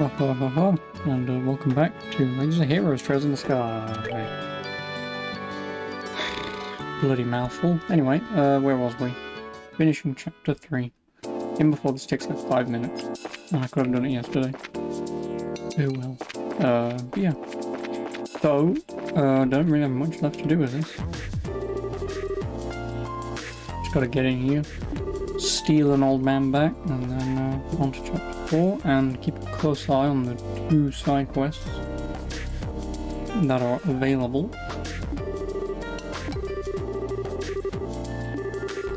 And welcome back to Legends of Heroes Trails in the Sky. Bloody mouthful. Anyway, where was we? Finishing chapter 3. In before this takes like 5 minutes. I could have done it yesterday. Oh well. But yeah. So, don't really have much left to do with this. Just gotta get in here, steal an old man back, and then on to chapter 4, and keep a close eye on the 2 side quests that are available.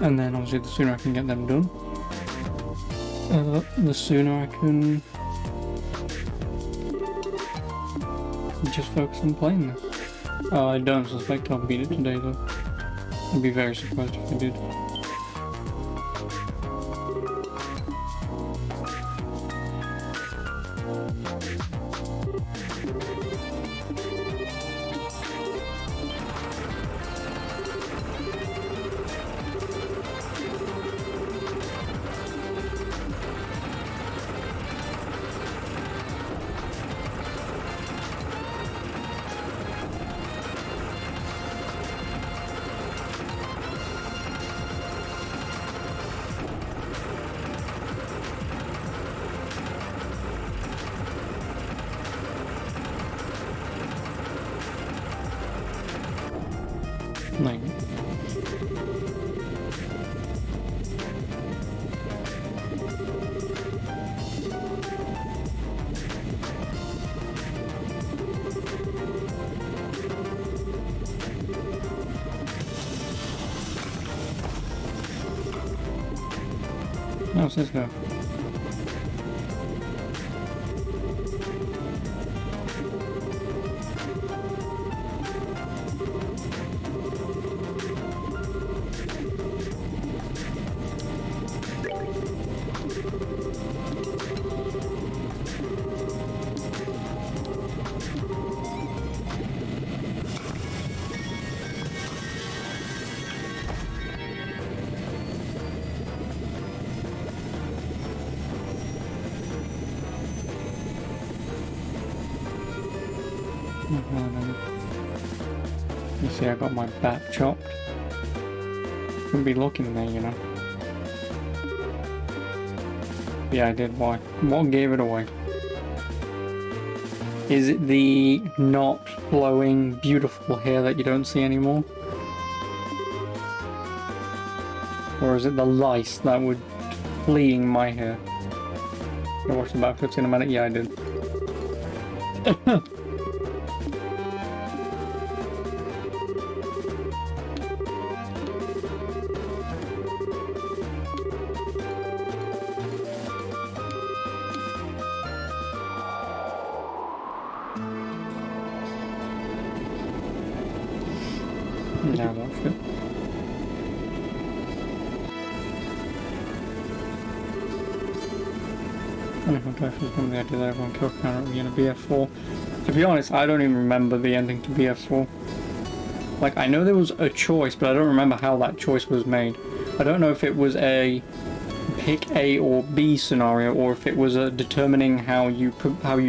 And then obviously the sooner I can get them done, the sooner I can just focus on playing this. I don't suspect I'll beat it today though. I'd be very surprised if I did. Like, how's this go? You see I got my back chopped. Shouldn't be looking there, you know. Yeah, I did. Why? What gave it away? Is it the not flowing, beautiful hair that you don't see anymore? Or is it the lice that were fleeing my hair? I watched the back 15 minutes. Yeah, I did. Now watch it. I don't know if it's going to be the idea that everyone kill counter in a BF4. To be honest, I don't even remember the ending to BF4. Like, I know there was a choice, but I don't remember how that choice was made. I don't know if it was a pick A or B scenario, or if it was a determining how you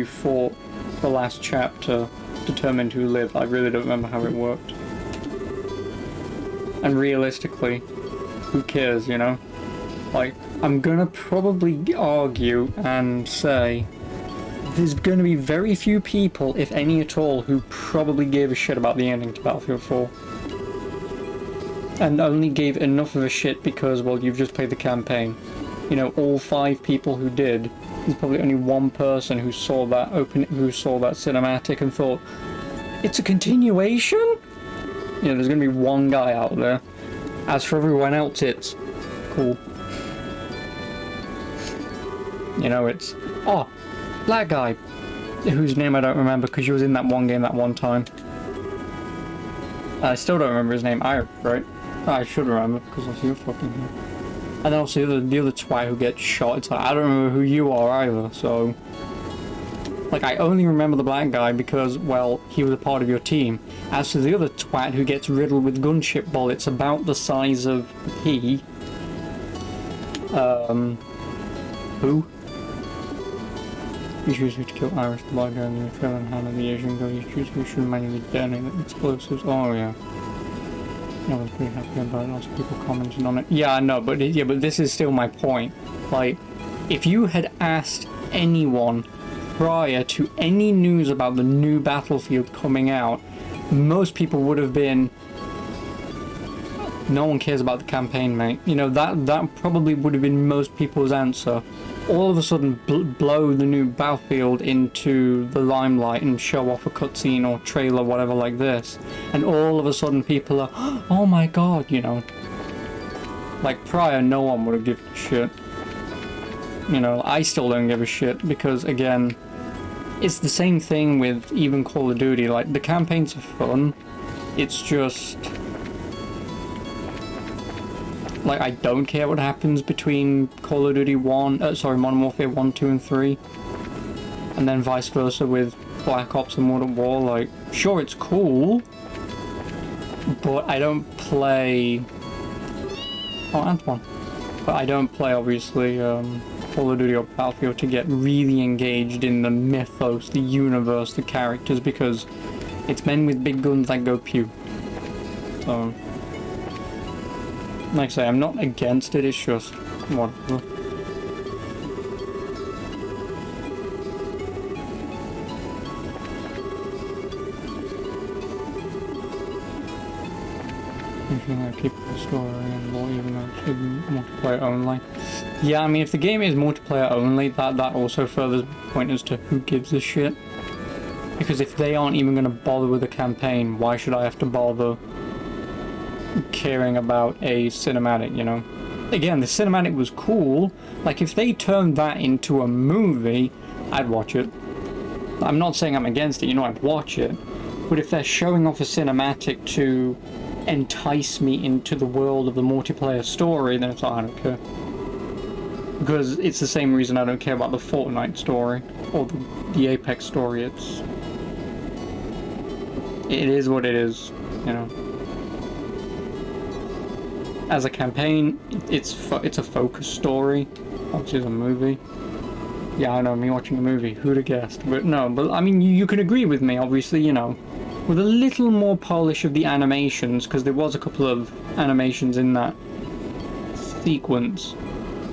fought the last chapter determined who lived. I really don't remember how it worked. And realistically, who cares, you know? Like, I'm gonna probably argue and say there's gonna be very few people, if any at all, who probably gave a shit about the ending to Battlefield 4. And only gave enough of a shit because, well, you've just played the campaign. You know, all 5 people who did, there's probably only 1 person who saw that cinematic and thought, it's a continuation? You know, there's gonna be 1 guy out there. As for everyone else, it's cool. You know, it's, oh, black guy, whose name I don't remember because she was in that one game that one time. I still don't remember his name either, right? I should remember because I see you fucking here. And then also the other twat who gets shot, it's like, I don't remember who you are either, so... Like, I only remember the black guy because, well, he was a part of your team. As to the other twat who gets riddled with gunship bullets about the size of he... Who? You choose who to kill Iris the black girl and the trailer and Hannah the Asian girl. You choose who should manually detonate the explosives. Oh yeah. I was pretty happy about it. Lots of people commented on it. Yeah, I know, but but this is still my point. Like, if you had asked anyone prior to any news about the new Battlefield coming out, most people would have been, no one cares about the campaign, mate. You know, that probably would have been most people's answer. All of a sudden, blow the new Battlefield into the limelight and show off a cutscene or trailer, whatever like this, and all of a sudden people are, oh my god, you know. Like, prior, no one would have given a shit. You know, I still don't give a shit, because, again, it's the same thing with even Call of Duty. Like, the campaigns are fun, it's just... like, I don't care what happens between Call of Duty Modern Warfare 1, 2, and 3. And then vice versa with Black Ops and World at War. Like, sure, it's cool, but I don't play... oh, Antoine. But I don't play, obviously, Call of Duty or Battlefield to get really engaged in the mythos, the universe, the characters, because it's men with big guns that go pew. So... like I say, I'm not against it, it's just whatever. I keep the story and more, even though it's multiplayer only. Yeah, I mean, if the game is multiplayer only, that also furthers the point as to who gives a shit. Because if they aren't even going to bother with a campaign, why should I have to bother caring about a cinematic, you know? Again, the cinematic was cool. Like, if they turned that into a movie, I'd watch it. I'm not saying I'm against it, you know, I'd watch it. But if they're showing off a cinematic to entice me into the world of the multiplayer story, then it's like, I don't care. Because it's the same reason I don't care about the Fortnite story, or the Apex story. It is what it is, you know. As a campaign, it's a focused story. Obviously, it's a movie. Yeah, I know, me watching a movie, who'd have guessed? But no, but I mean, you can agree with me, obviously, you know. With a little more polish of the animations, because there was a couple of animations in that sequence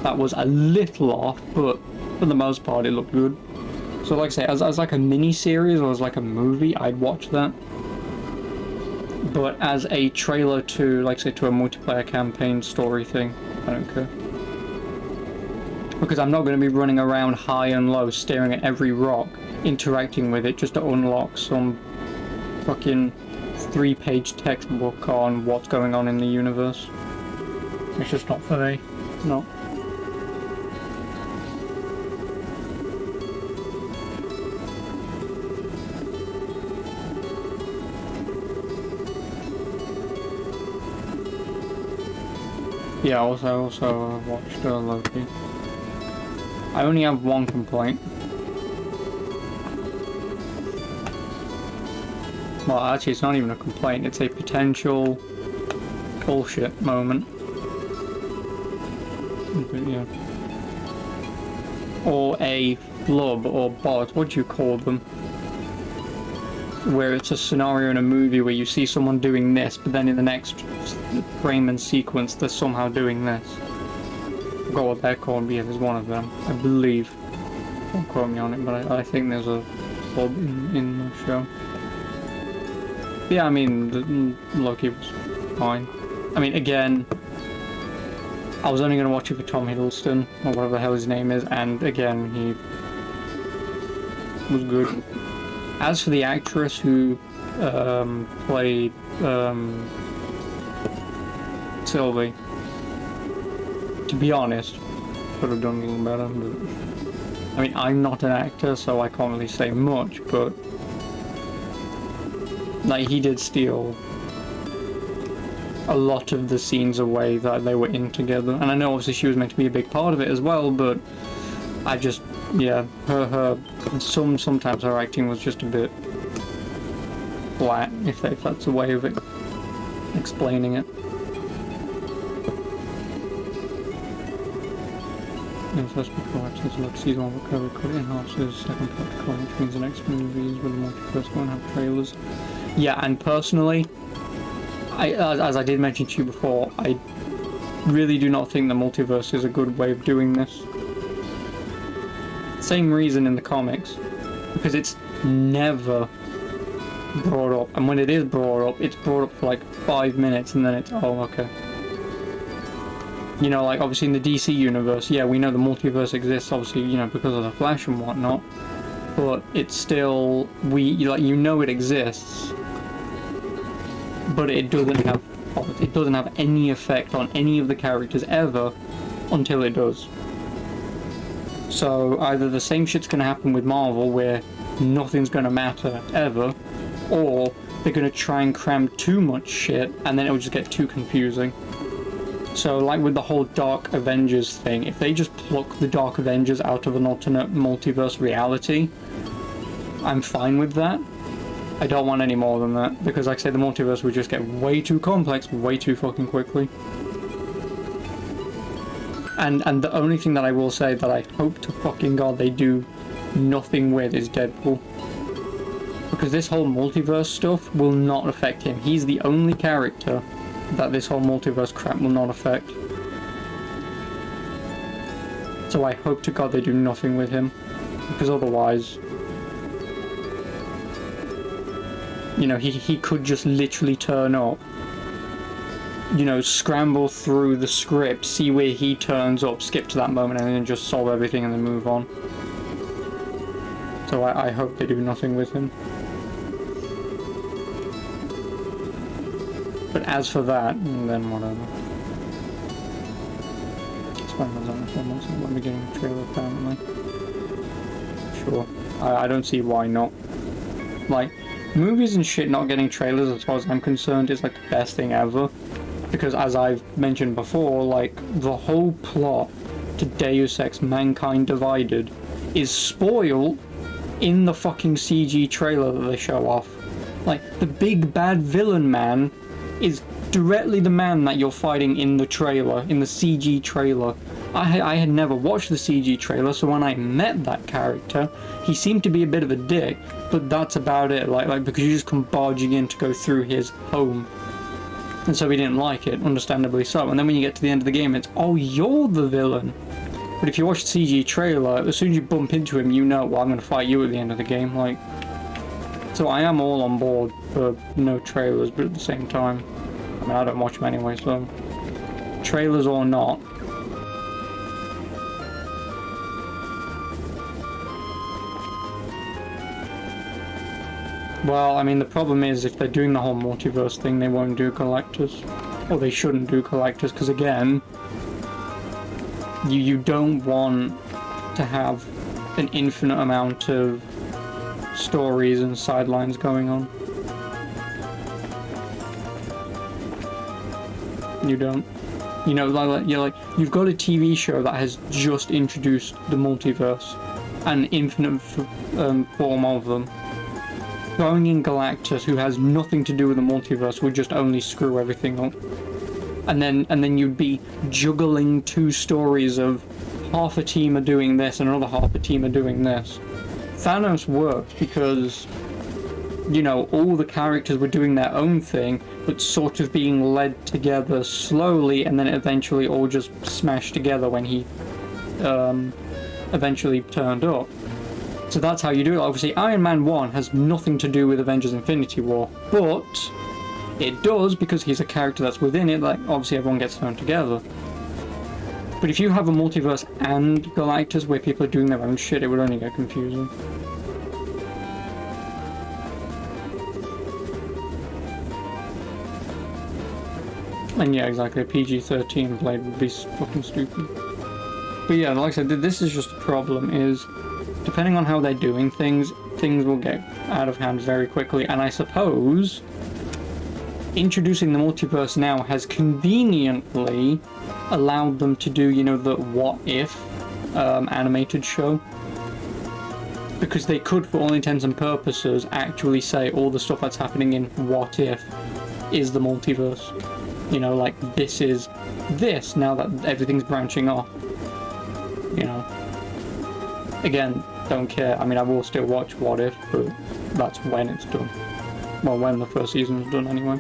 that was a little off, but for the most part, it looked good. So like I say, as like a mini-series or as like a movie, I'd watch that. But as a trailer to, like say, to a multiplayer campaign story thing, I don't care. Because I'm not going to be running around high and low, staring at every rock, interacting with it just to unlock some fucking 3-page textbook on what's going on in the universe. It's just not for me. No. Yeah, I also watched Loki. I only have one complaint. Well, actually, it's not even a complaint, it's a potential bullshit moment. But, yeah. Or a flub or bot, what do you call them? Where it's a scenario in a movie where you see someone doing this, but then in the next frame and sequence they're somehow doing this. I forgot what they're called, but yeah, there's one of them, I believe. Don't quote me on it, but I think there's a flub in the show. Yeah, I mean, Loki was fine. I mean, again, I was only going to watch it for Tom Hiddleston, or whatever the hell his name is, and again, he was good. As for the actress who played Sylvie, to be honest, could have done a little better, but I mean, I'm not an actor, so I can't really say much, but like, he did steal a lot of the scenes away that they were in together. And I know obviously she was meant to be a big part of it as well, but I just, yeah, sometimes her acting was just a bit flat, if that's a way of explaining it. the first protocol since like season 1 recovery could enhance the second protocol, which means the next movies with the multiverse won't have trailers. Yeah, and personally, as I did mention to you before, I really do not think the multiverse is a good way of doing this. Same reason in the comics, because it's never brought up, and when it is brought up, it's brought up for like 5 minutes and then it's, oh, okay. You know, like obviously in the DC universe, yeah, we know the multiverse exists, obviously, you know, because of the Flash and whatnot, but it's still, you know it exists, but it doesn't have any effect on any of the characters ever until it does. So either the same shit's gonna happen with Marvel where nothing's gonna matter ever, or they're gonna try and cram too much shit and then it'll just get too confusing. So like with the whole Dark Avengers thing, if they just pluck the Dark Avengers out of an alternate multiverse reality, I'm fine with that. I don't want any more than that, because like I say, the multiverse would just get way too complex way too fucking quickly. And the only thing that I will say that I hope to fucking god they do nothing with is Deadpool. Because this whole multiverse stuff will not affect him. He's the only character that this whole multiverse crap will not affect. So I hope to god they do nothing with him. Because otherwise, you know, he could just literally turn up, you know, scramble through the script, see where he turns up, skip to that moment, and then just solve everything and then move on. So I hope they do nothing with him. But as for that, then whatever. Spider-Man's on the 4 months and won't be getting a trailer apparently. Sure. I don't see why not. Like, movies and shit not getting trailers, as far as I'm concerned, is like the best thing ever. Because as I've mentioned before, like, the whole plot to Deus Ex Mankind Divided is spoiled in the fucking CG trailer that they show off. Like, the big bad villain man is directly the man that you're fighting in the trailer, in the CG trailer. I had never watched the CG trailer, so when I met that character, he seemed to be a bit of a dick, but that's about it, like because you just come barging in to go through his home. And so we didn't like it, understandably so. And then when you get to the end of the game, it's, oh, you're the villain. But if you watch the CG trailer, as soon as you bump into him, you know, well, I'm going to fight you at the end of the game, like. So I am all on board for no trailers, but at the same time, I mean, I don't watch them anyway, so trailers or not. Well, I mean, the problem is if they're doing the whole multiverse thing, they won't do collectors. Or they shouldn't do collectors, because again, you don't want to have an infinite amount of stories and sidelines going on. You don't. You know, you've got a TV show that has just introduced the multiverse, an infinite form of them. Throwing in Galactus, who has nothing to do with the multiverse, would just only screw everything up. And then you'd be juggling two stories of half a team are doing this and another half a team are doing this. Thanos worked because, you know, all the characters were doing their own thing, but sort of being led together slowly, and then eventually all just smashed together when he eventually turned up. So that's how you do it. Obviously, Iron Man 1 has nothing to do with Avengers Infinity War, but it does because he's a character that's within it, like, obviously everyone gets thrown together. But if you have a multiverse and Galactus where people are doing their own shit, it would only get confusing. And yeah, exactly, a PG-13 Blade would be fucking stupid. But yeah, like I said, this is just the problem, is depending on how they're doing things, things will get out of hand very quickly, and I suppose introducing the multiverse now has conveniently allowed them to do, you know, the What If animated show. Because they could, for all intents and purposes, actually say all the stuff that's happening in What If is the multiverse. You know, like, this is this, now that everything's branching off. you know. Again, don't care. I mean, I will still watch What If, but that's when it's done. Well, when the first season's done, anyway.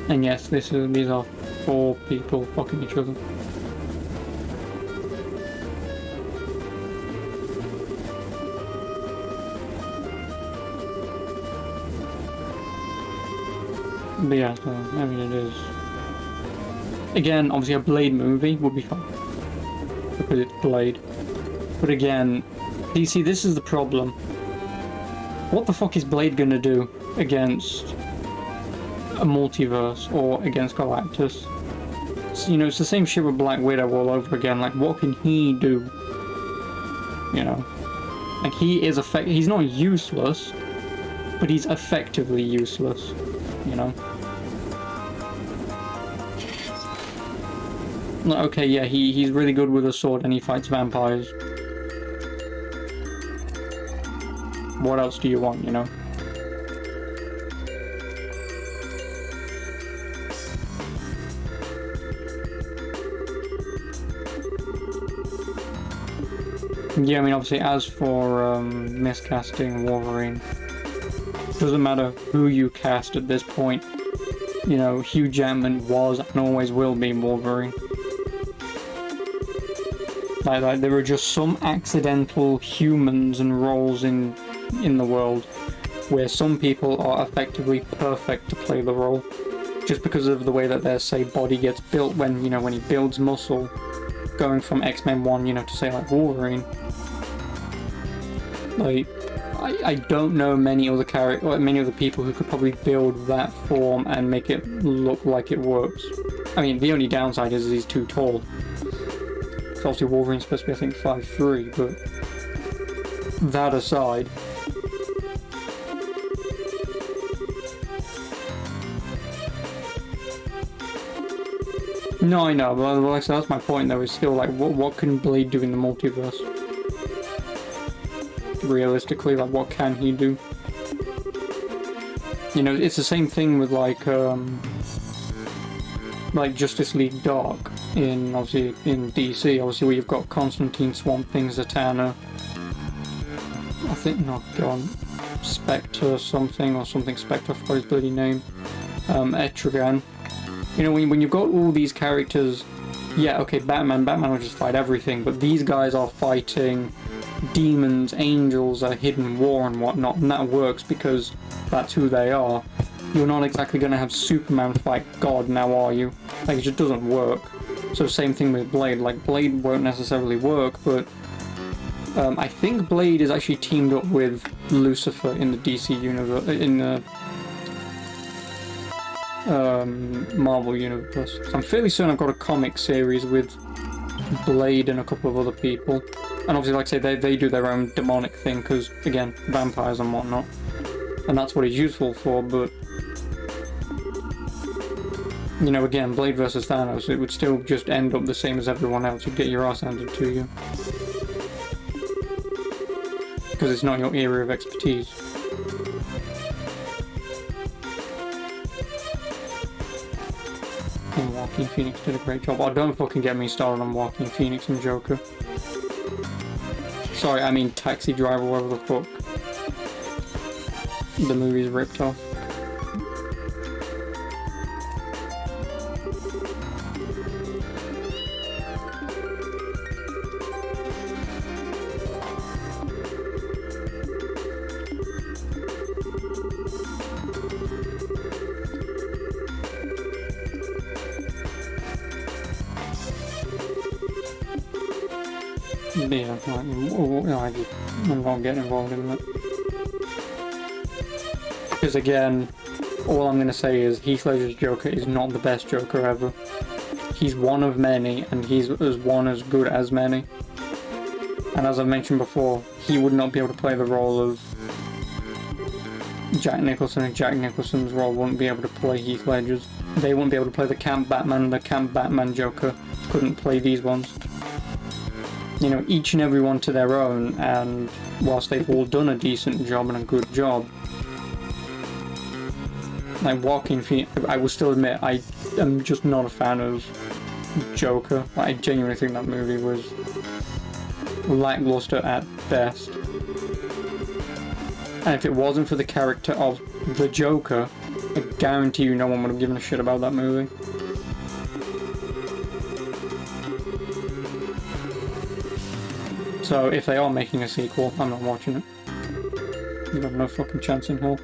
And yes, these are 4 people fucking each other. But yeah, so, I mean, it is. Again, obviously a Blade movie would be fun, because it's Blade. But again, DC, this is the problem. What the fuck is Blade gonna do against a multiverse or against Galactus? So, you know, it's the same shit with Black Widow all over again. Like, what can he do? You know? Like, he is he's not useless, but he's effectively useless. You know? Like, okay, yeah, he's really good with a sword and he fights vampires. What else do you want, you know? Yeah, I mean, obviously, as for miscasting Wolverine, doesn't matter who you cast at this point. You know, Hugh Jackman was and always will be Wolverine. Like there are just some accidental humans and roles in the world where some people are effectively perfect to play the role, just because of the way that their, say, body gets built when, you know, when he builds muscle, going from X-Men 1, you know, to say like Wolverine. Like, I don't know many other people who could probably build that form and make it look like it works. I mean, the only downside is he's too tall. So obviously Wolverine's supposed to be, I think, 5'3", but that aside, no, I know, but like, so that's my point though, is still like, what can Blade do in the multiverse? Realistically, like, what can he do? You know, it's the same thing with like Justice League Dark in, obviously, in DC, obviously, where you've got Constantine, Swamp Thing, Zatanna, I think, no, go on, Spectre something, Spectre, I forgot his bloody name, Etrigan. You know, when you've got all these characters, yeah, okay, Batman will just fight everything, but these guys are fighting demons, angels, a hidden war and whatnot, and that works because that's who they are. You're not exactly going to have Superman fight God now, are you? Like, it just doesn't work. So same thing with Blade. Like, Blade won't necessarily work, but I think Blade is actually teamed up with Lucifer in the DC universe, in the Marvel universe. So I'm fairly certain I've got a comic series with Blade and a couple of other people. And obviously, like I say, they do their own demonic thing, because, again, vampires and whatnot. And that's what it's useful for, but... You know, again, Blade versus Thanos, it would still just end up the same as everyone else. You'd get your ass handed to you. Because it's not your area of expertise. And Joaquin Phoenix did a great job. Oh, don't fucking get me started on Joaquin Phoenix and Joker. Sorry, I mean Taxi Driver, whatever the fuck the movie's ripped off. Yeah, I'm not getting involved in that. Because again, all I'm going to say is Heath Ledger's Joker is not the best Joker ever. He's one of many, and he's one as good as many. And as I've mentioned before, he would not be able to play the role of Jack Nicholson, and Jack Nicholson's role wouldn't be able to play Heath Ledger's. They wouldn't be able to play the camp Batman, the camp Batman Joker couldn't play these ones. you know, each and every one to their own, and whilst they've all done a decent job and a good job, like Joaquin Phoenix, I will still admit I am just not a fan of Joker. I genuinely think that movie was lackluster at best. And if it wasn't for the character of the Joker, I guarantee you no one would have given a shit about that movie. So if they are making a sequel, I'm not watching it. You have no fucking chance in hell.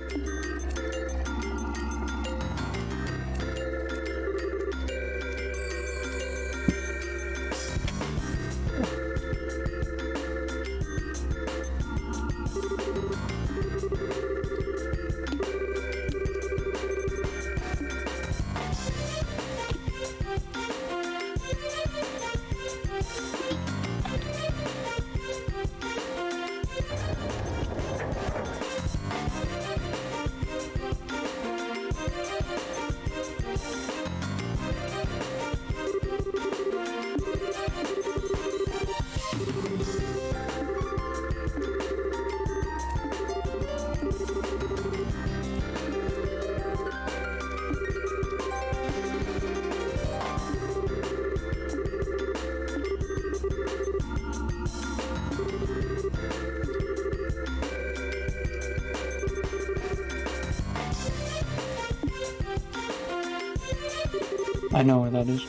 I know where that is.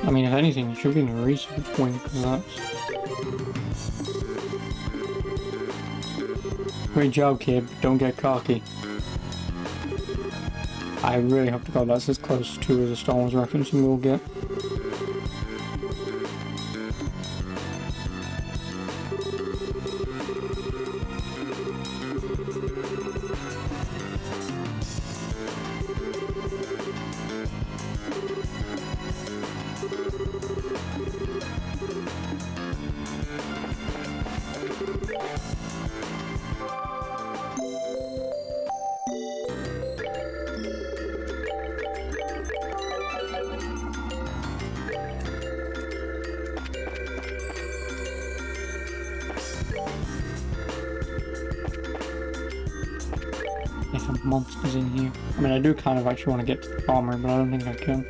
I mean, if anything, it should be in a research wing, because that's... Great job, kid, but don't get cocky. I really hope to God that's as close to as a Star Wars reference we will get. They have monsters in here. I mean, I do kind of actually want to get to the armor, but I don't think I can.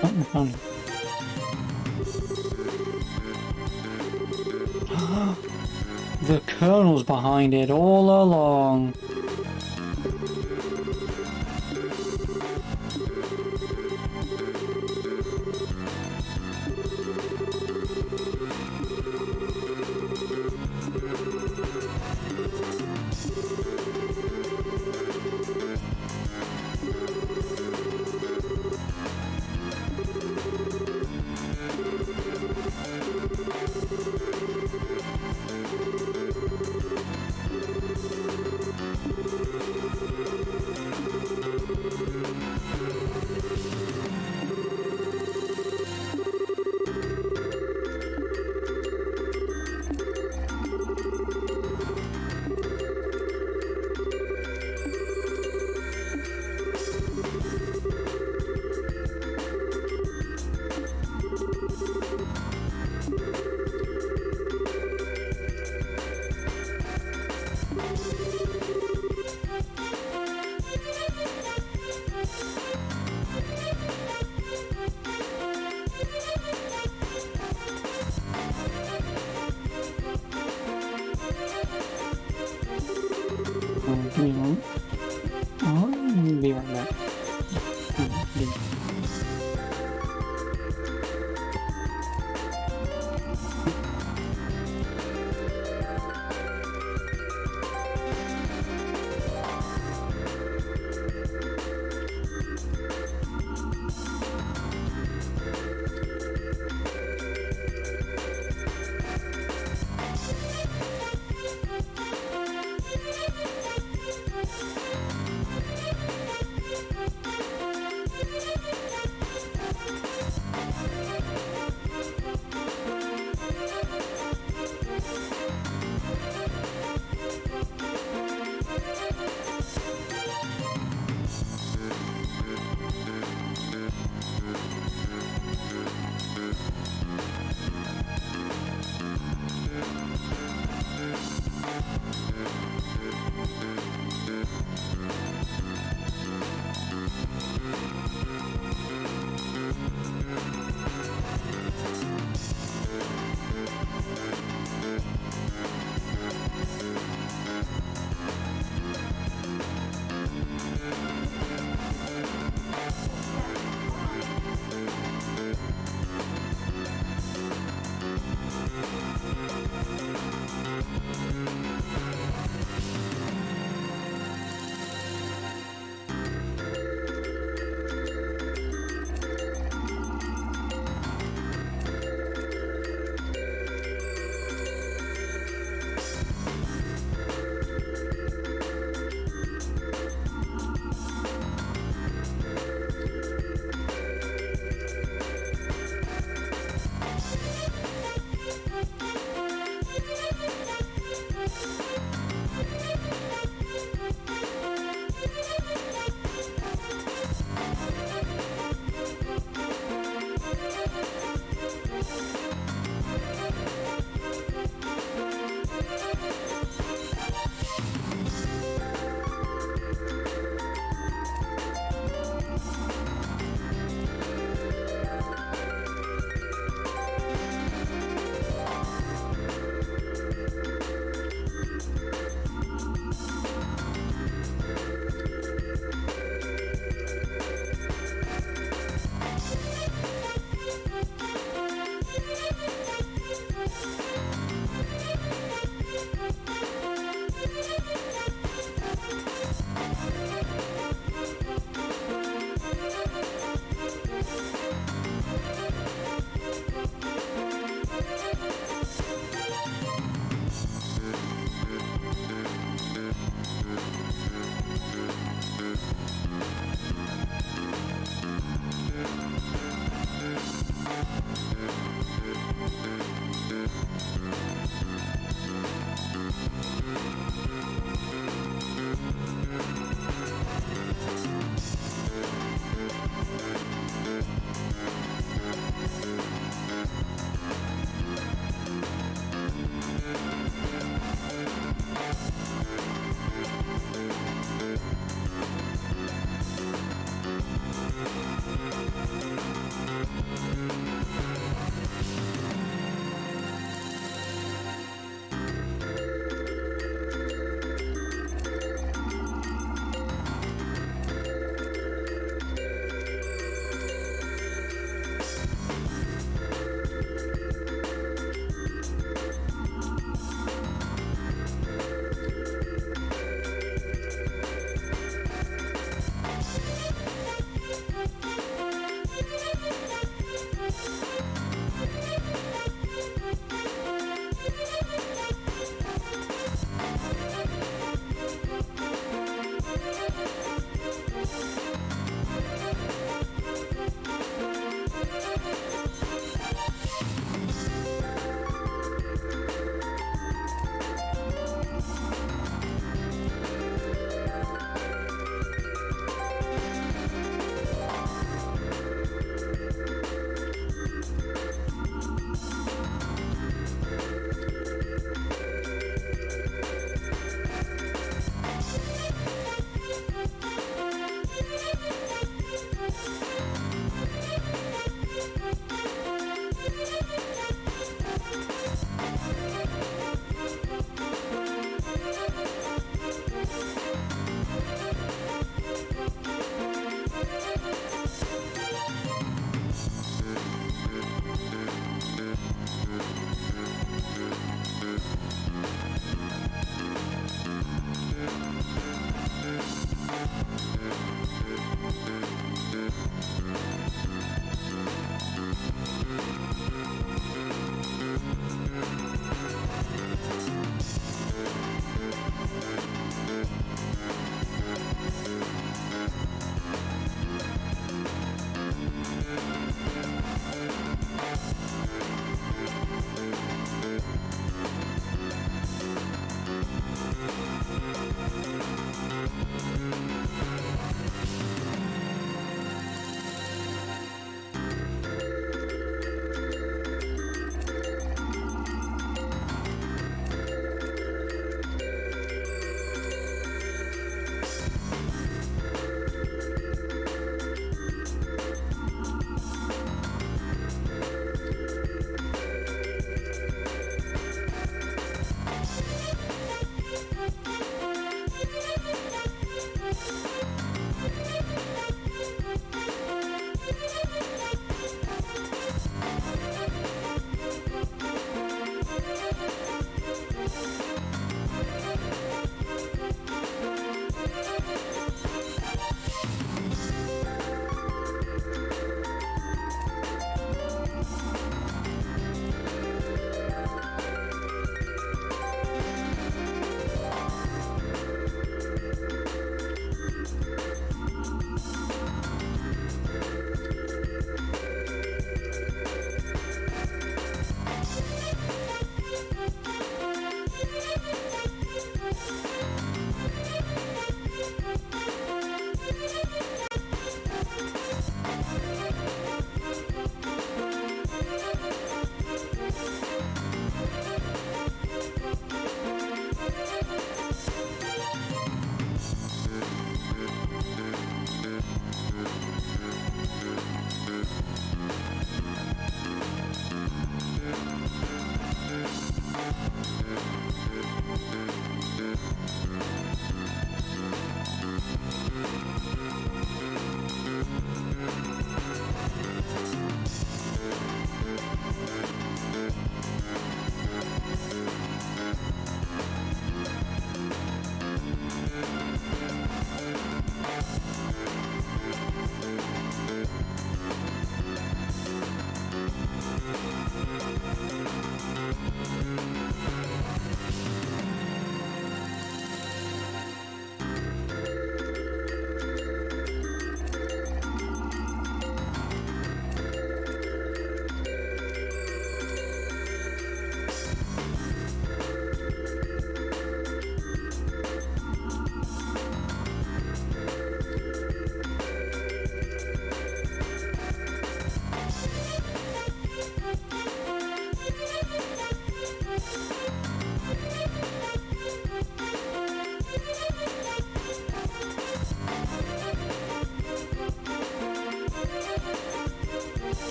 Something funny. The Colonel's behind it all along. Give me a moment. I'll be right back. Be-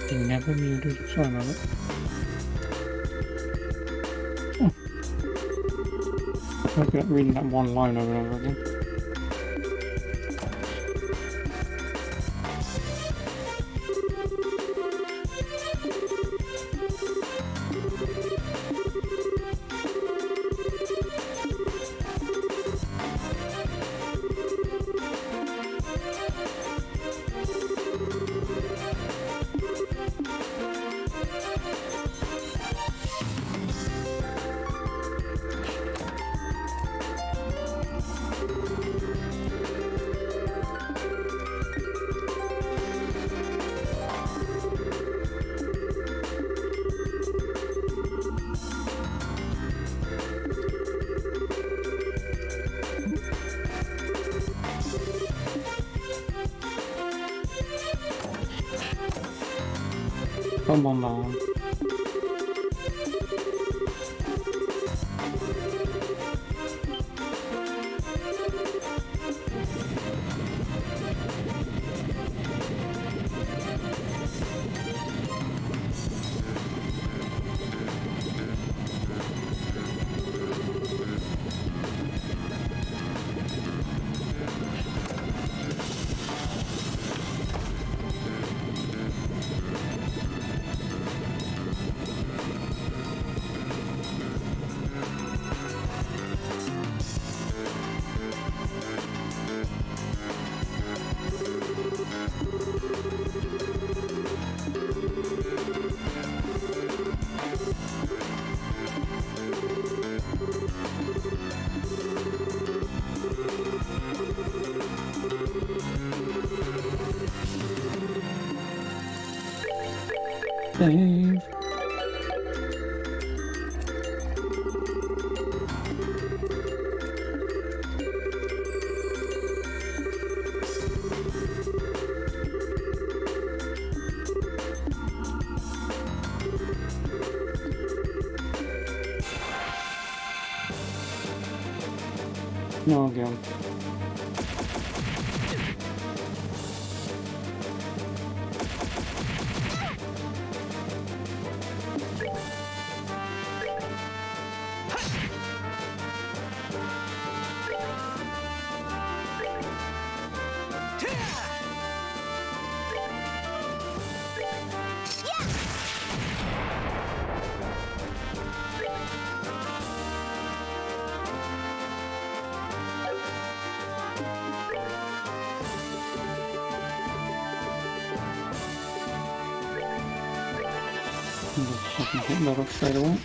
He never muted. Sorry about it. Oh. I feel like reading that one line over and over again. Come on now. Save. No, again. I can hit that off straight away.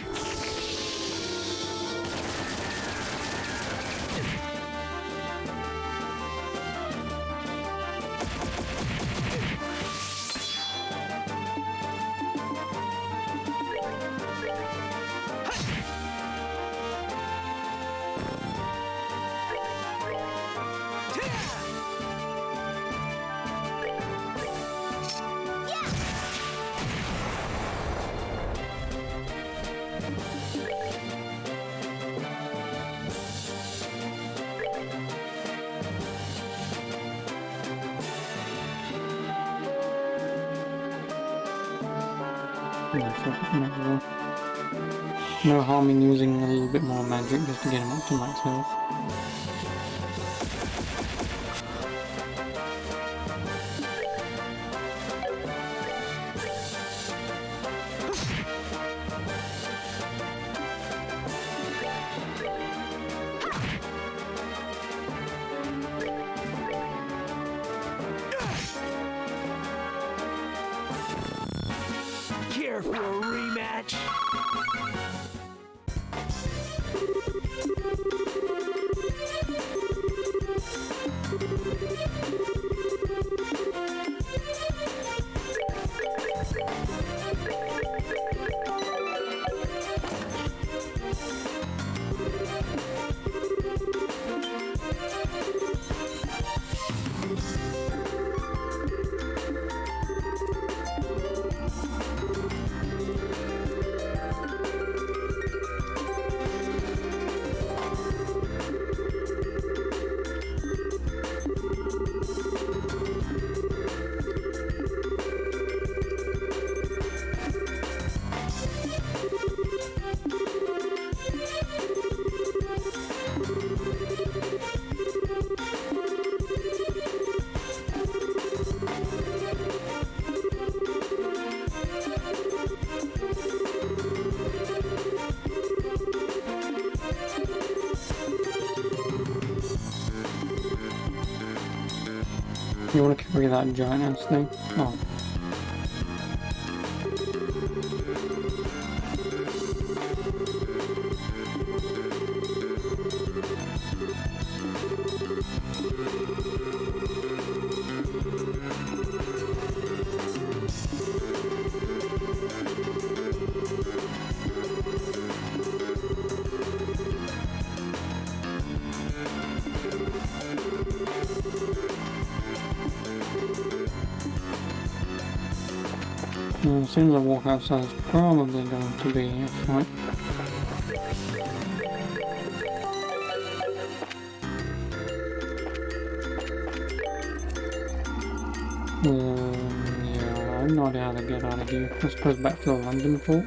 No harm in using a little bit more magic just to get him up to max health. Care for a rematch? You want to carry that giant ass thing? Oh. As soon as I walk outside, it's probably going to be a fight. Yeah, I have no idea how to get out of here. I suppose back to the London port.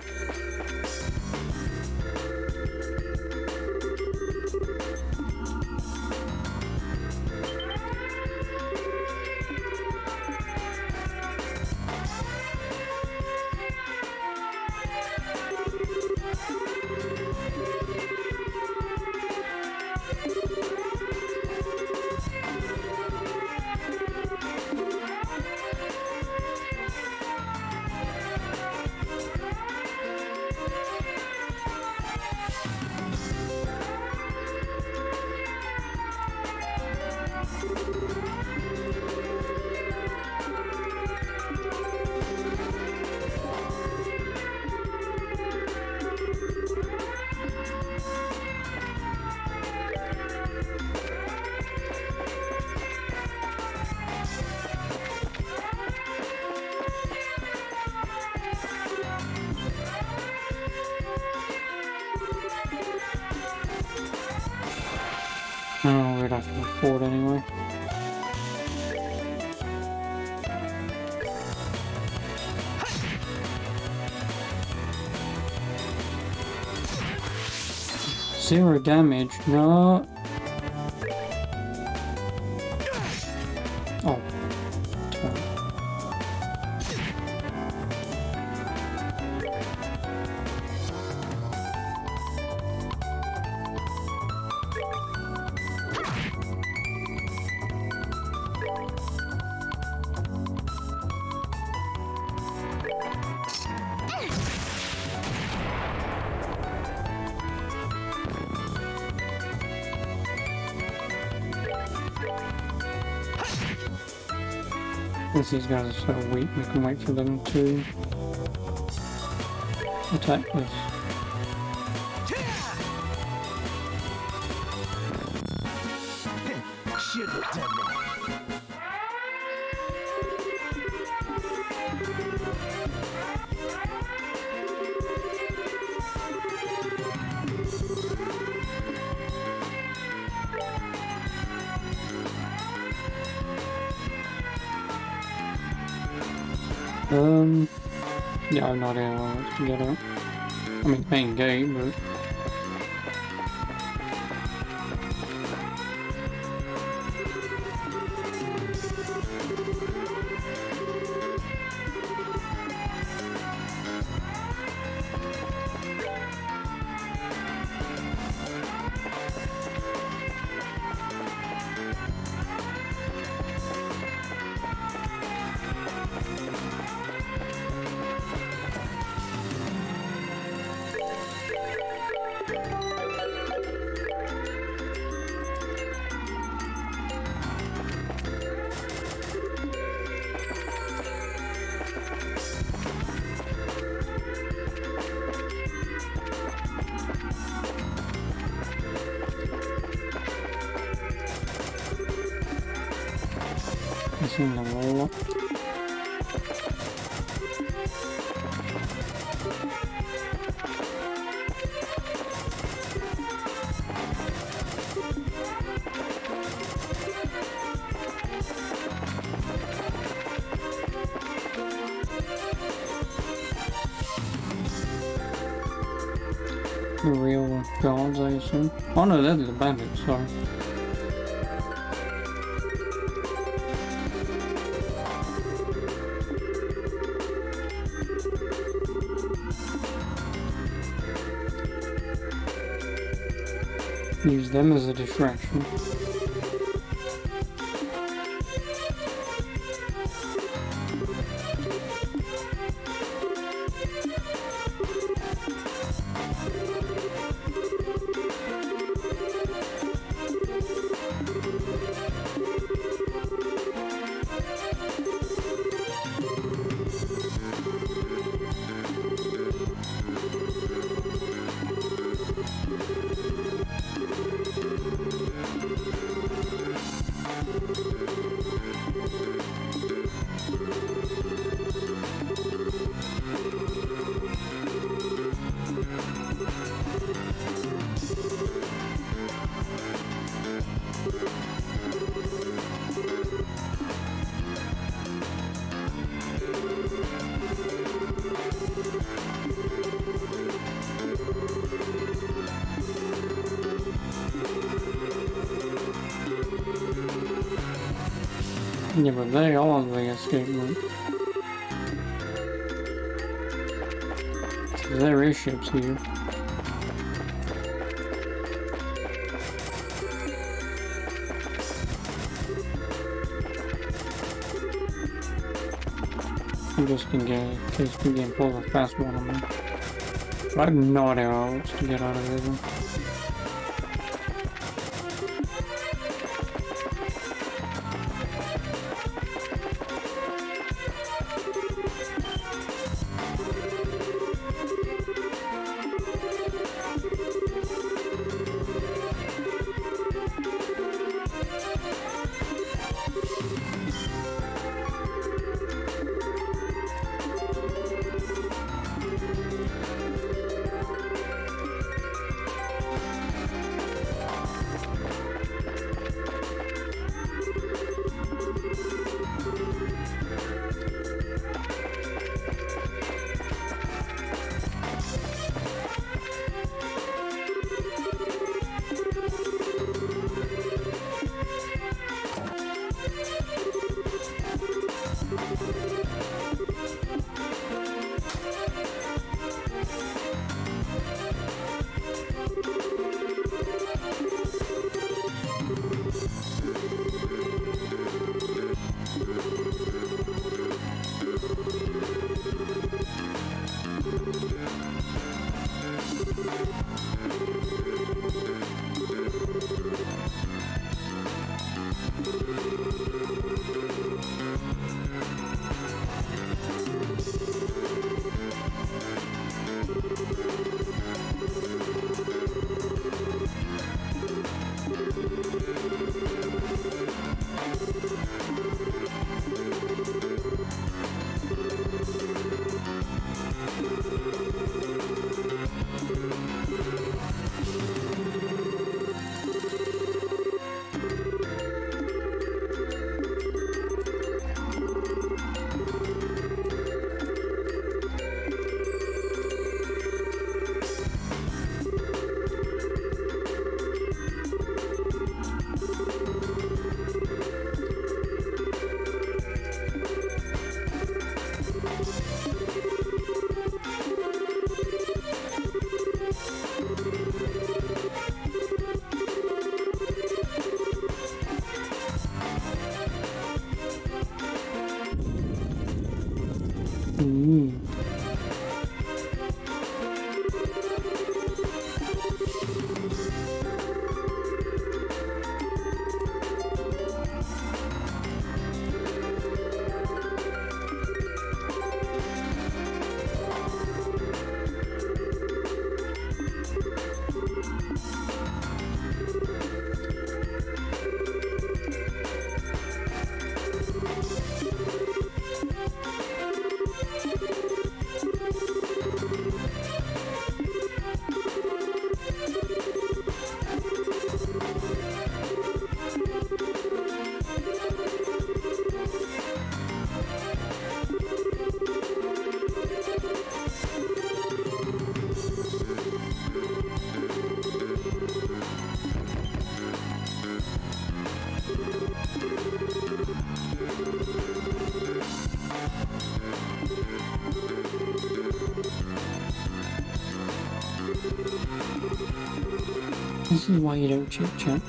Oh, we'd have to afford anyway. Zero damage, no. Oh. Since these guys are so weak, we can wait for them to attack us. Should have done that. Yeah, I have no idea how to get out. I mean, main gate, but... It's in the wall. The real guards, I assume. Oh no, they're the bandits, sorry. Use them as a distraction. Yeah, but they are on the escape route. So there is ships here. I'm just in case we can pull a fast one on me. I have no idea how else to get out of here though. This is why you don't chit chat.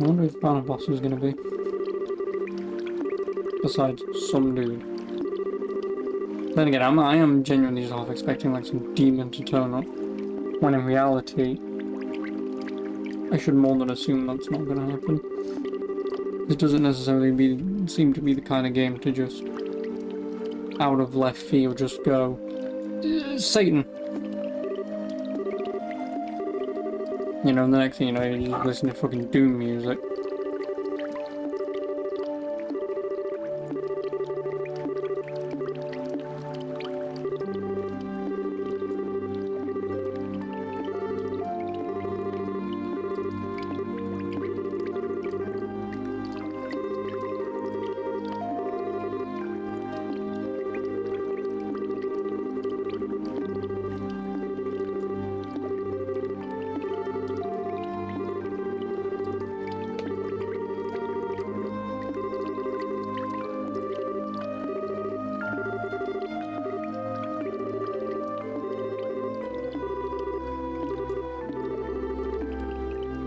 I wonder who the final boss is gonna be. Besides some dude. Then again, I am genuinely just half expecting like some demon to turn up. When in reality, I should more than assume that's not gonna happen. This doesn't necessarily seem to be the kind of game to just out of left field just go Satan. You know, and the next thing you know, you just listen to fucking Doom music.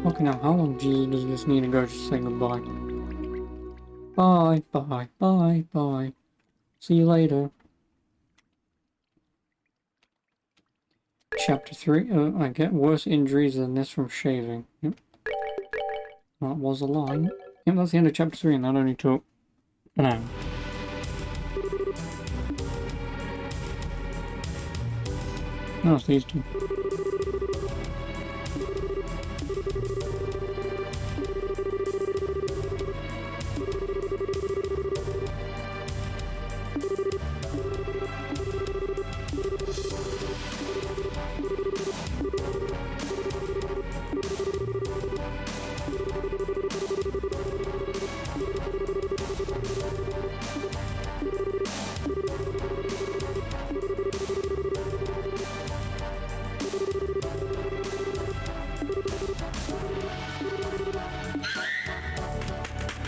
Okay, now how long does this need to go to say goodbye? Bye, bye, bye, bye. See you later. Chapter 3. I get worse injuries than this from shaving. Yep. That was a line. Yep, that's the end of chapter 3, and that only took an hour. No, it's these two.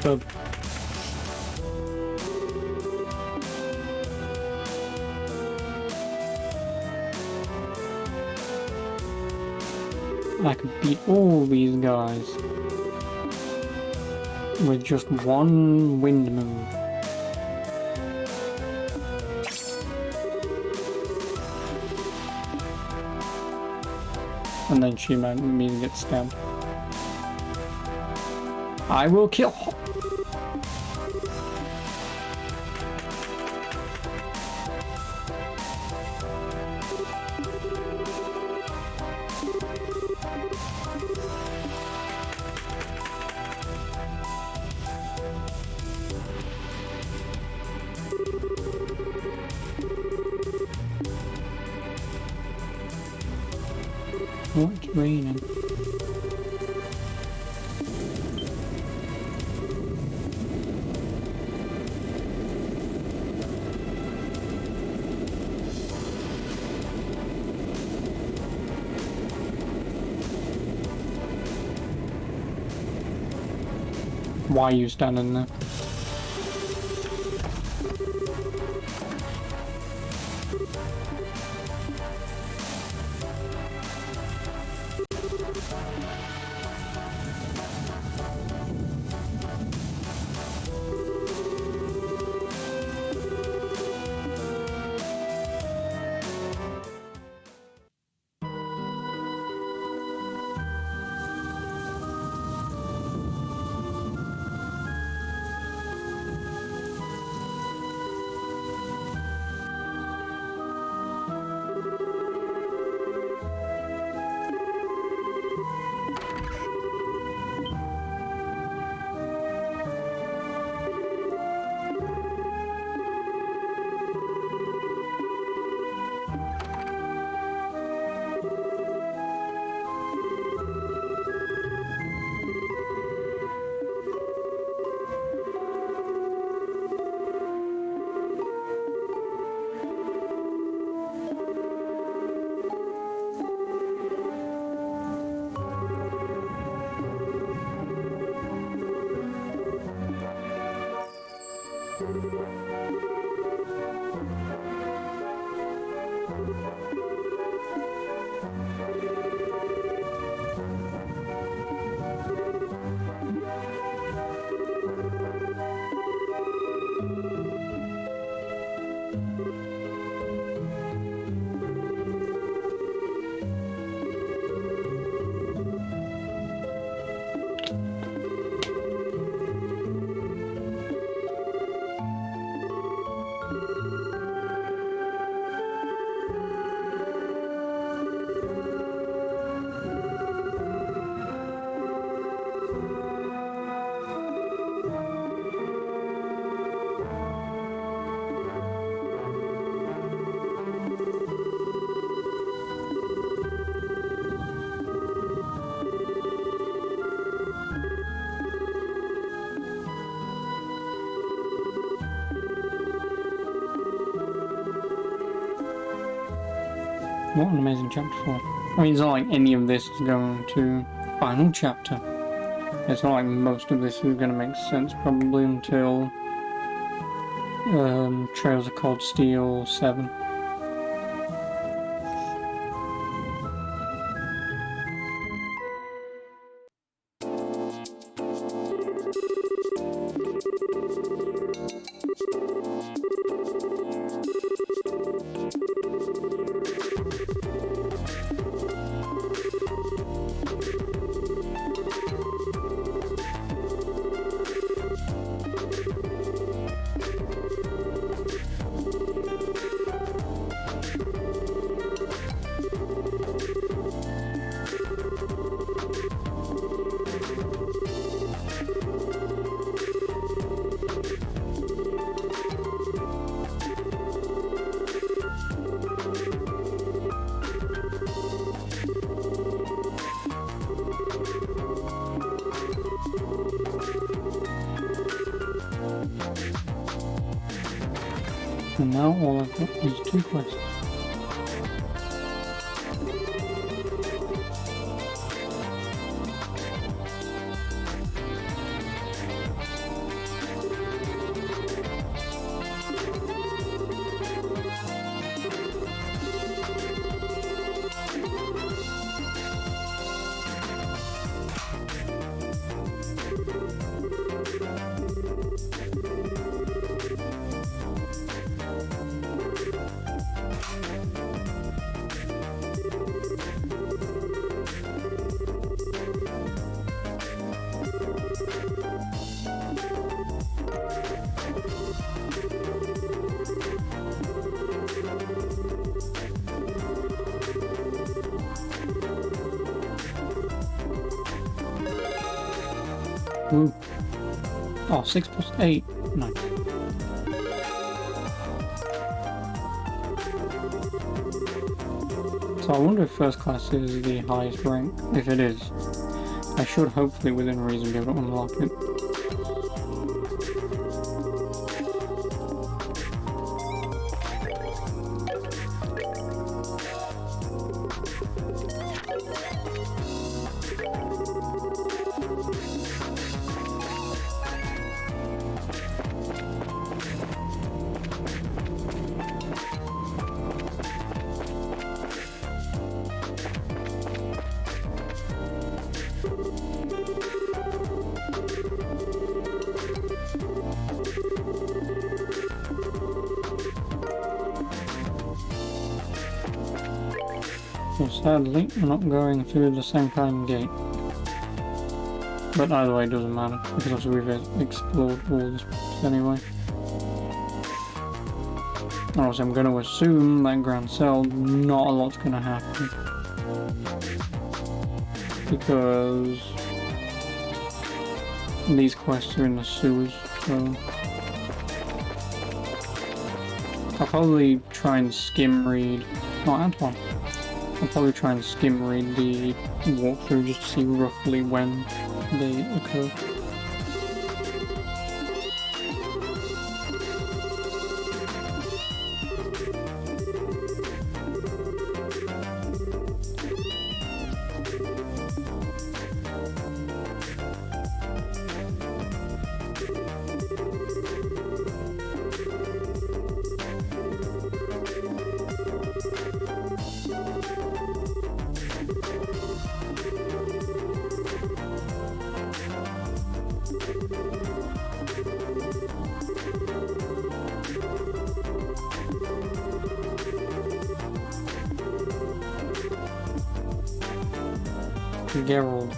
Bub. I could beat all these guys with just one wind move. And then she might immediately get stabbed. I will kill. Oh, it's raining. Why are you standing there? What an amazing chapter 4. I mean, it's not like any of this is going to final chapter. It's not like most of this is going to make sense probably until Trails of Cold Steel 7. And now all I've got is 2 quests. Ooh. Oh, 6 plus 8. Nice. So I wonder if first class is the highest rank. If it is, I should hopefully within reason be able to unlock it. So sadly, we're not going through the same kind of gate. But either way, it doesn't matter, because obviously we've explored all this anyway. Obviously, I'm going to assume that Grand Cell, not a lot's going to happen. Because these quests are in the sewers, so I'll probably try and skim read. Oh, Antoine. I'll probably try and skim read the walkthrough just to see roughly when they occur. Geralt.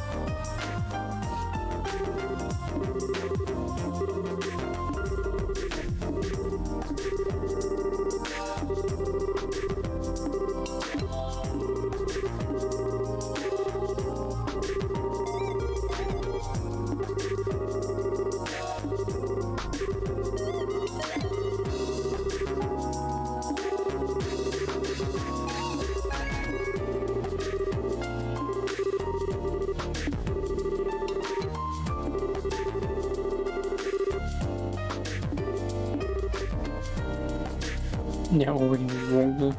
Yeah, or we can just walk there.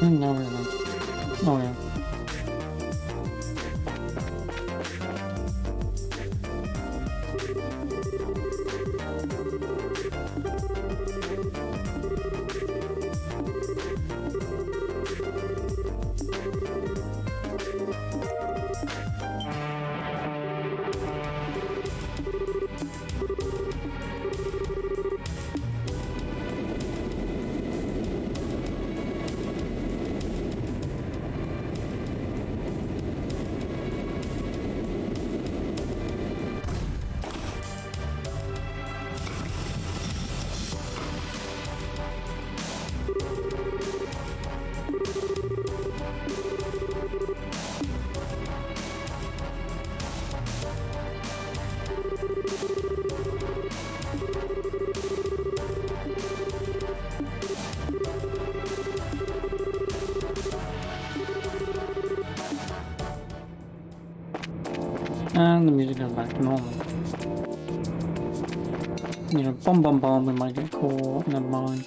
No, no. Oh yeah. And the music goes back to normal. You know, bum bum bum, we might get caught, never mind.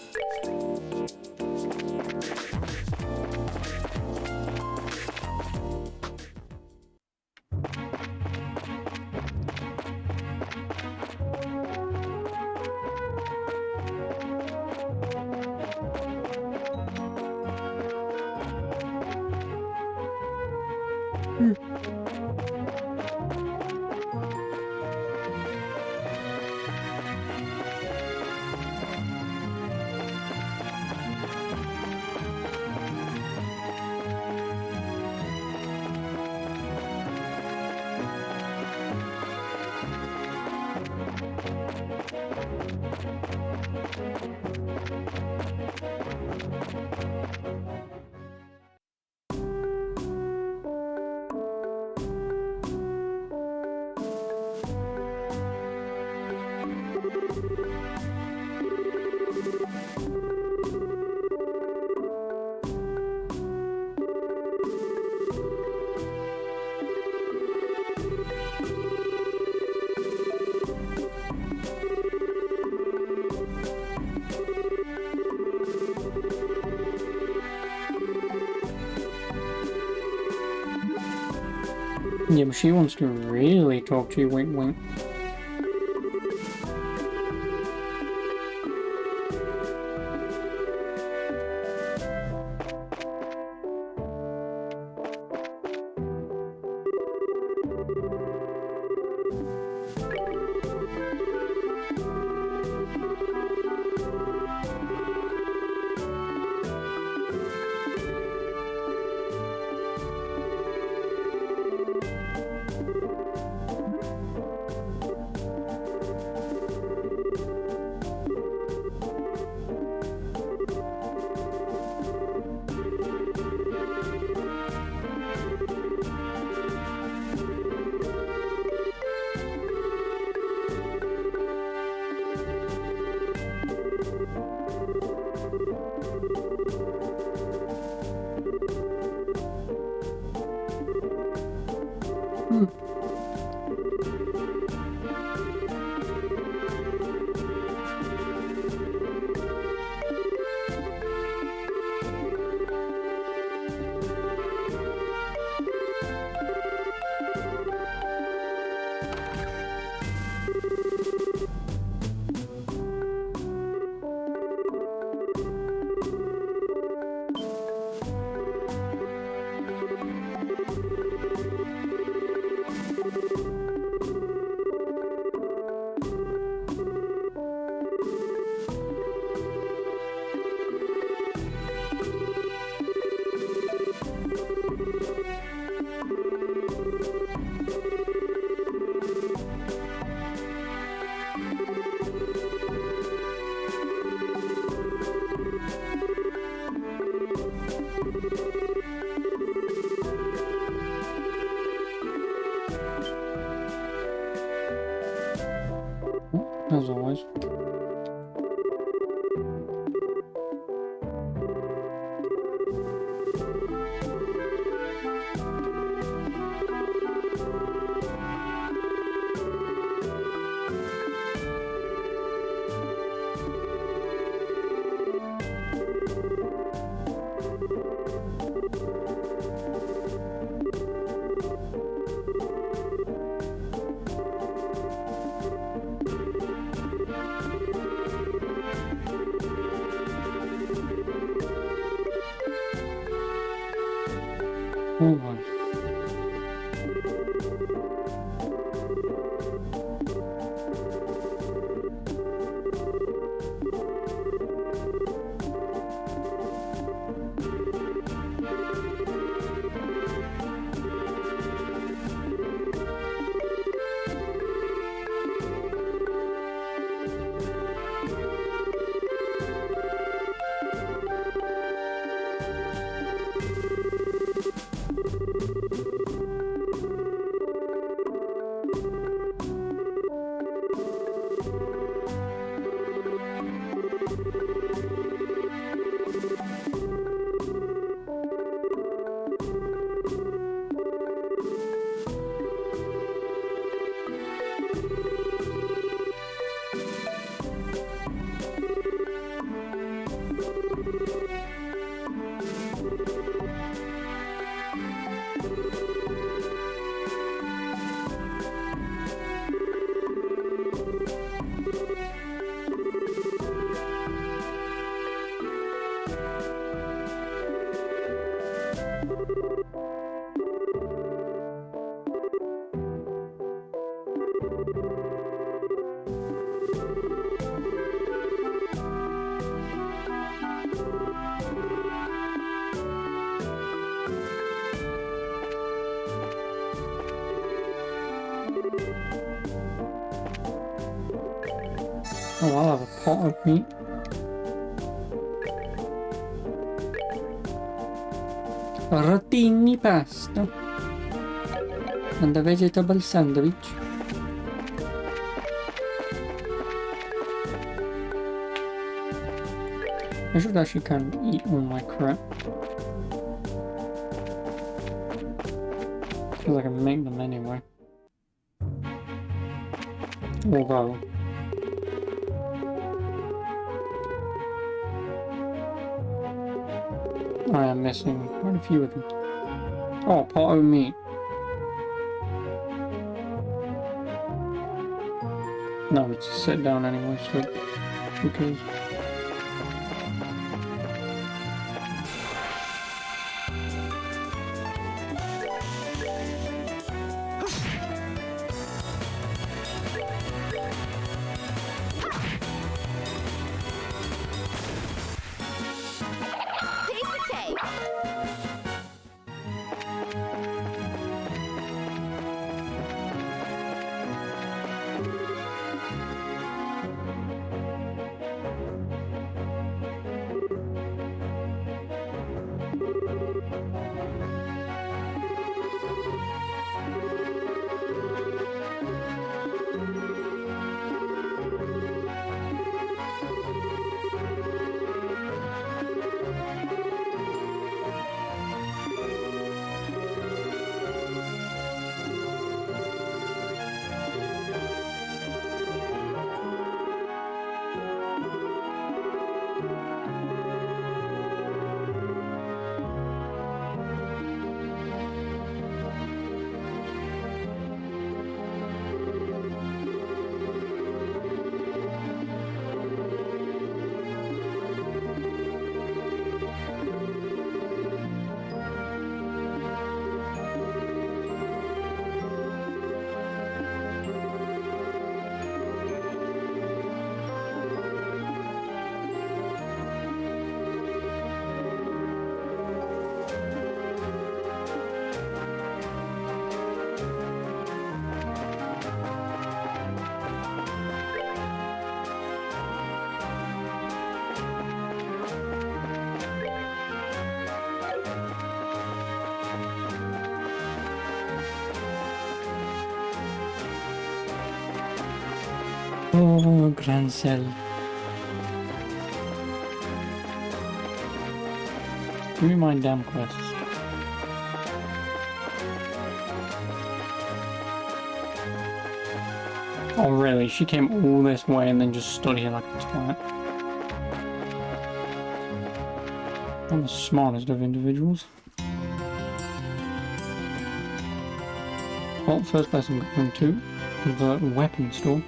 Yeah, but she wants to really talk to you, wink wink. As always. Oh my. Oh, I'll have a pot of meat. Rotini pasta. And a vegetable sandwich. I should actually kind of eat all my crap. Because I can make them anyway. Although... I am missing quite a few of them. Oh, pot of meat. No, let's just sit down anyway, so who cares? Piece of cake. Oh, Grancel. Give me my damn quests. Oh really? She came all this way and then just stood here like a twat. I'm the smartest of individuals. Well, first place I'm going to, the weapon store.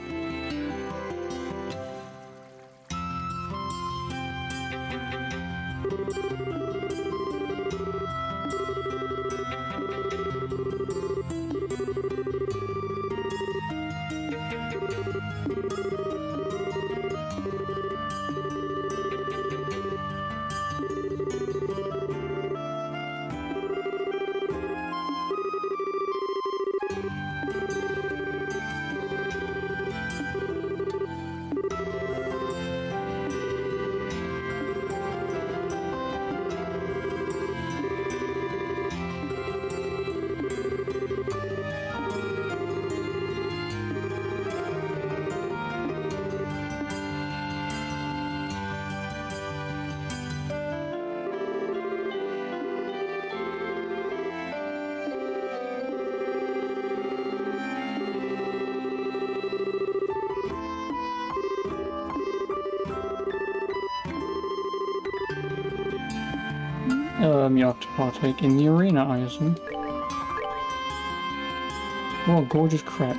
You have to partake in the arena, I assume. Oh, gorgeous crap.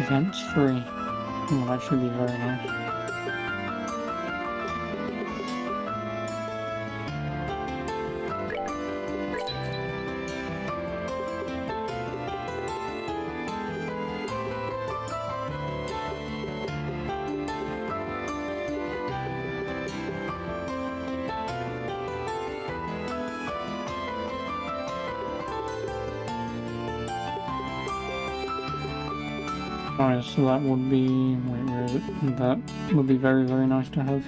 Events free. Oh, that should be very nice. Alright, so that would be... wait, where is it? That would be very, very nice to have.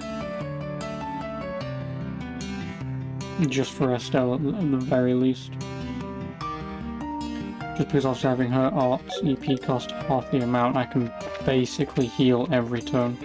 Just for Estelle at the very least. Just because after having her arts EP cost half the amount, I can basically heal every turn.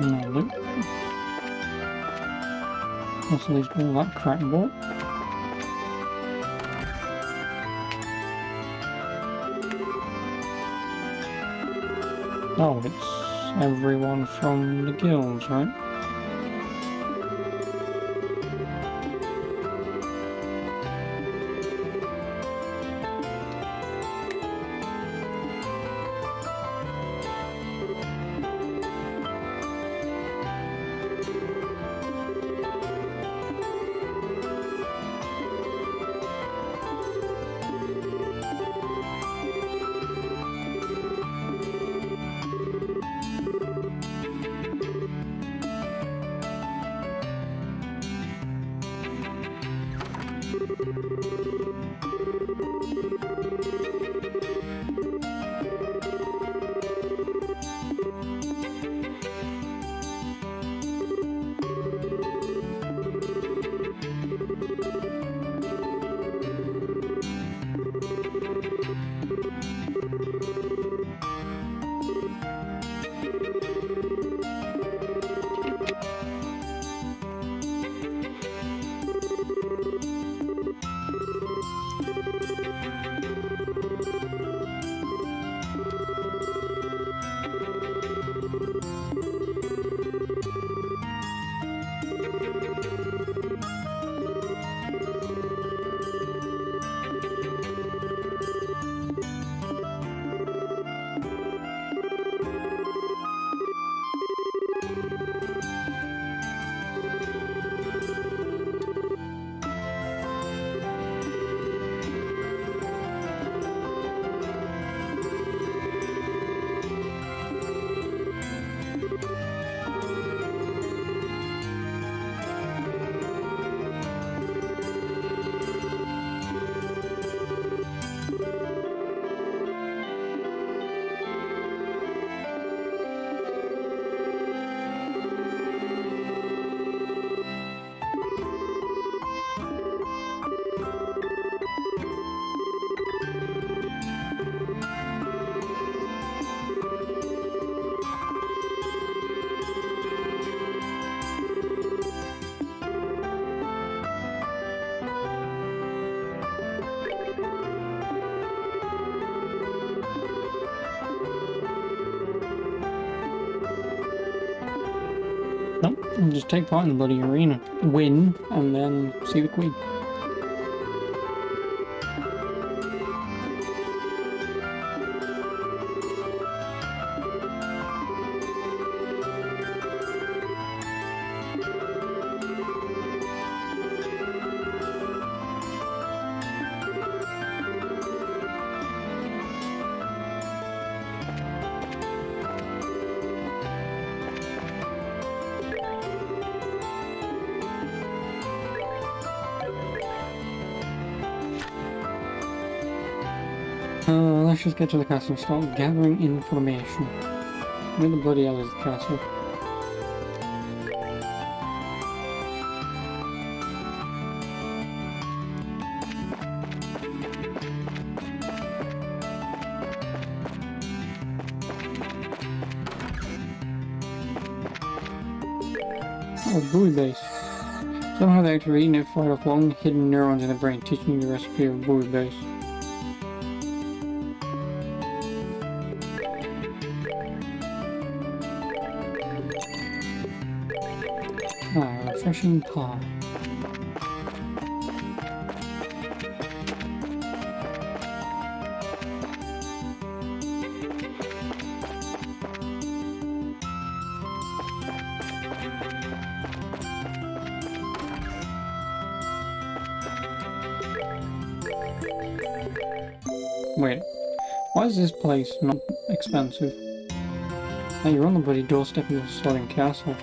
No loot. That's at least all that crap bought. Oh, it's everyone from the guilds, right? Just take part in the bloody arena. Win, and then see the Queen. Let's just get to the castle and start gathering information. Where the bloody hell is the castle? Oh, buoy base. Somehow they activate and fire off long hidden neurons in the brain, teaching you the recipe of buoy base. Refreshing pie. Wait, why is this place not expensive? Hey, you're on the bloody doorstep of the Southern Castle.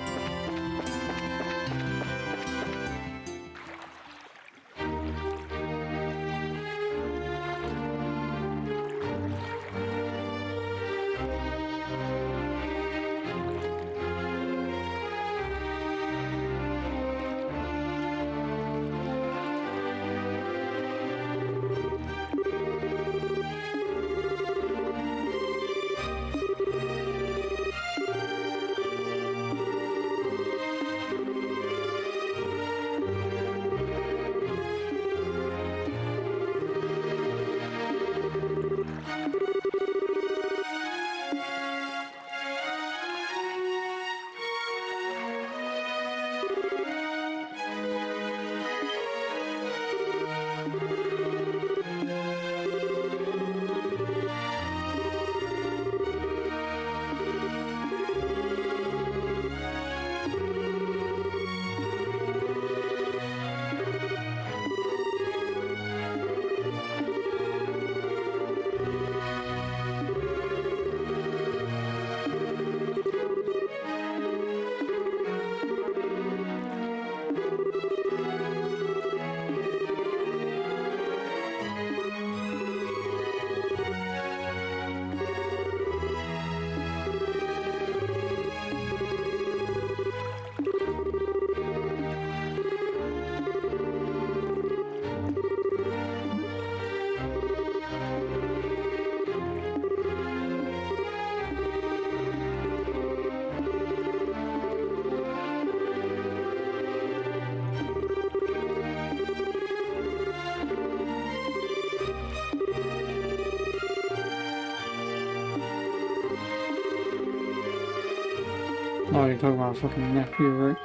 Oh, you're talking about a fucking nephew, right?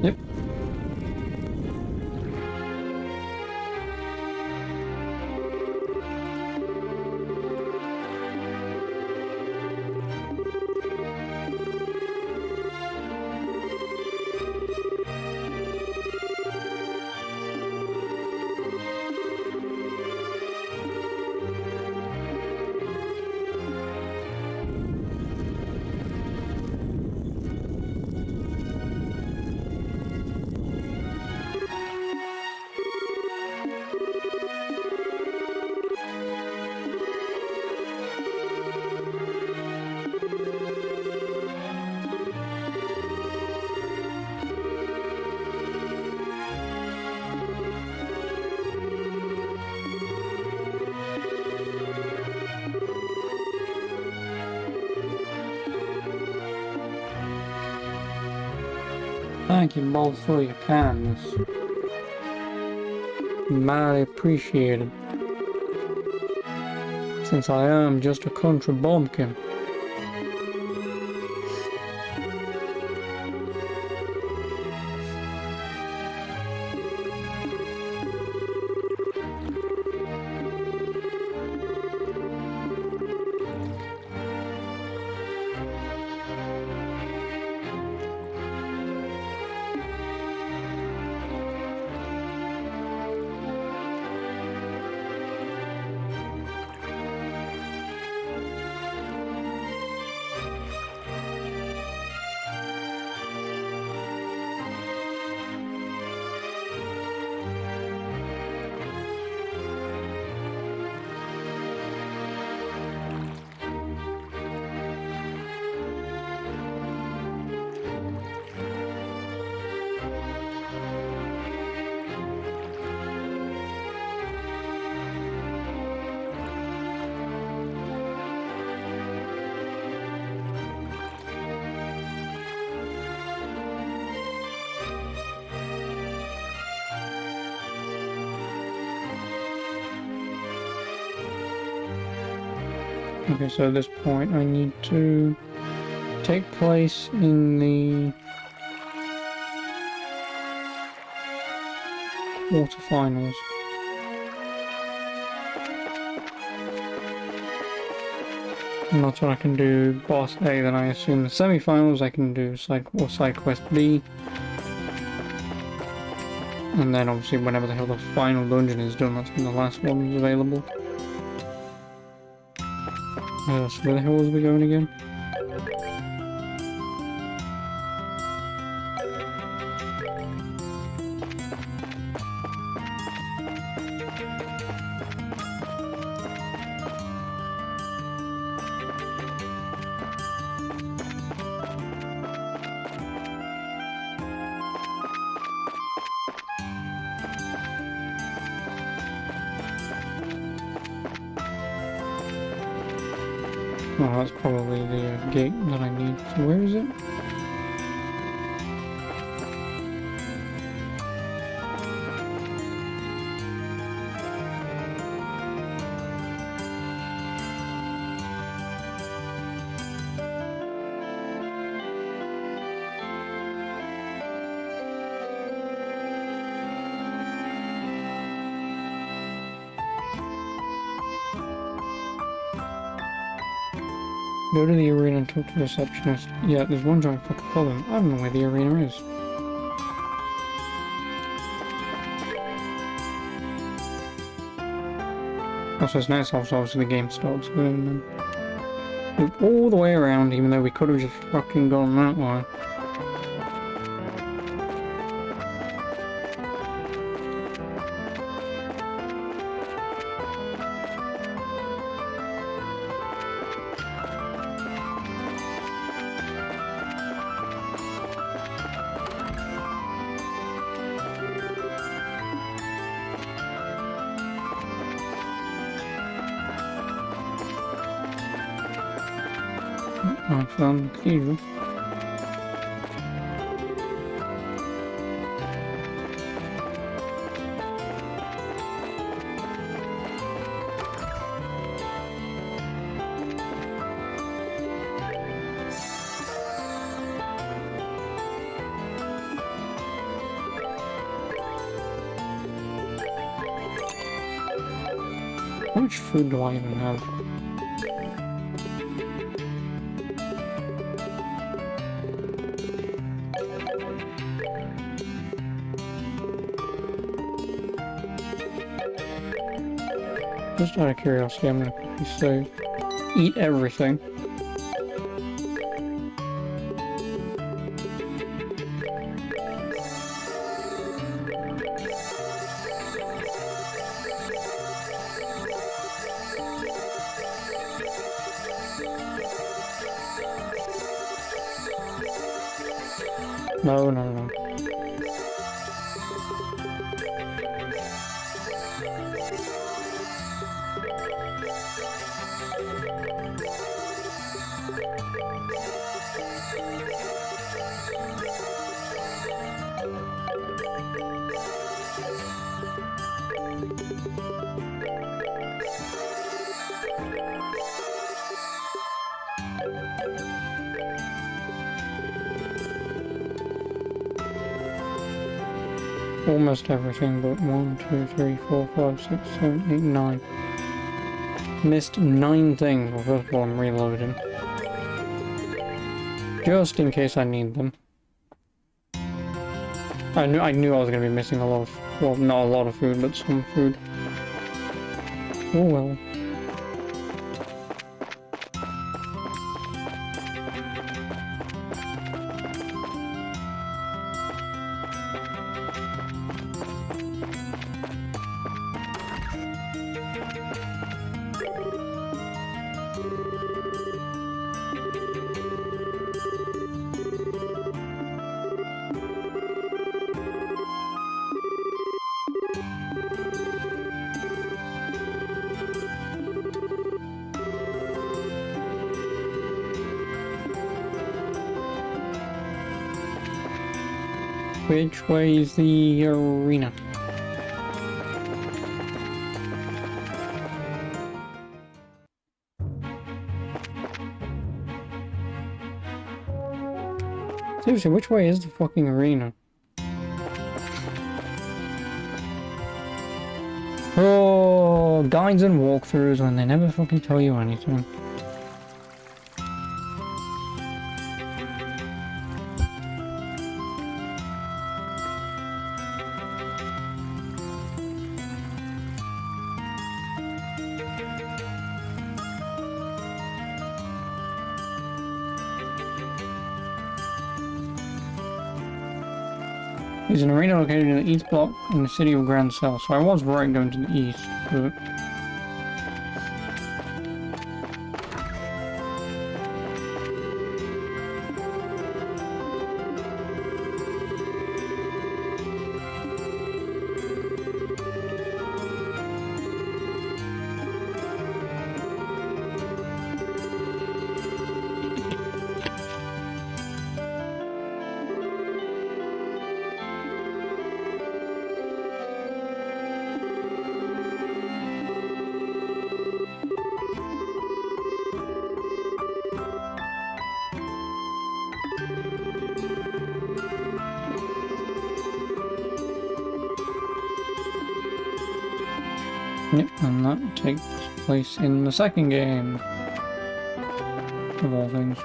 Yep. Thank you both for your kindness. mighty appreciated. Since I am just a country bumpkin. Okay, so at this point I need to take place in the quarterfinals. And that's what I can do boss A, then I assume the semi-finals I can do side quest B. And then obviously whenever the hell the final dungeon is done, that's when the last one is available. So where the hell was we going again? Oh, that's probably the gate that I need. So where is it? Go to the arena and talk to the receptionist. Yeah, there's one giant fucking problem. I don't know where the arena is. Also, it's nice how obviously the game starts. Loop all the way around, even though we could have just fucking gone that way. I found the cathedral. How much food do I even have? Just out of curiosity, I'm gonna quickly save. Eat everything. No, no, no. almost everything but 1, 2, 3, 4, 5, 6, 7, 8, 9. Missed 9 things. Well, first of all, I'm reloading. Just in case I need them. I knew I was going to be missing a lot of, well, not a lot of food, but some food. Oh well. Which way is the arena? Seriously, which way is the fucking arena? Oh, guides and walkthroughs when they never fucking tell you anything. There's an arena located in the east block in the city of Grand Cell, so I was right going to the east, but... Yep, and that takes place in the second game. Of all things.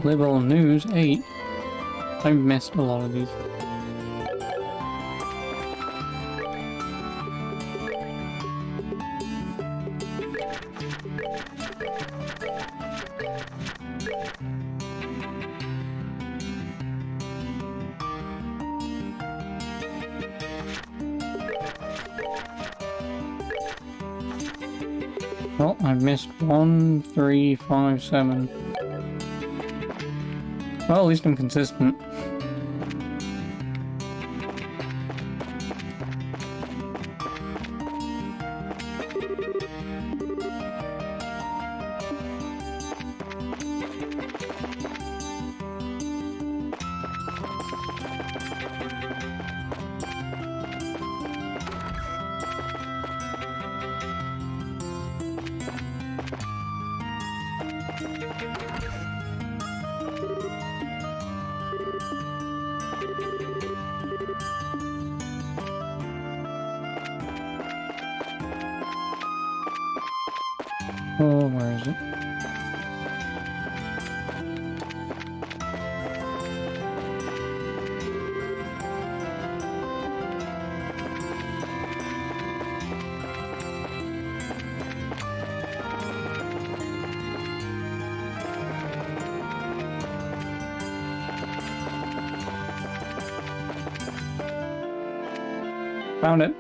Liberal News 8. I've missed a lot of these. Well, I've missed 1, 3, 5, 7. Well, at least I'm consistent. Oh, where is it? Found it.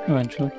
Eventually.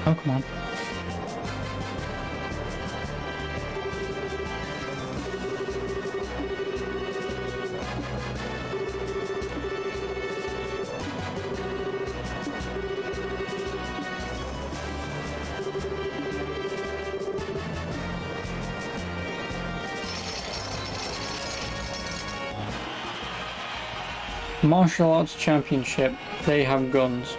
Oh, come on. Martial Arts Championship. They have guns.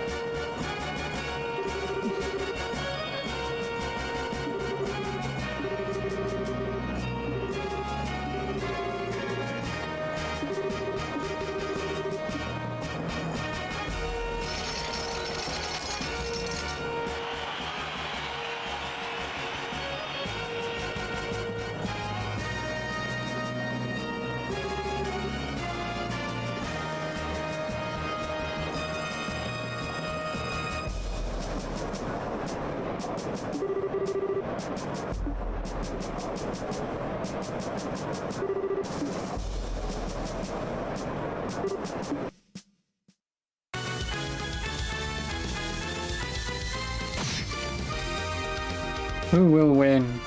Who will win?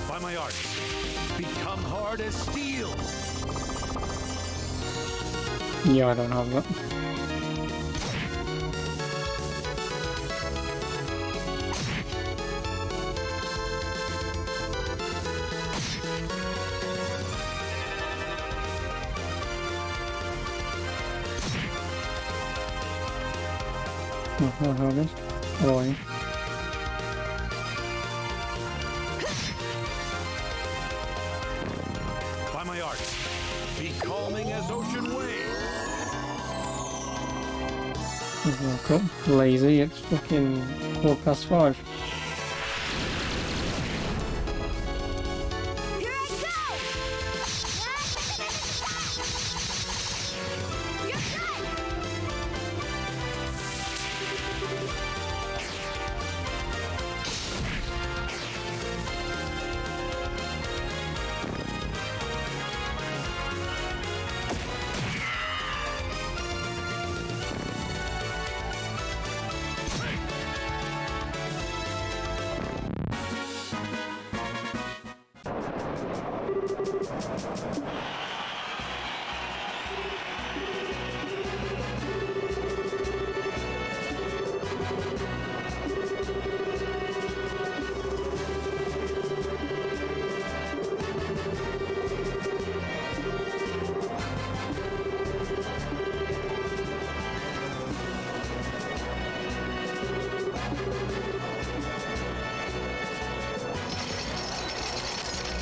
By my art, become hard as steel. Yeah, I don't have that. Oh, how this? Oh, yeah. By my art, be calming as ocean waves. Oh, cool. Lazy, it's fucking 5:15. Here I go! You're done!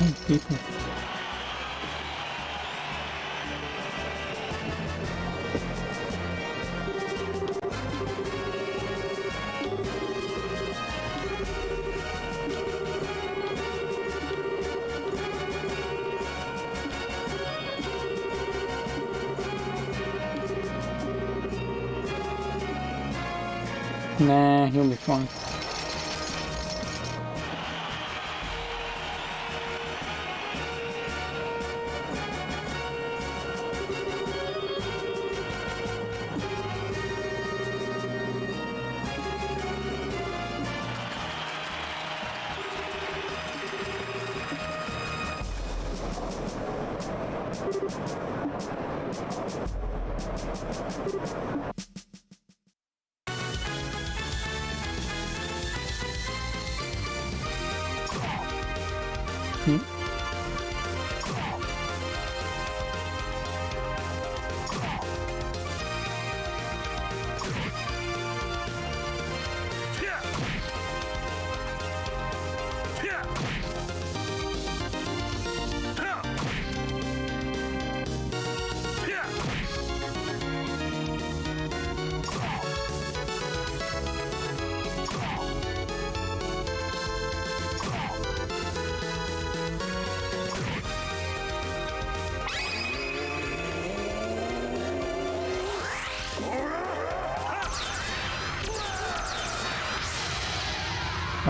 Oh, people. Nah, he'll be fine.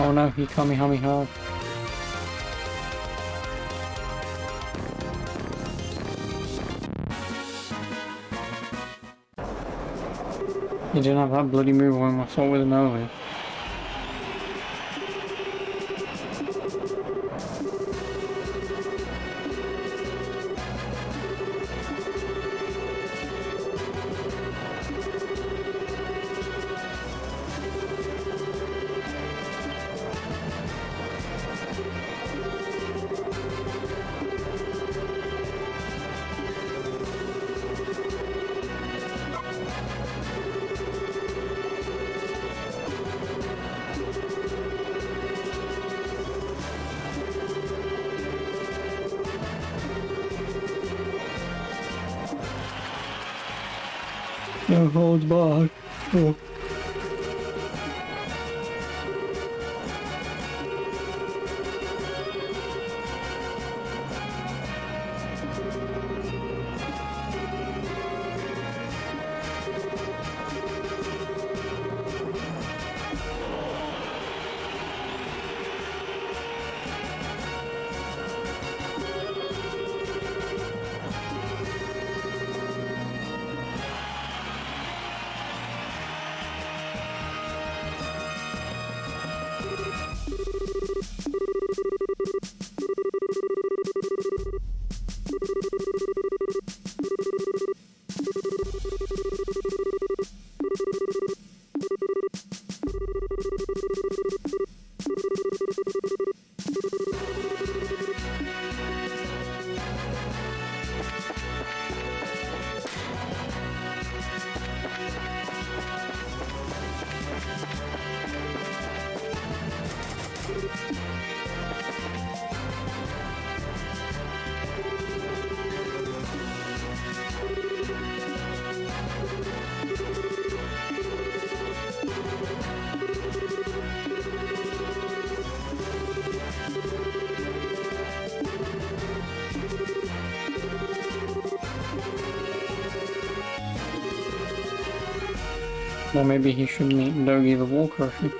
Oh no, he Kamehameha. He didn't have that bloody move when I fought with him earlier. No holds barred. Oh. Well, maybe he should meet Logie the Wall Crusher.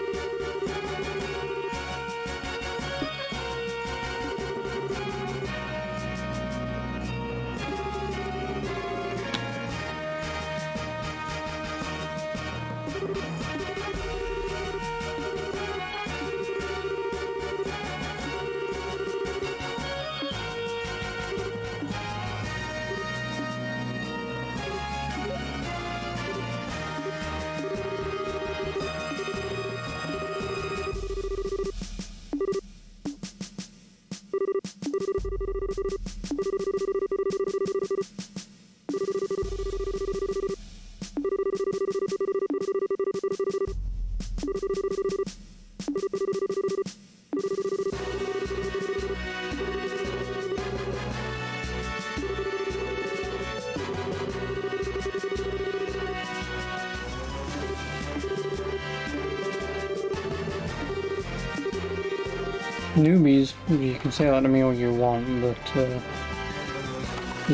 Newbies, you can say that to me all you want, but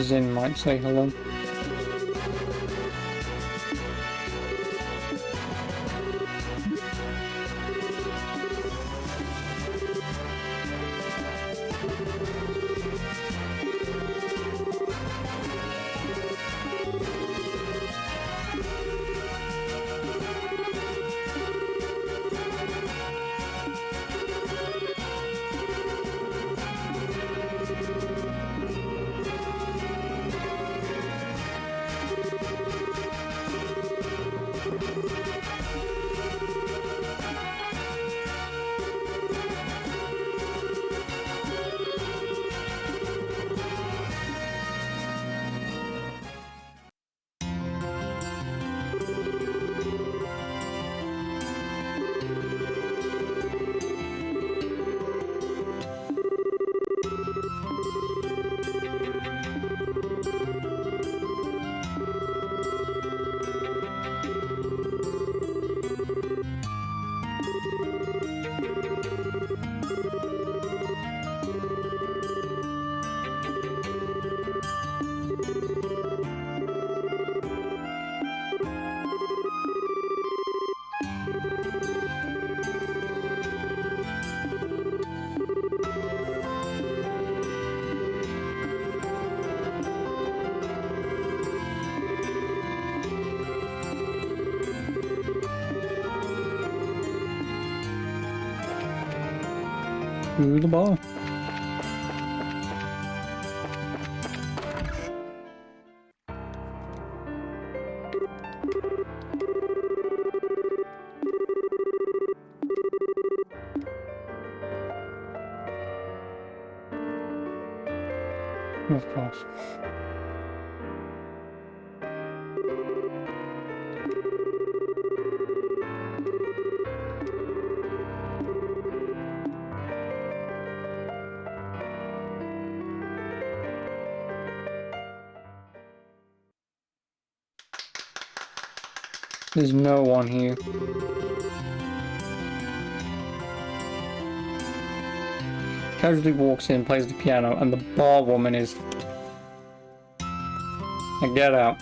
Zin might say hello. to the bar. Of course. There's no one here. Casually walks in, plays the piano, and the bar woman is... Now get out.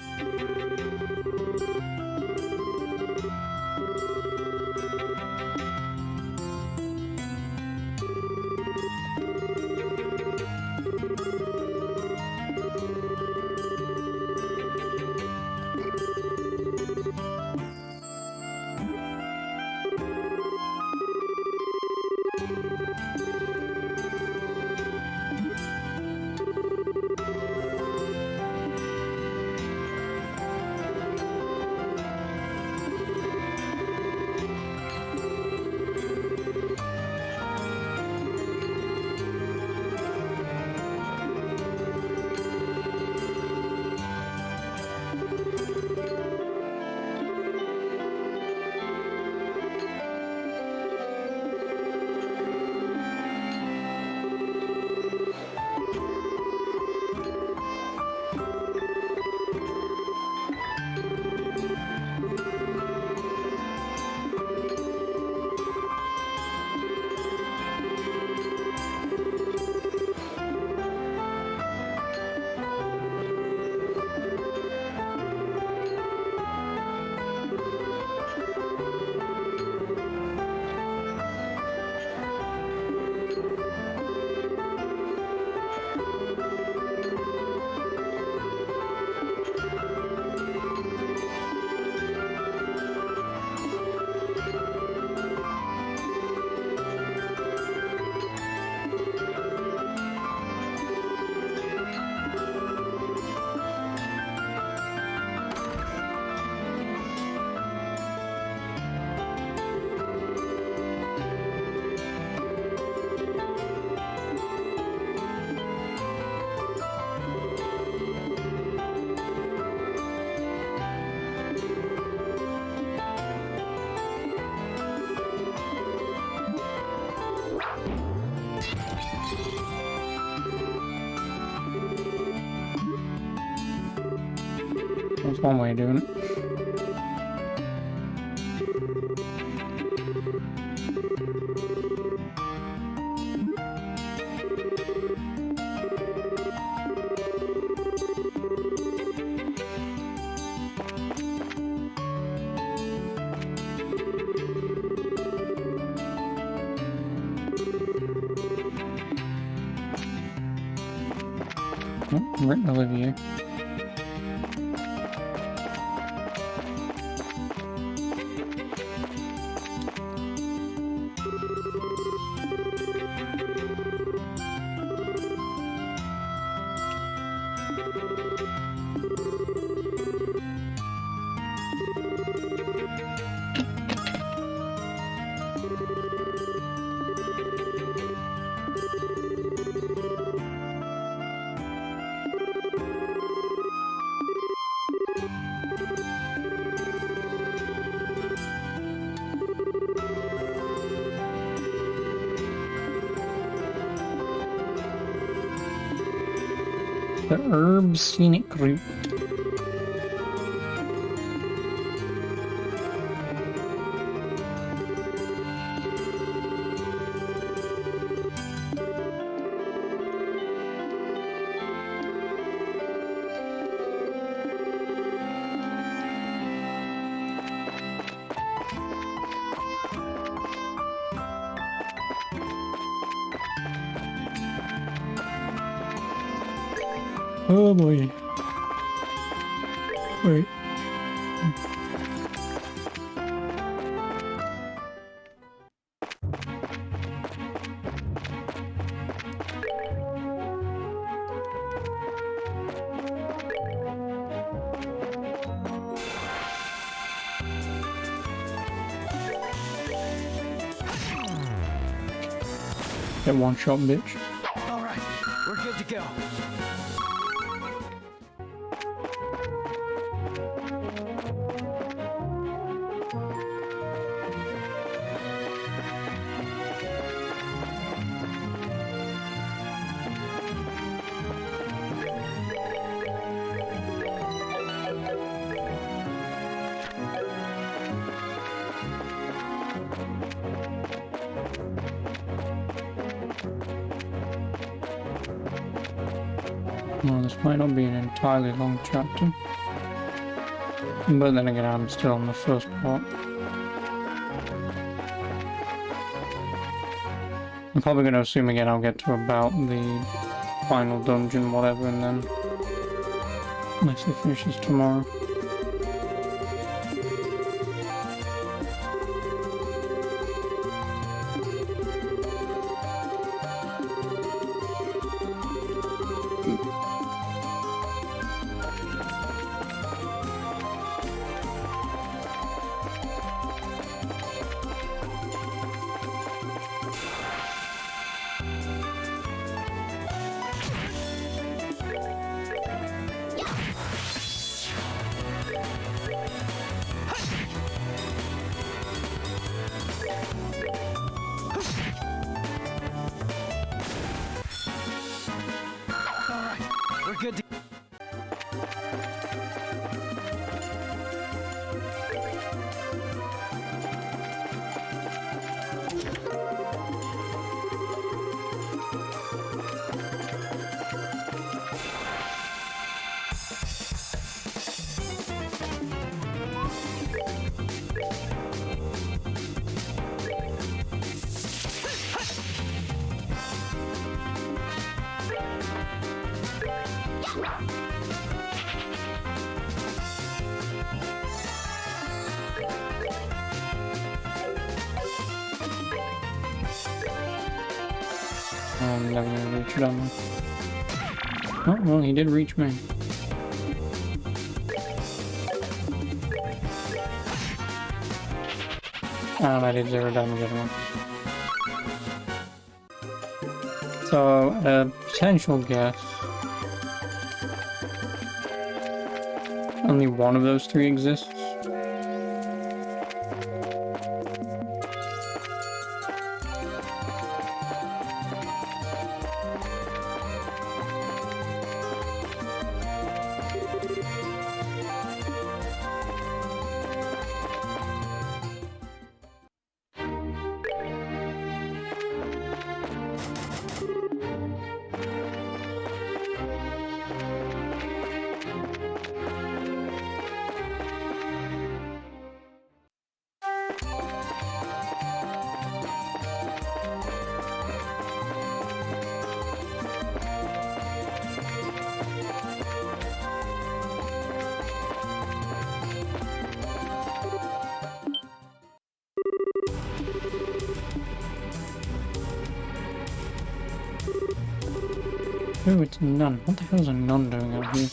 That's one way of doing it. Oh, written Olivier. The Herb Scenic Route. Oh boy. Wait. Get one shot, bitch. All right, we're good to go. Well, this might not be an entirely long chapter. But then again, I'm still on the first part. I'm probably going to assume again I'll get to about the final dungeon, whatever, and then... Unless it finishes tomorrow. All right, we're good to. I'm never gonna reach it on me. Oh, well, he did reach me. And I did 0 damage anyway. So, a potential guess. Only one of those 3 exists. Oh, it's a nun. What the hell is a nun doing out here?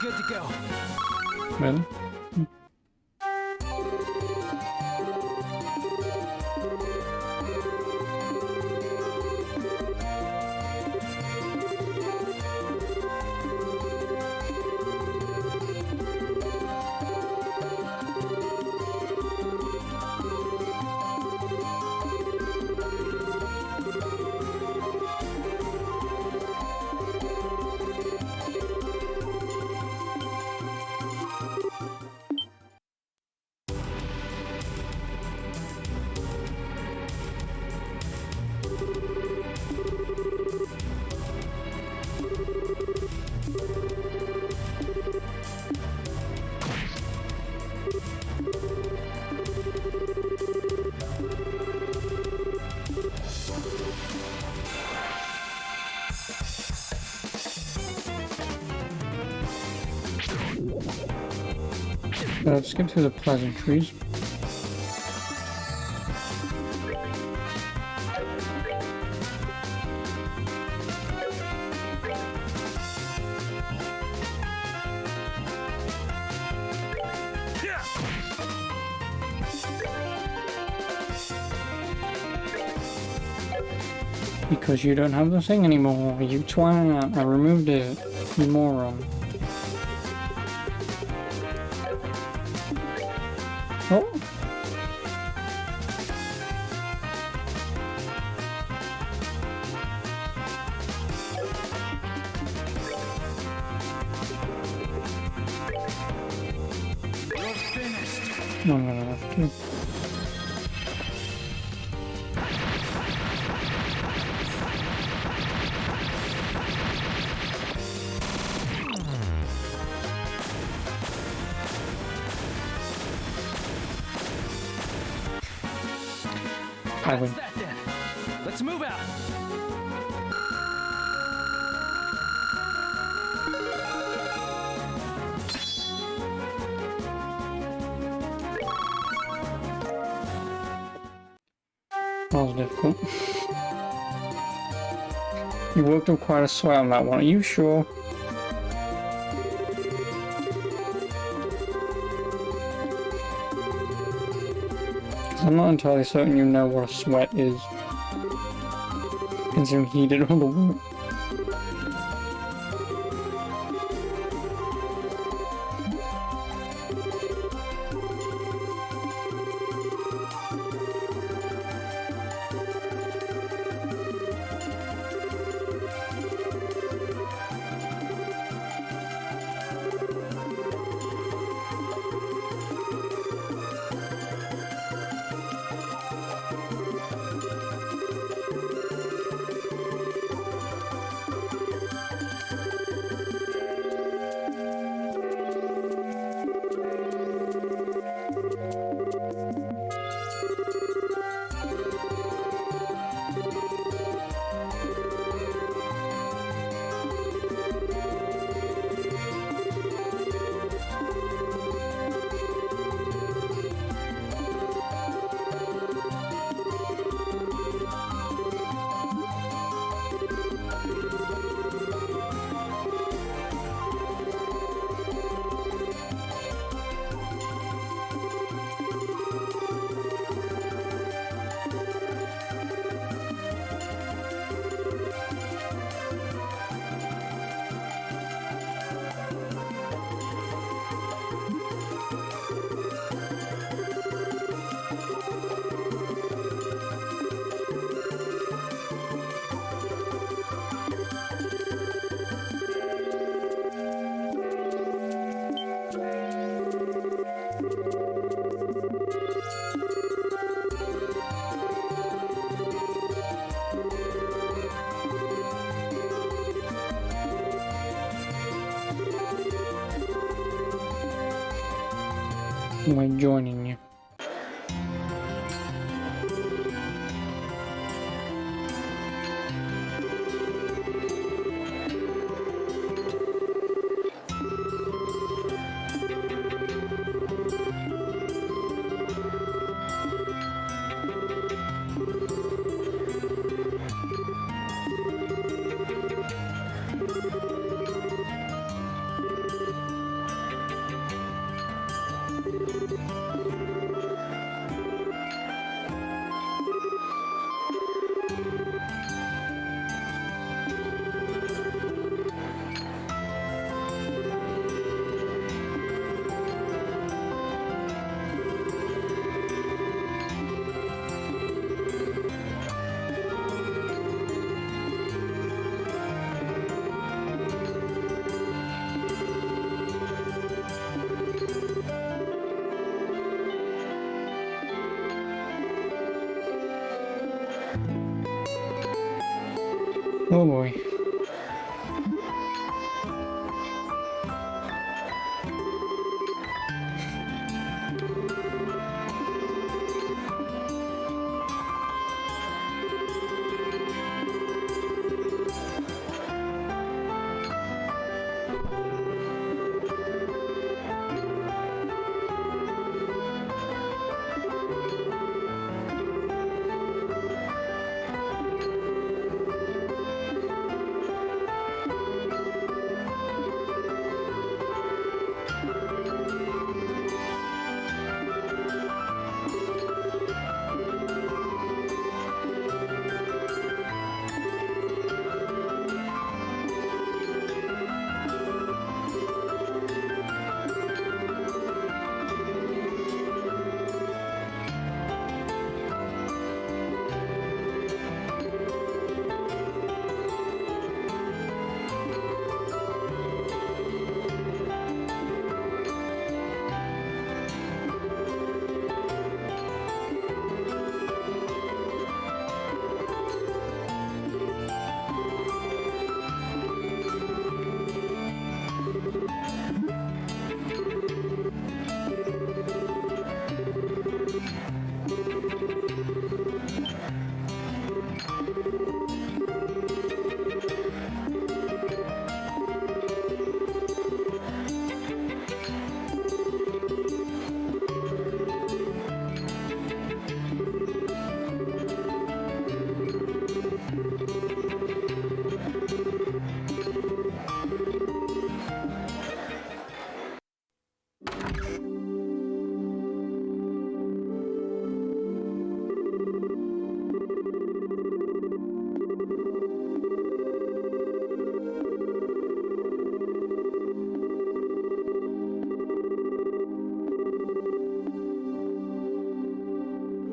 good to go. Really? Let's skip through the pleasantries. Because you don't have the thing anymore, you twat. I removed it, you moron. Oh. You're finished. No, I'm gonna have to. I win. That's that then. Let's move out. That was difficult. You worked up quite a sweat on that one. Are you sure? I'm not entirely certain you know what a sweat is, considering he did all the work. By joining you. Oh boy.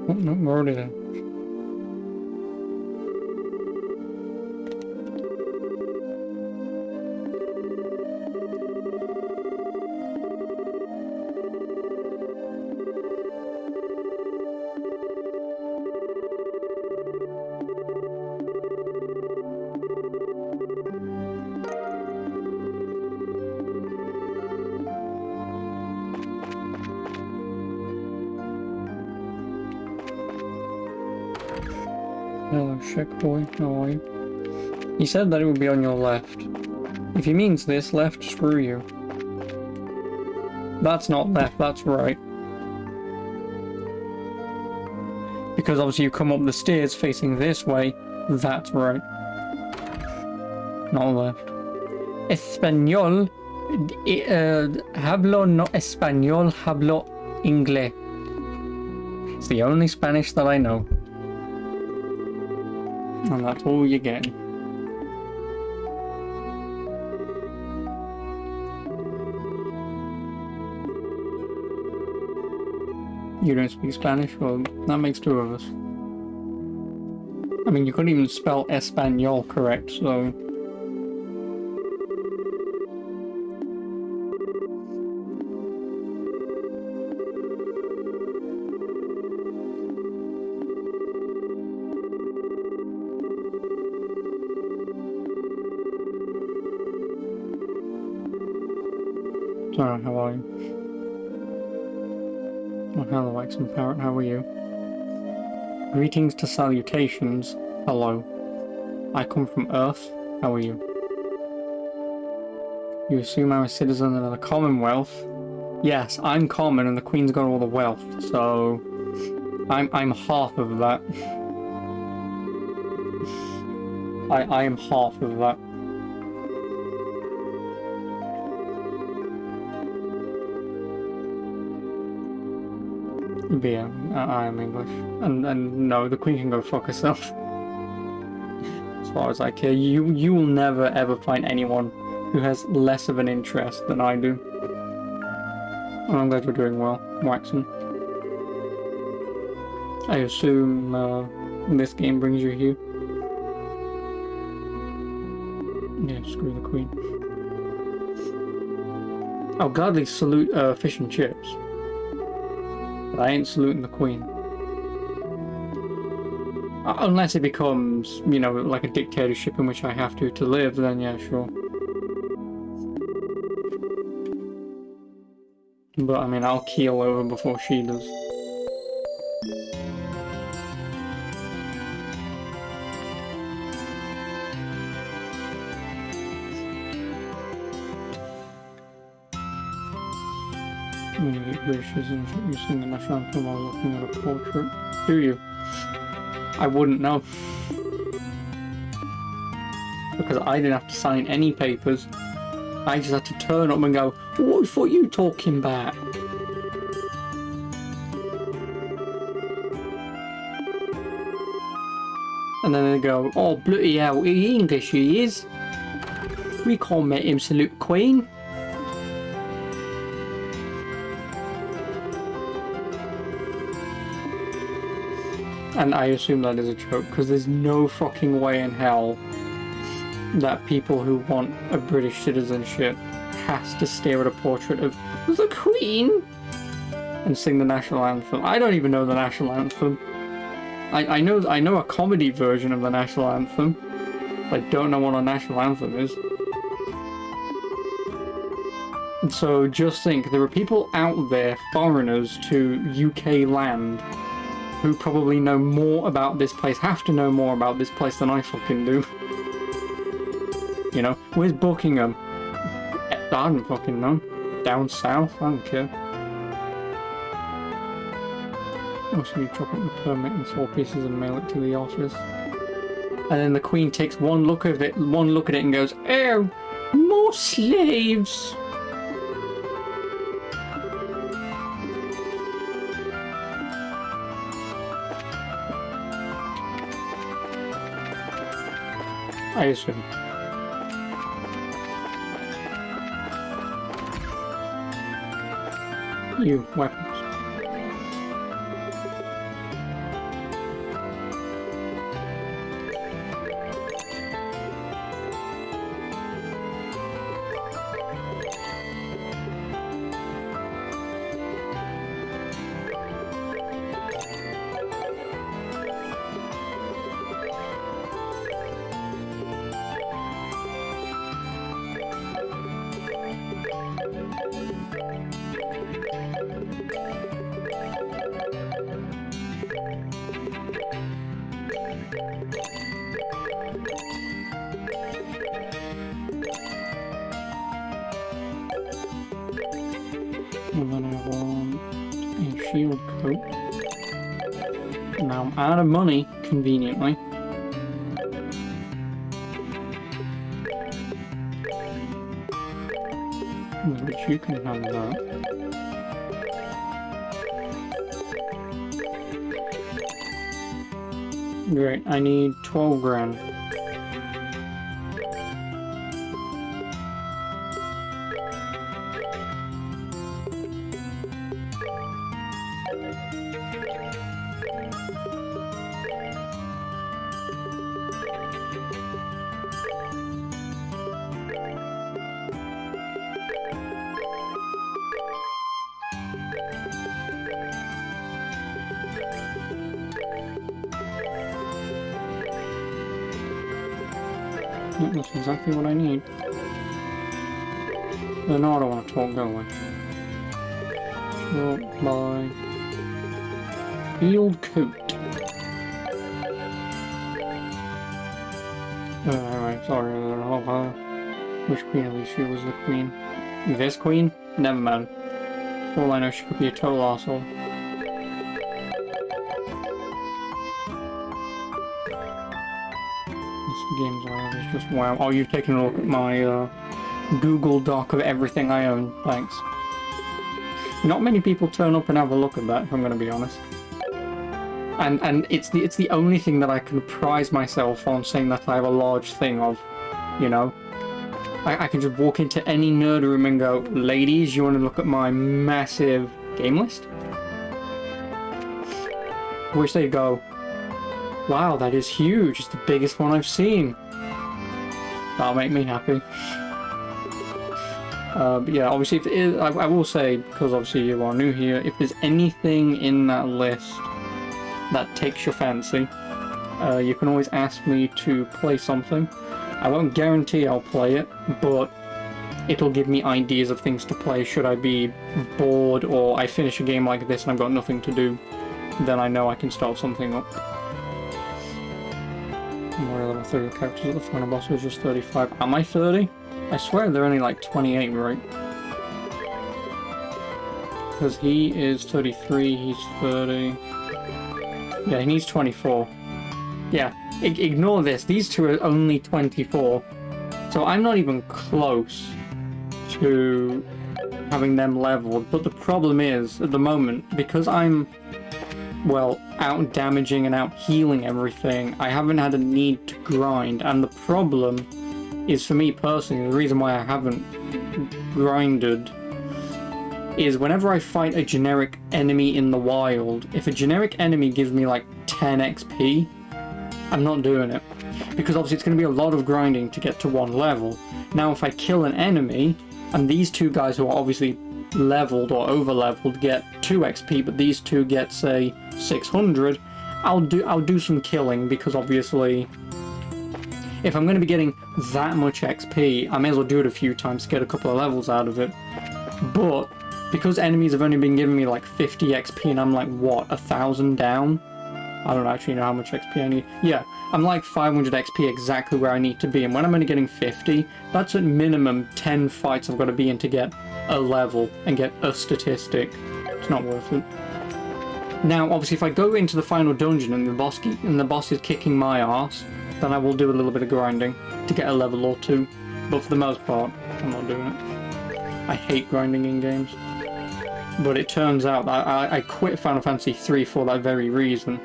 Oh, no, we're already there. Hello, Shek boy, how are you? He said that it would be on your left. If he means this left, screw you. That's not left, that's right. Because obviously you come up the stairs facing this way, that's right. Not left. Español, hablo no español, hablo inglés. It's the only Spanish that I know. And that's all you're getting. You don't speak Spanish? Well, that makes two of us. I mean, you couldn't even spell Espanol correct, so... Sorry, how are you? Oh, hello, Waxen Parrot, how are you? Greetings to salutations. Hello. I come from Earth. How are you? You assume I'm a citizen of the Commonwealth? Yes, I'm common and the Queen's got all the wealth, so... I'm half of that. I am half of that. But yeah, I am English. And no, the Queen can go fuck herself. As far as I care, you will never ever find anyone who has less of an interest than I do. And I'm glad you're doing well, Waxen. I assume this game brings you here. Yeah, screw the Queen. I'll gladly salute fish and chips. But I ain't saluting the Queen. Unless it becomes, you know, like a dictatorship in which I have to live, then yeah, sure. But I mean, I'll keel over before she does. When you get British citizenship, you sing the national anthem while looking at a portrait. Do you? I wouldn't know. Because I didn't have to sign any papers. I just had to turn up and go, what are you talking about? And then they go, oh bloody hell, he English he is. We can't make him salute Queen. And I assume that is a joke, because there's no fucking way in hell that people who want a British citizenship has to stare at a portrait of the Queen and sing the national anthem. I don't even know the national anthem. I know a comedy version of the national anthem. I don't know what a national anthem is. And so just think, there are people out there, foreigners to UK land, who probably know more about this place, have to know more about this place than I fucking do. You know, where's Buckingham? I don't fucking know. Down south? I don't care. Also, you chop up the permit in 4 pieces and mail it to the office. And then the Queen takes one look at it and goes, oh, more slaves! I assume. You, weapons. And then I want a shield coat. Now I'm out of money, conveniently. Which you can have that. Great, I need 12 grand. Yep, that's exactly what I need. No, I don't want to talk, go away. Short by field coat. Alright, sorry, which queen of these she was the queen? This queen? Never mind. For all I know, she could be a total arsehole. Games I have is just wow. Oh, you've taken a look at my Google Doc of everything I own. Thanks. Not many people turn up and have a look at that, if I'm going to be honest. And it's the only thing that I can prize myself on, saying that I have a large thing of, you know. I can just walk into any nerd room and go, ladies, you want to look at my massive game list? Which they go, wow, that is huge. It's the biggest one I've seen. That'll make me happy. But yeah, obviously, if it is, I will say, because obviously you are new here, if there's anything in that list that takes your fancy, you can always ask me to play something. I won't guarantee I'll play it, but it'll give me ideas of things to play should I be bored or I finish a game like this and I've got nothing to do. Then I know I can start something up. More level 30 characters at the final boss was just 35. Am I 30? I swear they're only like 28, right? Because he is 33, he's 30. Yeah, he needs 24. Yeah, ignore this. These two are only 24. So I'm not even close to having them leveled. But the problem is, at the moment, because I'm, well, out damaging and out healing everything, I haven't had a need to grind. And the problem is, for me personally, the reason why I haven't grinded is whenever I fight a generic enemy in the wild, if a generic enemy gives me like 10 XP, I'm not doing it. Because obviously it's going to be a lot of grinding to get to one level. Now if I kill an enemy, and these two guys who are obviously leveled or over leveled get 2 XP, but these two get say 600, I'll do some killing, because obviously if I'm going to be getting that much XP, I may as well do it a few times to get a couple of levels out of it. But because enemies have only been giving me like 50 XP and I'm like, what, 1,000 down? I don't actually know how much XP I need. Yeah, I'm like 500 XP exactly where I need to be, and when I'm only getting 50, that's at minimum 10 fights I've got to be in to get a level and get a statistic. It's not worth it. Now, obviously, if I go into the final dungeon and the boss is kicking my ass, then I will do a little bit of grinding to get a level or two. But for the most part, I'm not doing it. I hate grinding in games. But it turns out that I quit Final Fantasy III for that very reason.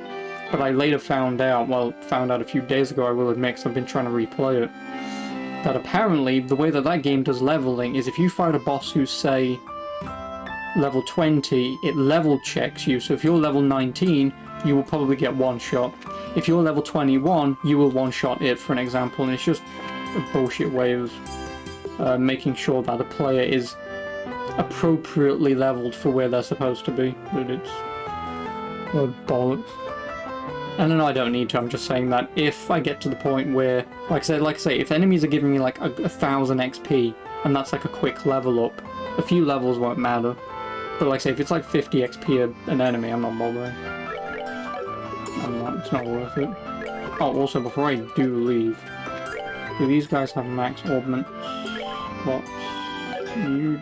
But I later found out a few days ago, I will admit, because I've been trying to replay it, that apparently the way that game does leveling is if you fight a boss who's, say, level 20, it level checks you. So if you're level 19, you will probably get one shot. If you're level 21, you will one-shot it, for an example, and it's just a bullshit way of making sure that a player is appropriately leveled for where they're supposed to be. But it's bollocks. And then I don't need to, I'm just saying that if I get to the point where, like I say, if enemies are giving me like 1,000 XP, and that's like a quick level up, a few levels won't matter. But like I say, if it's like 50 XP an enemy, I'm not bothering. It's not worth it. Oh, also, before I do leave, do these guys have max augment slots? You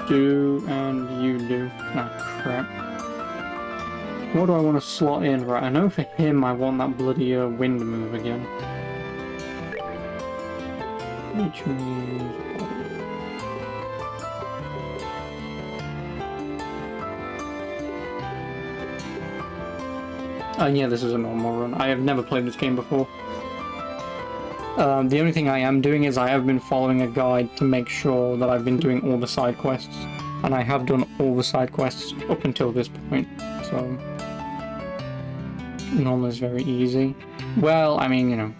do, and you do. Ah, crap. What do I want to slot in? Right, I know for him I want that bloody wind move again. Which means... yeah, this is a normal run. I have never played this game before. The only thing I am doing is I have been following a guide to make sure that I've been doing all the side quests. And I have done all the side quests up until this point, so... normal is very easy. Well, I mean, you know,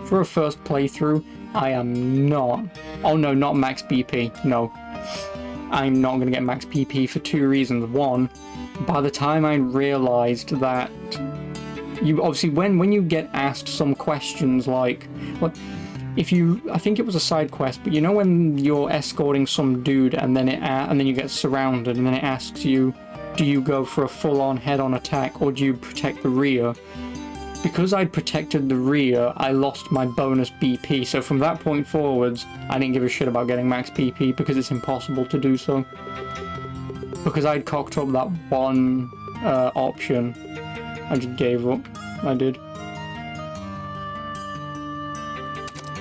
for a first playthrough, I am not... Oh no, not max BP, no. I'm not going to get max PP for two reasons. One, by the time I realised that you obviously when you get asked some questions like, what if you, I think it was a side quest, but you know when you're escorting some dude and then you get surrounded and then it asks you, do you go for a full-on head-on attack or do you protect the rear? Because I'd protected the rear, I lost my bonus BP, so from that point forwards, I didn't give a shit about getting max PP because it's impossible to do so. Because I'd cocked up that one option, I just gave up. I did.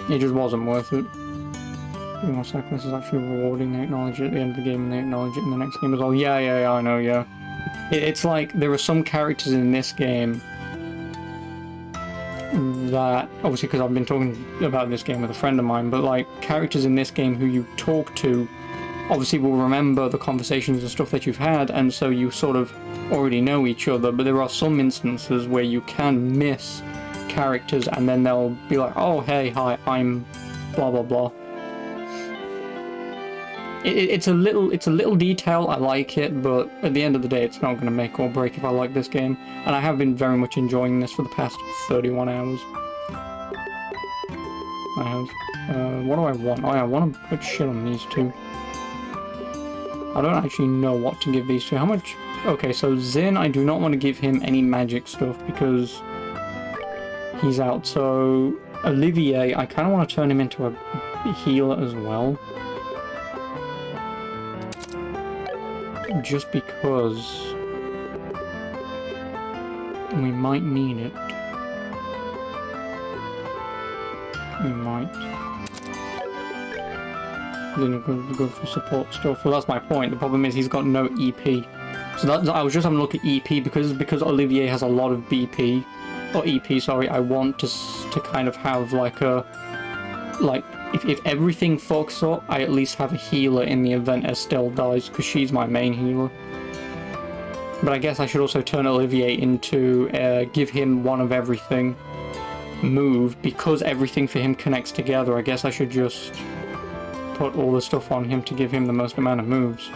It just wasn't worth it. 3 more seconds is actually rewarding. They acknowledge it at the end of the game and they acknowledge it in the next game as well. Yeah, I know, yeah. It's like, there are some characters in this game that, obviously because I've been talking about this game with a friend of mine, but like, characters in this game who you talk to obviously will remember the conversations and stuff that you've had, and so you sort of already know each other, but there are some instances where you can miss characters and then they'll be like, oh hey, hi, I'm blah blah blah. it's a little detail. I like it, but at the end of the day, it's not going to make or break if I like this game. And I have been very much enjoying this for the past 31 hours. I have. What do I want? Oh, yeah, I want to put shit on these two. I don't actually know what to give these two. How much? Okay, so Zin, I do not want to give him any magic stuff because he's out. So Olivier, I kind of want to turn him into a healer as well. Just because we might need it. We might. Then go for support stuff. Well, that's my point. The problem is he's got no EP. So I was just having a look at EP because Olivier has a lot of BP or EP. Sorry, I want to kind of have like a if everything fucks up, I at least have a healer in the event Estelle dies because she's my main healer. But I guess I should also turn Olivier into give him one of everything move because everything for him connects together. I guess I should just put all the stuff on him to give him the most amount of moves.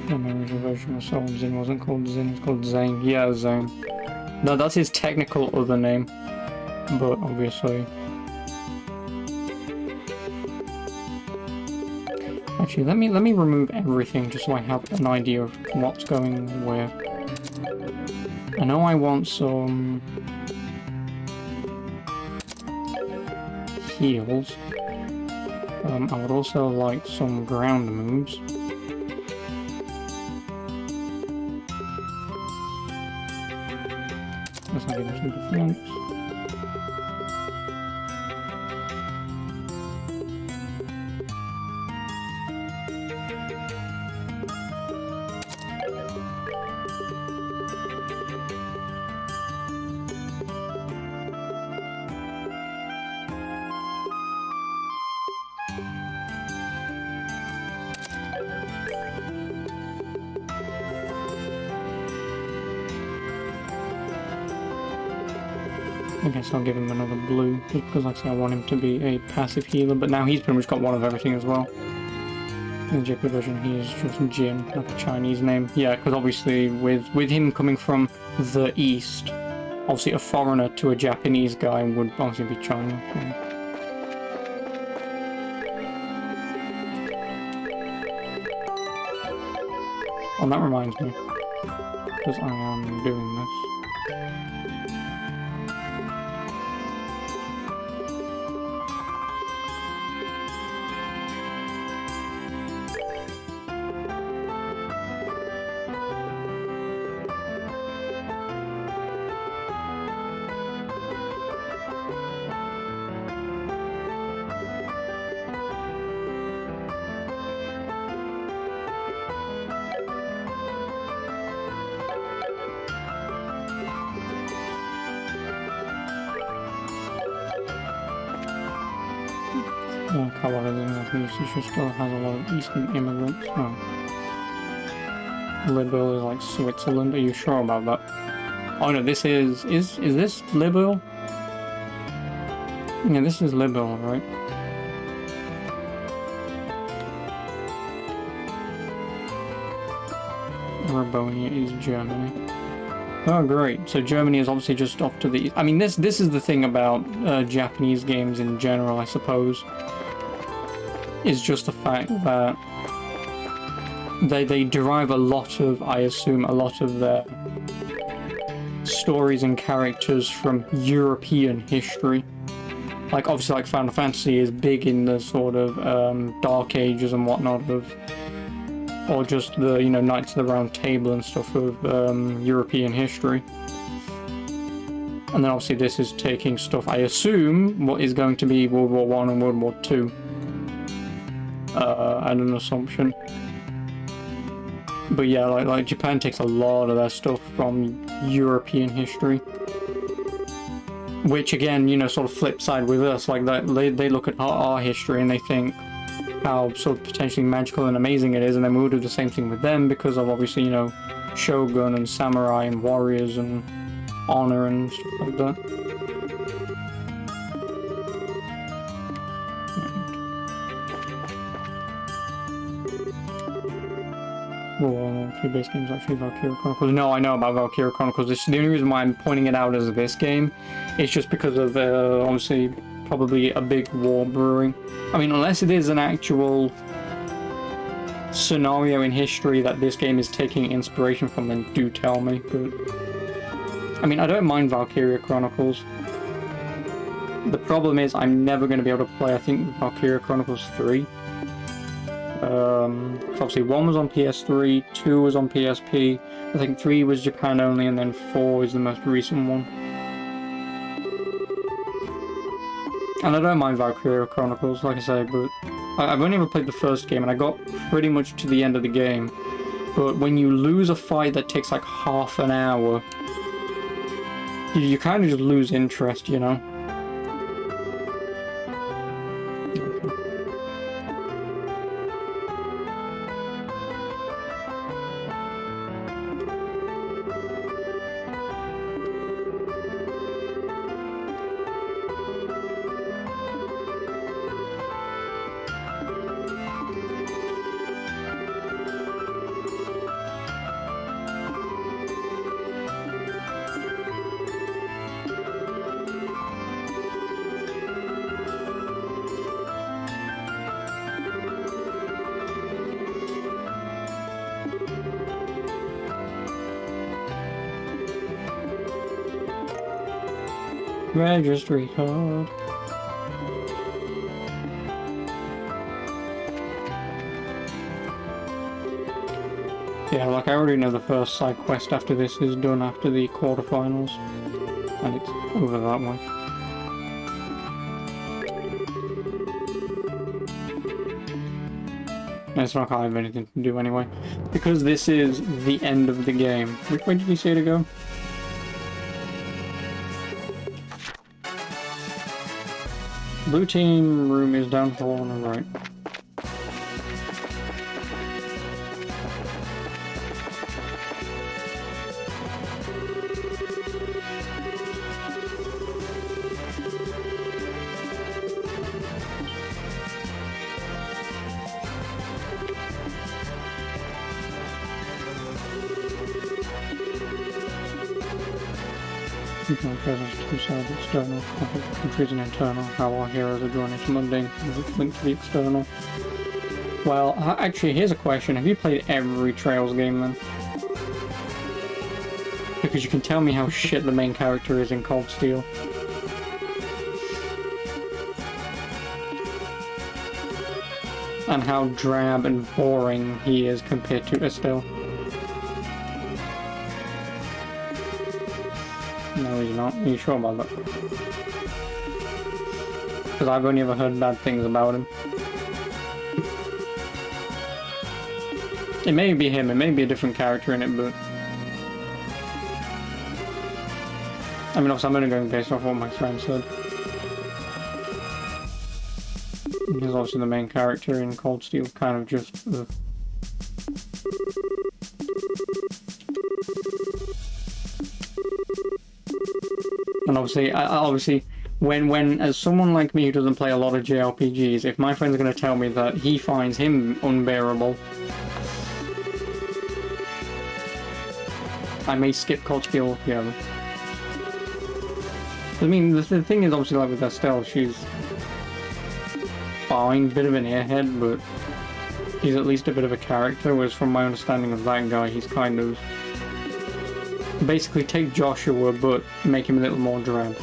The original version of Soul Zin wasn't called Zin, it was called Zane. Yeah, Zane. No, that's his technical other name. But obviously... Actually, let me remove everything just so I have an idea of what's going where. I know I want some... heals. I would also like some ground moves. Let's not give him some defense. I guess I'll give him another blue, just because like I say I want him to be a passive healer, but now he's pretty much got one of everything as well. In the Japanese version he is just Jin, like a Chinese name. Yeah, because obviously with him coming from the East, obviously a foreigner to a Japanese guy would obviously be China. Oh, that reminds me, because I am doing this. She still has a lot of Eastern immigrants. Oh. Liberal is like Switzerland. Are you sure about that? Oh no, this is this Liberal? Yeah, this is Liberal, right? Rabonia is Germany. Oh great, so Germany is obviously just off to the east. I mean, this is the thing about Japanese games in general, I suppose. Is just the fact that they derive a lot of, I assume, a lot of their stories and characters from European history. Like, obviously, like Final Fantasy is big in the sort of Dark Ages and whatnot of, or just the, you know, Knights of the Round Table and stuff of European history. And then obviously this is taking stuff, I assume, what is going to be World War I and World War II. And an assumption. But yeah, like Japan takes a lot of their stuff from European history. Which again, you know, sort of flip side with us, like that they look at our history and they think, how sort of potentially magical and amazing it is, and then we'll do the same thing with them because of obviously, you know, Shogun and Samurai and Warriors and Honor and stuff like that. Well, two base games actually Valkyria Chronicles. No, I know about Valkyria Chronicles. It's the only reason why I'm pointing it out as this game. It's just because of obviously probably a big war brewing. I mean, unless it is an actual scenario in history that this game is taking inspiration from, then do tell me. But I mean, I don't mind Valkyria Chronicles. The problem is I'm never going to be able to play, I think, Valkyria Chronicles 3. Obviously 1 was on PS3, 2 was on PSP, I think 3 was Japan only, and then 4 is the most recent one. And I don't mind Valkyria Chronicles, like I say, but I've only ever played the first game, and I got pretty much to the end of the game. But when you lose a fight that takes like half an hour, you kind of just lose interest, you know? Registry code. Yeah, like I already know the first side quest after this is done after the quarterfinals. And it's over that way. And it's not like I have anything to do anyway. Because this is the end of the game. Which way did you say to go? Blue team room is down the hall on the right. Internal presence, two sides, external, conflict, countries and internal, how our heroes are drawn into mundane, linked to the external. Well, actually, here's a question. Have you played every Trails game then? Because you can tell me how shit the main character is in Cold Steel. And how drab and boring he is compared to Estelle. No, he's not. Are you sure about that? Because I've only ever heard bad things about him. It may be him, it may be a different character in it, but... I mean, also I'm only going based off what my friend said. He's obviously the main character in Cold Steel, kind of just... And obviously, when as someone like me who doesn't play a lot of JRPGs, if my friend's going to tell me that he finds him unbearable, I may skip Cold Steel altogether. I mean, the thing is, obviously, like with Estelle, she's fine, bit of an airhead, but he's at least a bit of a character, whereas from my understanding of that guy, he's kind of... basically take Joshua, but make him a little more drab.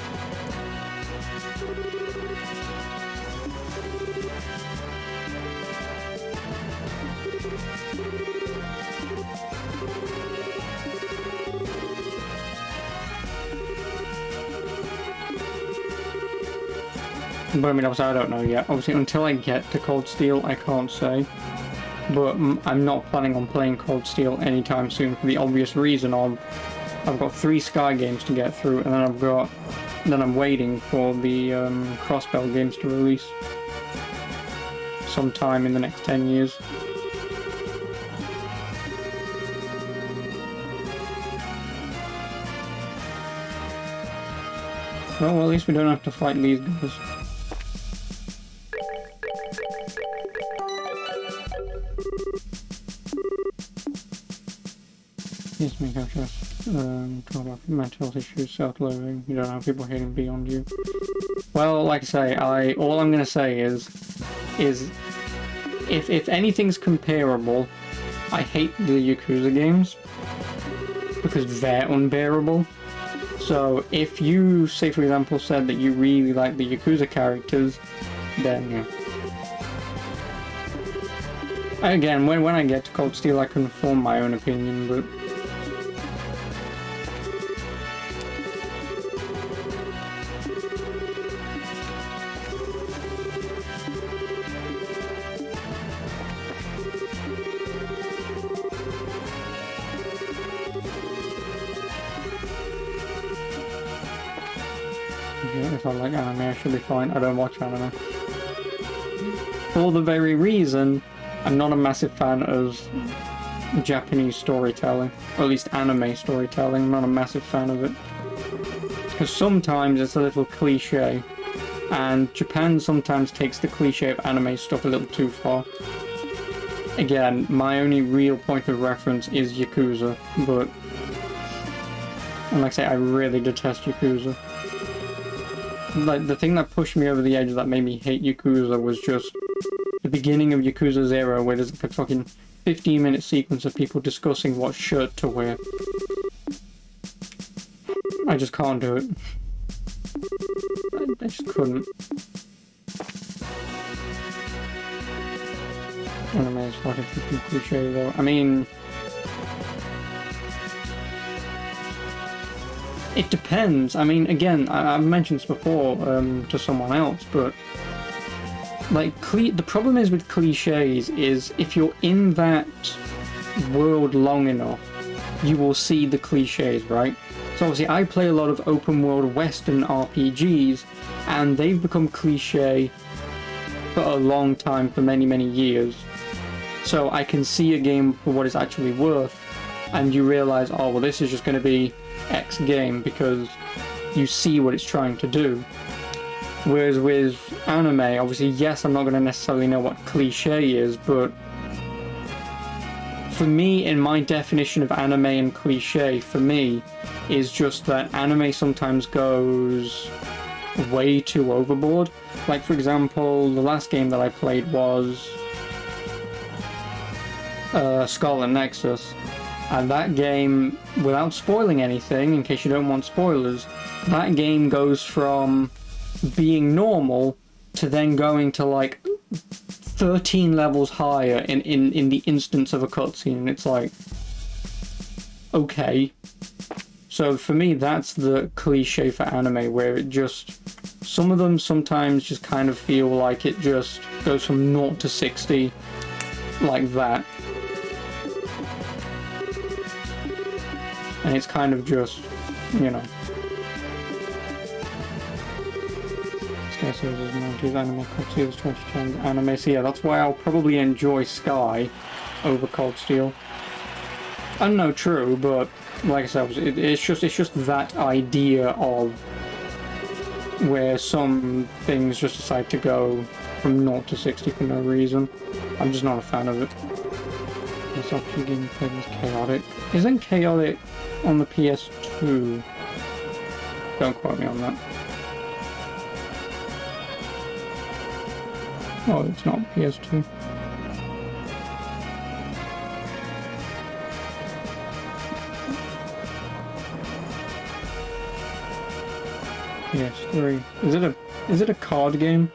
But I mean, obviously I don't know yet. Obviously, until I get to Cold Steel, I can't say. But I'm not planning on playing Cold Steel anytime soon for the obvious reason of I've got 3 Sky games to get through, and then I'm waiting for the Crossbell games to release. sometime in the next 10 years. Oh, well, at least we don't have to fight these guys. Yes, me have just talk about mental health issues, self-loathing. You don't have people hating beyond you. Well, like I say, all I'm gonna say is if anything's comparable, I hate the Yakuza games because they're unbearable. So if you, say for example, said that you really like the Yakuza characters, then yeah. Again, when I get to Cold Steel, I can form my own opinion, but if I like anime, I should be fine. I don't watch anime. For the very reason, I'm not a massive fan of Japanese storytelling, or at least anime storytelling. I'm not a massive fan of it. Because sometimes it's a little cliche, and Japan sometimes takes the cliche of anime stuff a little too far. Again, my only real point of reference is Yakuza, but... and like I say, I really detest Yakuza. Like, the thing that pushed me over the edge that made me hate Yakuza was just the beginning of Yakuza 0, where there's like a fucking 15-minute sequence of people discussing what shirt to wear. I just can't do it. I just couldn't. Anime is fucking cliche though. I mean... it depends. I mean, again, I've mentioned this before to someone else, but like, the problem is with cliches is if you're in that world long enough, you will see the cliches, right? So obviously I play a lot of open world Western RPGs, and they've become cliche for a long time, for many, many years. So I can see a game for what it's actually worth, and you realize, oh, well, this is just going to be X game because you see what it's trying to do. Whereas with anime, obviously, yes, I'm not going to necessarily know what cliche is, but for me, in my definition of anime and cliche, for me, is just that anime sometimes goes way too overboard. Like, for example, the last game that I played was Scarlet Nexus. And that game, without spoiling anything, in case you don't want spoilers, that game goes from being normal to then going to like 13 levels higher in the instance of a cutscene. And it's like, okay. So for me, that's the cliche for anime, where it just, some of them sometimes just kind of feel like it just goes from 0 to 60 like that. And it's kind of just, you know. Sky Series 90s anime, Cold Steel is 2010 anime. So yeah, that's why I'll probably enjoy Sky over Cold Steel. I don't know, true, but like I said, it's just that idea of where some things just decide to go from 0 to 60 for no reason. I'm just not a fan of it. This RPG gameplay is chaotic. Isn't chaotic on the PS2? Don't quote me on that. Oh, it's not PS2. PS3. Is it a card game?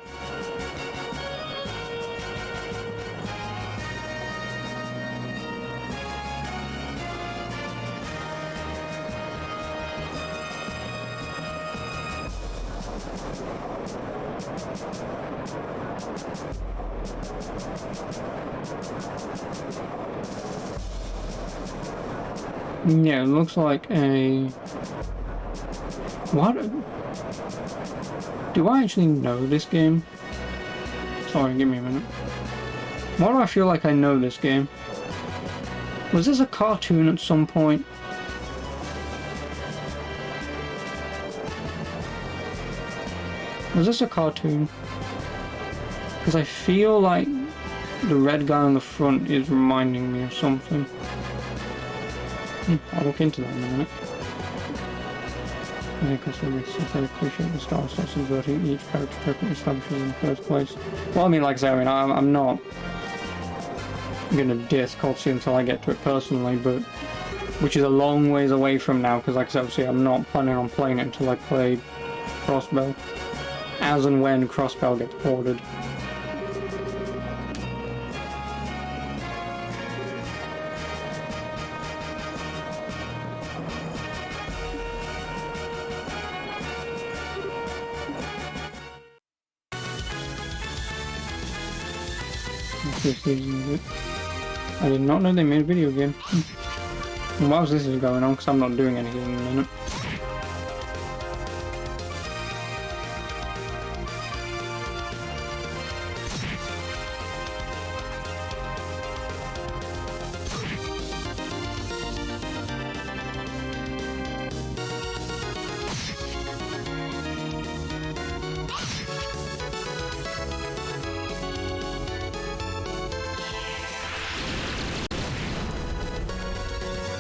Yeah, it looks like a... What? Do I actually know this game? Sorry, give me a minute. Why do I feel like I know this game? Was this a cartoon at some point? Was this a cartoon? Because I feel like the red guy on the front is reminding me of something. I'll look into that in a minute. I think I appreciate the Star Wars subverting each character trait establishes in the first place. Well, I mean, like I say, I'm not gonna diss Cold Steel until I get to it personally, but which is a long ways away from now, because like I said, obviously I'm not planning on playing it until I play Crossbell, as and when Crossbell gets ported. This season, is it? I did not know they made a video game. Whilst this is going on, because I'm not doing anything in a minute.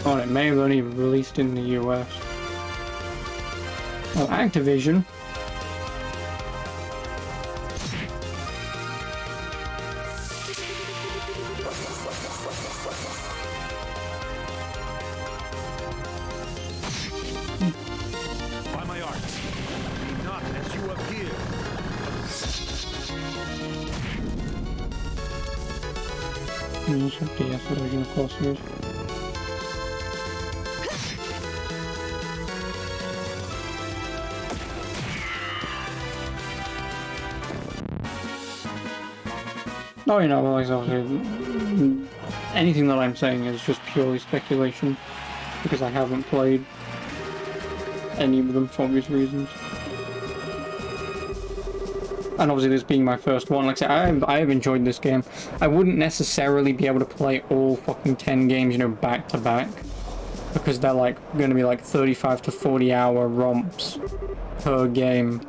Oh, it may have only released in the US. Oh, Activision. By my art. Be not as you appear. DS version, of course it is. Oh, you know, well, obviously, anything that I'm saying is just purely speculation, because I haven't played any of them for obvious reasons. And obviously this being my first one, like I said, I have enjoyed this game. I wouldn't necessarily be able to play all fucking 10 games, you know, back to back, because they're like going to be like 35 to 40 hour romps per game.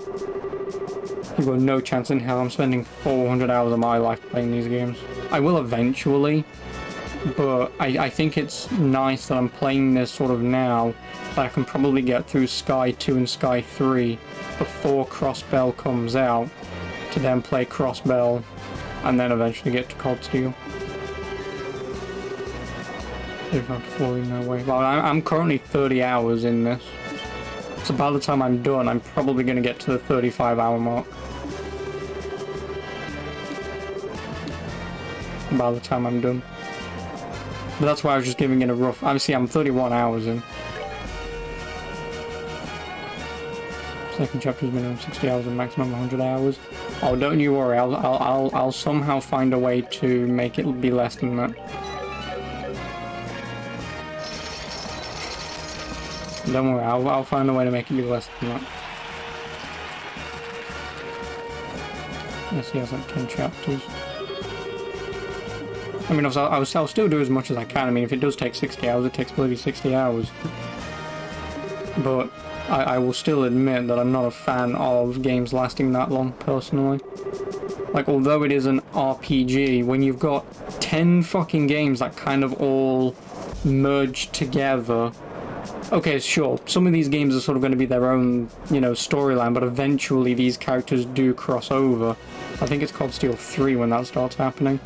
You've got no chance in hell I'm spending 400 hours of my life playing these games. I will eventually, but I think it's nice that I'm playing this sort of now, that I can probably get through Sky 2 and Sky 3 before Crossbell comes out, to then play Crossbell, and then eventually get to Cold Steel. If I'm fully no way. Well, I'm currently 30 hours in this. So by the time I'm done, I'm probably going to get to the 35-hour mark. By the time I'm done. But that's why I was just giving it a rough... Obviously, I'm 31 hours in. Second chapter's minimum 60 hours and maximum 100 hours. Oh, don't you worry. I'll somehow find a way to make it be less than that. Don't worry, I'll find a way to make it be less than that. Yes, he has like 10 chapters. I mean, I'll still do as much as I can. I mean, if it does take 60 hours, it takes bloody 60 hours. But I will still admit that I'm not a fan of games lasting that long, personally. Like, although it is an RPG, when you've got 10 fucking games that kind of all merge together... Okay, sure, some of these games are sort of going to be their own, you know, storyline, but eventually these characters do cross over. I think it's Cold Steel 3 when that starts happening.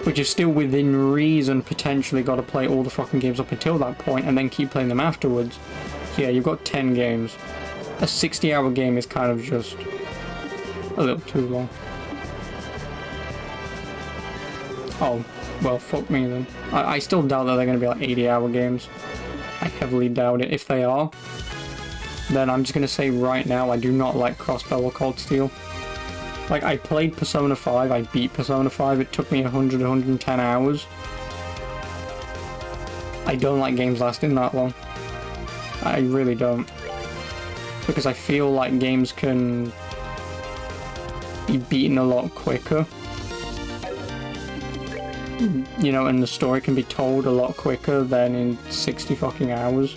Which is still within reason, potentially got to play all the fucking games up until that point, and then keep playing them afterwards. So yeah, you've got 10 games. A 60-hour game is kind of just a little too long. Oh, well, fuck me then. I still doubt that they're going to be like 80-hour games. I heavily doubt it. If they are, then I'm just going to say right now, I do not like Crossbell or Cold Steel. Like, I played Persona 5, I beat Persona 5, it took me 100, 110 hours. I don't like games lasting that long. I really don't. Because I feel like games can be beaten a lot quicker. you know, and the story can be told a lot quicker than in 60 fucking hours.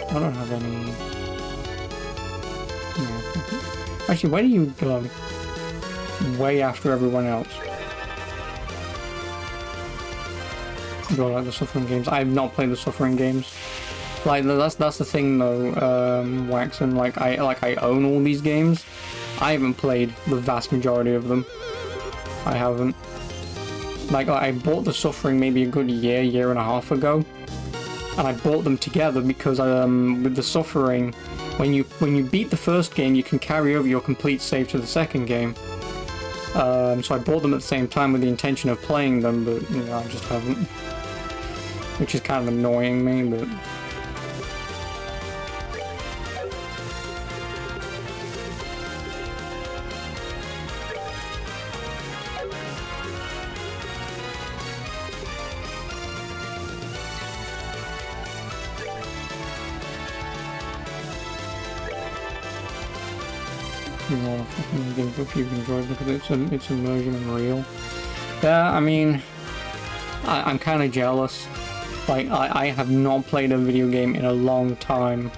I don't have any... No. Actually, where do you go? Way after everyone else. Go like the Suffering games. I have not played the Suffering games. Like that's the thing though, Waxen. Like I own all these games. I haven't played the vast majority of them. I haven't. Like I bought the Suffering maybe a good year and a half ago, and I bought them together because with the Suffering, when you beat the first game, you can carry over your complete save to the second game. So I bought them at the same time with the intention of playing them, but you know I just haven't, which is kind of annoying me, but. If you've enjoyed because it's immersion and real. Yeah, I mean, I'm kind of jealous. Like I have not played a video game in a long time.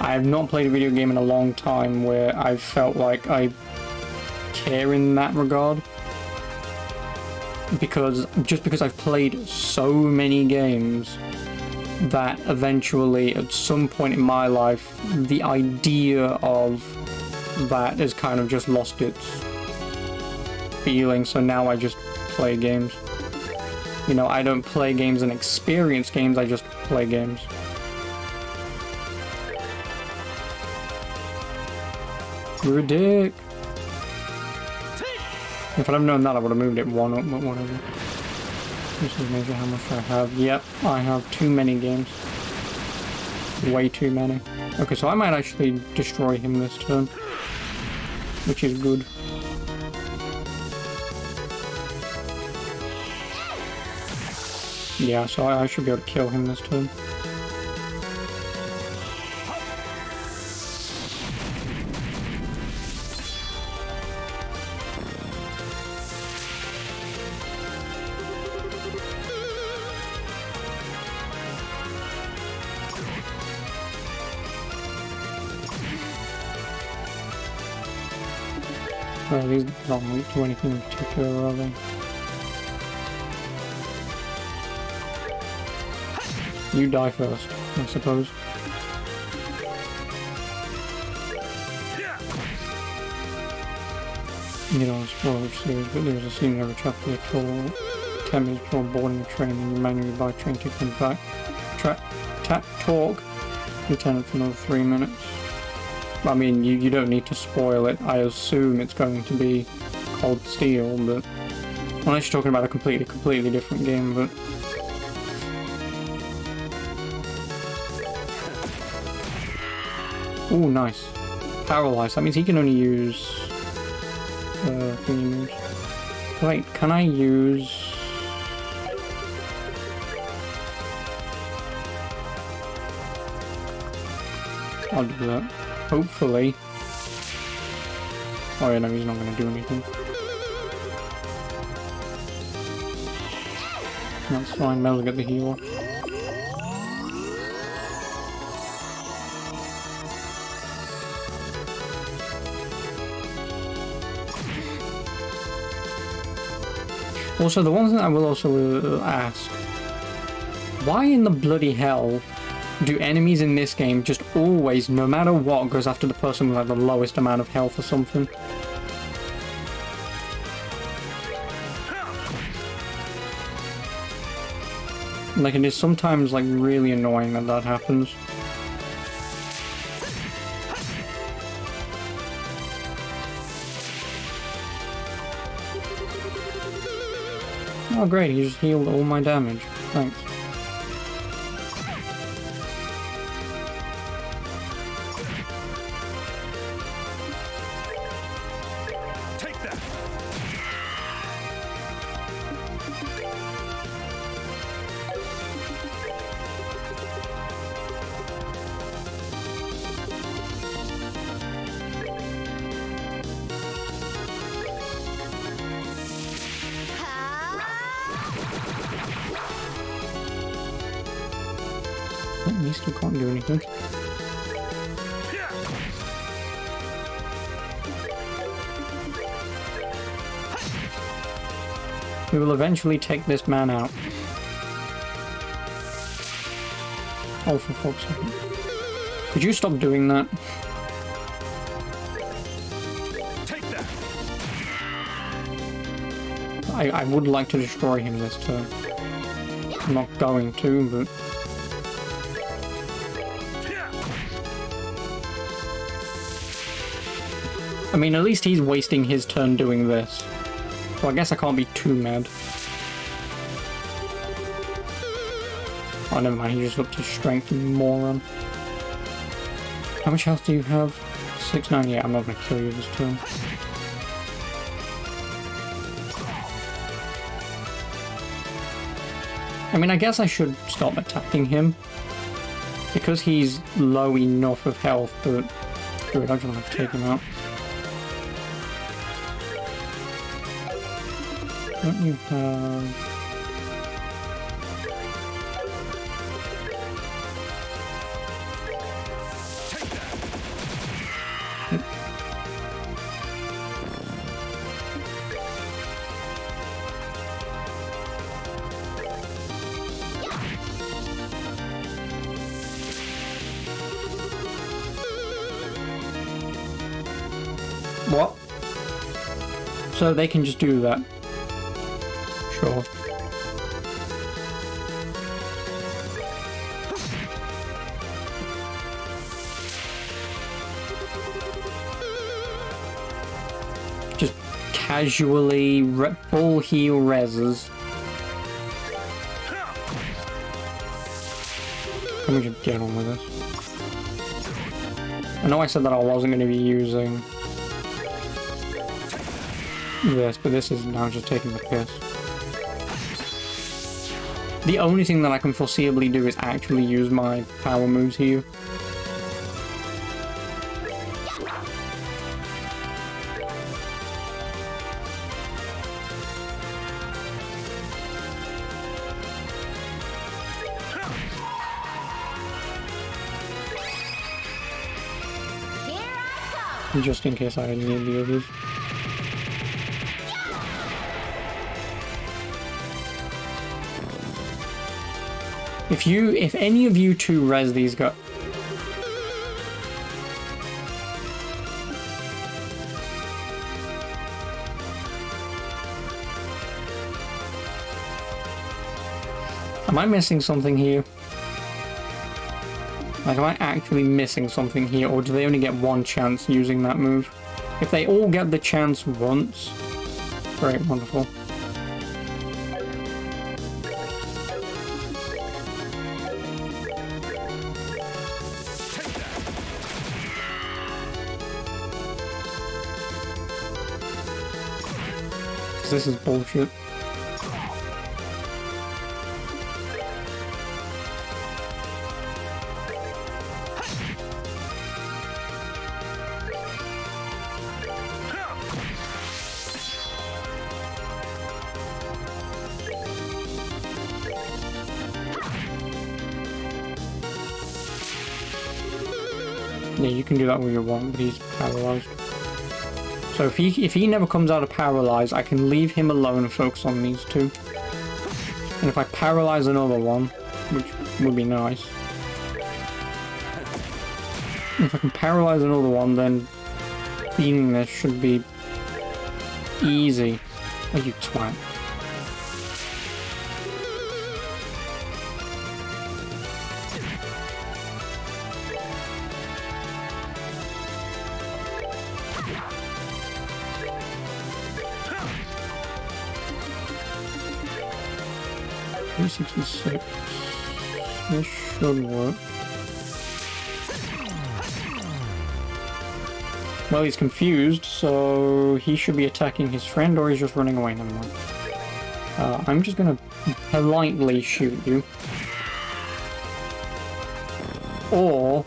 I have not played a video game in a long time where I've felt like I care in that regard. Because I've played so many games that eventually at some point in my life the idea of that has kind of just lost its feeling, so now I just play games. You know, I don't play games and experience games, I just play games. You're a dick. If I'd have known that I would have moved it one up, but whatever. This is measure how much I have. Yep, I have too many games. Way too many. Okay, so I might actually destroy him this turn, which is good. Yeah, so I should be able to kill him this turn. These don't lead to anything in particular, are they? You die first, I suppose. You don't spoil which series, but there's a scene in every chapter that told 10 minutes before boarding the train and you manually buy train tickets and back. Talk. Lieutenant for another 3 minutes. I mean, you don't need to spoil it. I assume it's going to be Cold Steel, but unless you're talking about a completely different game, but ooh, nice. Paralyzed. That means he can only use thingy moves. Wait, can I use? I'll do that. Hopefully. Oh yeah, no, he's not going to do anything. That's fine, Mel's get the heal off. Also, the one thing I will also ask, why in the bloody hell do enemies in this game just always, no matter what, goes after the person with like the lowest amount of health or something? Like, it is sometimes like really annoying that that happens. Oh great, he just healed all my damage. Thanks. Take that. he still can't do anything. We will eventually take this man out. Oh, for fuck's sake. Could you stop doing that? Take that. I would like to destroy him this turn. I'm not going to, but... I mean, at least he's wasting his turn doing this. So I guess I can't be too mad. Oh, never mind, he just looked his strength, you moron. How much health do you have? 6-9, yeah, I'm not gonna kill you this turn. I mean, I guess I should stop attacking him. Because he's low enough of health, but... Screw it, I just want to take him out. Don't you have... What? So they can just do that? Sure. Just casually full heal reses. Let me just get on with this. I know I said that I wasn't going to be using this, but this is now just taking the piss. The only thing that I can foreseeably do is actually use my power moves here. Here I come. Just in case I need the others. If any of you two res these guys... Am I missing something here? Like, am I actually missing something here, or do they only get one chance using that move? If they all get the chance once... Great, wonderful. This is bullshit. Yeah, you can do that with your one, but he's paralyzed. So if he never comes out of paralyze, I can leave him alone and focus on these two. And if I paralyze another one, which would be nice. If I can paralyze another one, then beating this should be easy. Oh, you twat. $366. This should work. Well, he's confused, so he should be attacking his friend, or he's just running away. Never mind. I'm just gonna politely shoot you. Or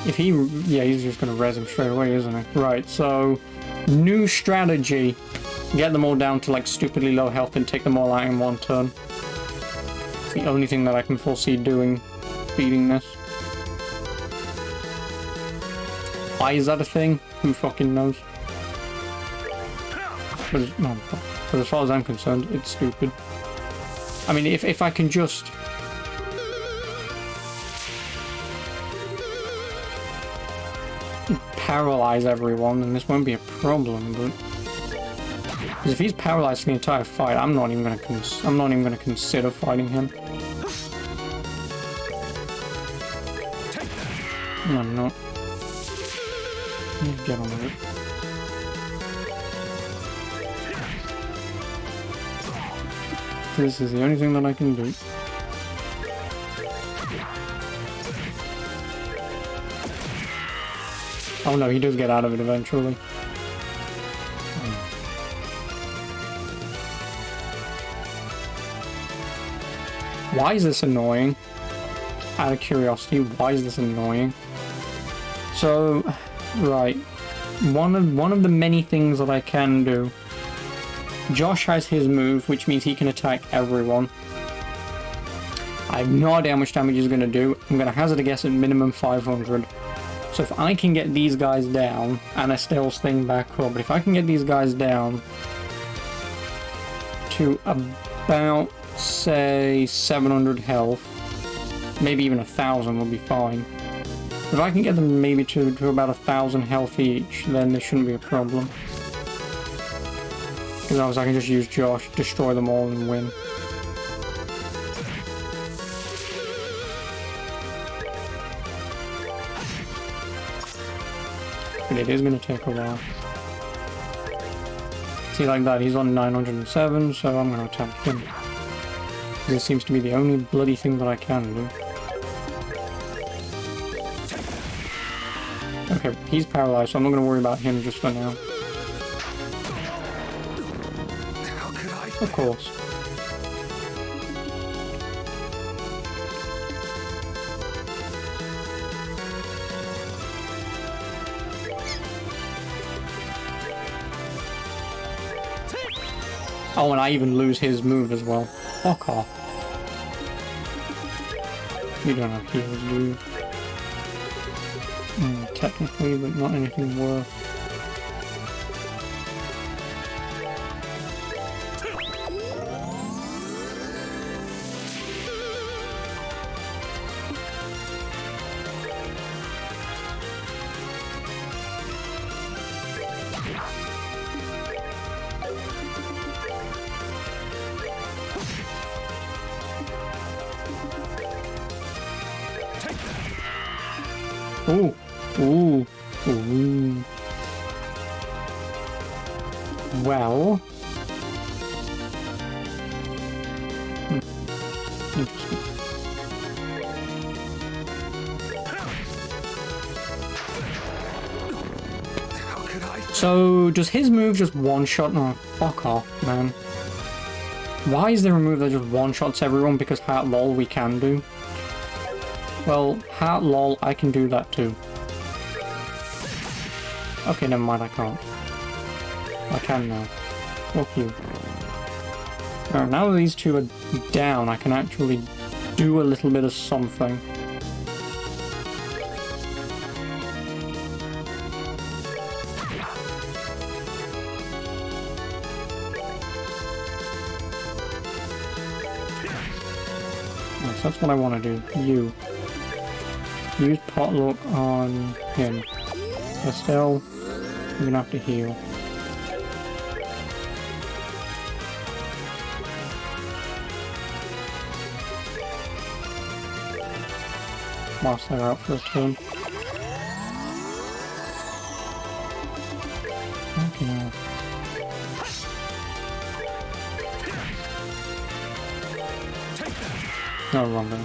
if he... yeah, he's just gonna res him straight away, isn't he? Right, so new strategy. Get them all down to like stupidly low health and take them all out in one turn. It's the only thing that I can foresee doing defeating this. Why is that a thing? Who fucking knows? But as far as I'm concerned, it's stupid. I mean, if I can just... paralyze everyone, then this won't be a problem, but... Because if he's paralyzed the entire fight, I'm not even gonna consider fighting him. No, I'm not. Get on with it. This is the only thing that I can do. Oh no, he does get out of it eventually. Why is this annoying? Out of curiosity, why is this annoying? So, right. One of the many things that I can do. Josh has his move, which means he can attack everyone. I have no idea how much damage he's going to do. I'm going to hazard a guess at minimum 500. So if I can get these guys down, and I still sting back up, but if I can get these guys down to about, say, 700 health, maybe even 1,000 will be fine. If I can get them maybe to about 1,000 health each, then this shouldn't be a problem. Because obviously I can just use Josh, destroy them all and win. But it is going to take a while. See, like that, he's on 907, so I'm going to attack him. This seems to be the only bloody thing that I can do. Okay, he's paralyzed, so I'm not going to worry about him just for now. Of course. Oh, and I even lose his move as well. Fuck off. You don't have heals, do you? Technically, but not anything worth. Ooh, ooh, ooh. Well. Interesting. So, does his move just one-shot? No, fuck off, man. Why is there a move that just one-shots everyone? Because Heart Lol we can do. Well, Heart Lol, I can do that too. Okay, never mind, I can't. I can now. Fuck you. Alright, now that these two are down, I can actually do a little bit of something. Yes, that's what I want to do. You. Use Potluck on him. Estelle, you're gonna have to heal. Whilst they're out for a turn. Okay. No, wrong then.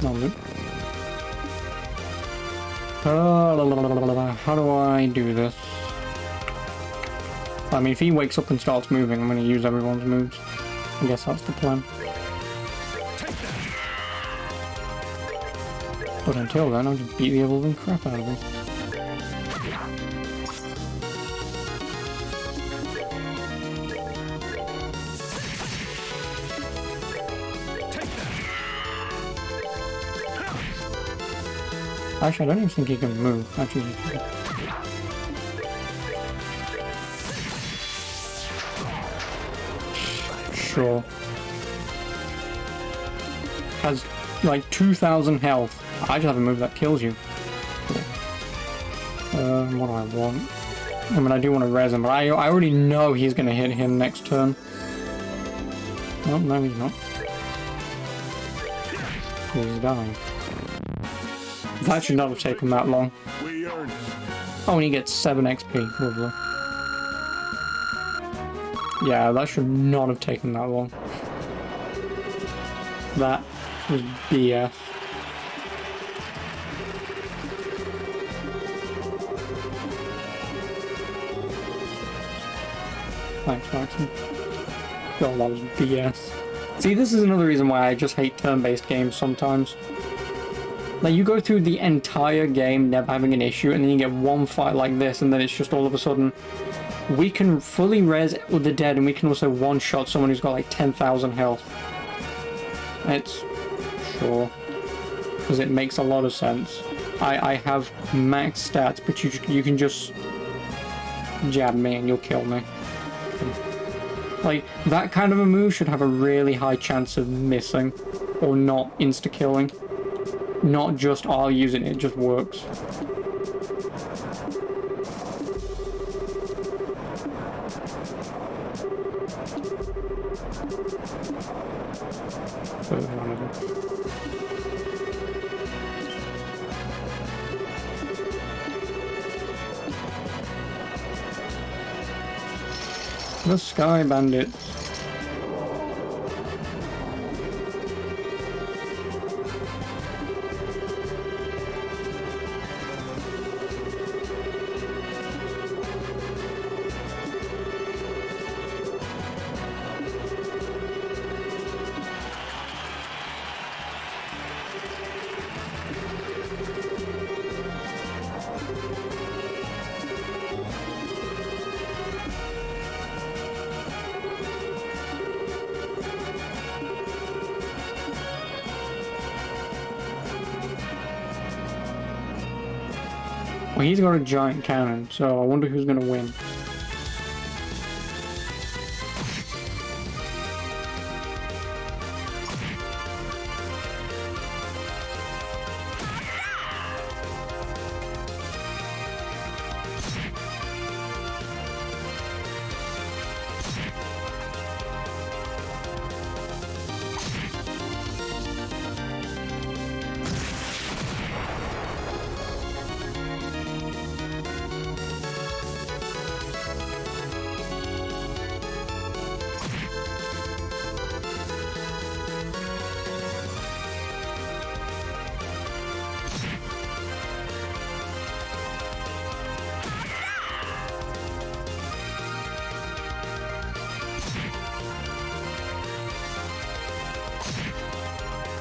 Moment. How do I do this? I mean, if he wakes up and starts moving, I'm going to use everyone's moves. I guess that's the plan. But until then, I'll just beat the evolving crap out of him. Actually, I don't even think he can move. Actually, sure. Has like 2,000 health. I just have a move that kills you. What do I want? I mean, I do want to res him, but I already know he's going to hit him next turn. Oh, no, he's not. He's dying. That should not have taken that long. We earned it. Oh, and he gets 7 XP, lovely. Yeah, that should not have taken that long. That was BS. Thanks, Maxim. God, that was BS. See, this is another reason why I just hate turn-based games sometimes. Like, you go through the entire game never having an issue, and then you get one fight like this, and then it's just all of a sudden, we can fully res with the dead, and we can also one-shot someone who's got like 10,000 health. It's... sure. Because it makes a lot of sense. I have max stats, but you can just jab me and you'll kill me. Like, that kind of a move should have a really high chance of missing, or not insta-killing. Not just I'll use it, it just works. The Sky Bandits. Well, he's got a giant cannon, so I wonder who's gonna win.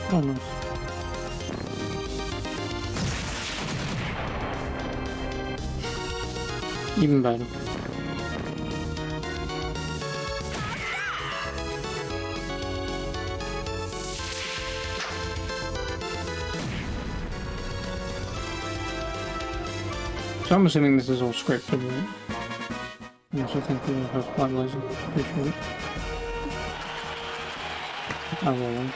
Oh, nice. Even better. So I'm assuming this is all scripted, right? I also think the host Black Blazer. Appreciate it. I will.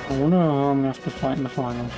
I wonder how I'm gonna have to fight in the finals.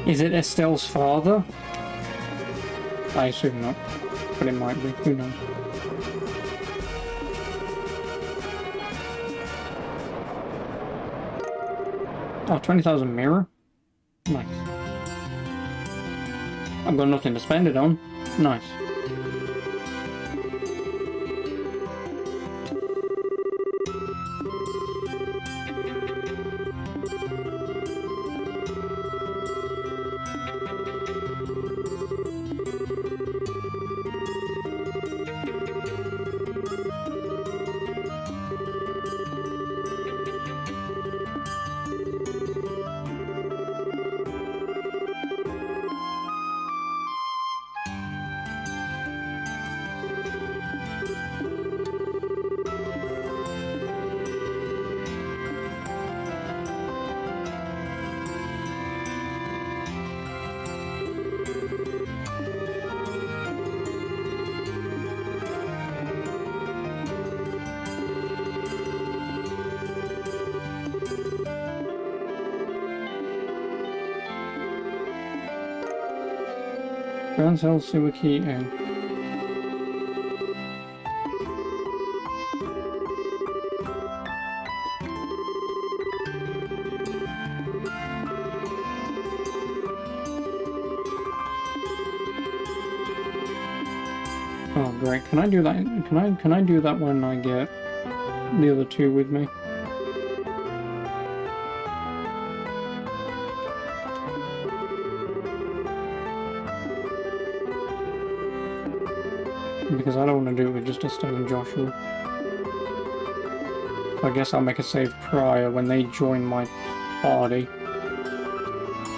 Is it Estelle's father? I assume not, but it might be. Who knows? Oh, 20,000 mirror? Nice. I've got nothing to spend it on. Nice. Grand Cell Sewer Key in. Oh great, can I do that? Can I do that when I get the other two with me? Because I don't want to do it with just Estelle and Joshua. So I guess I'll make a save prior when they join my party.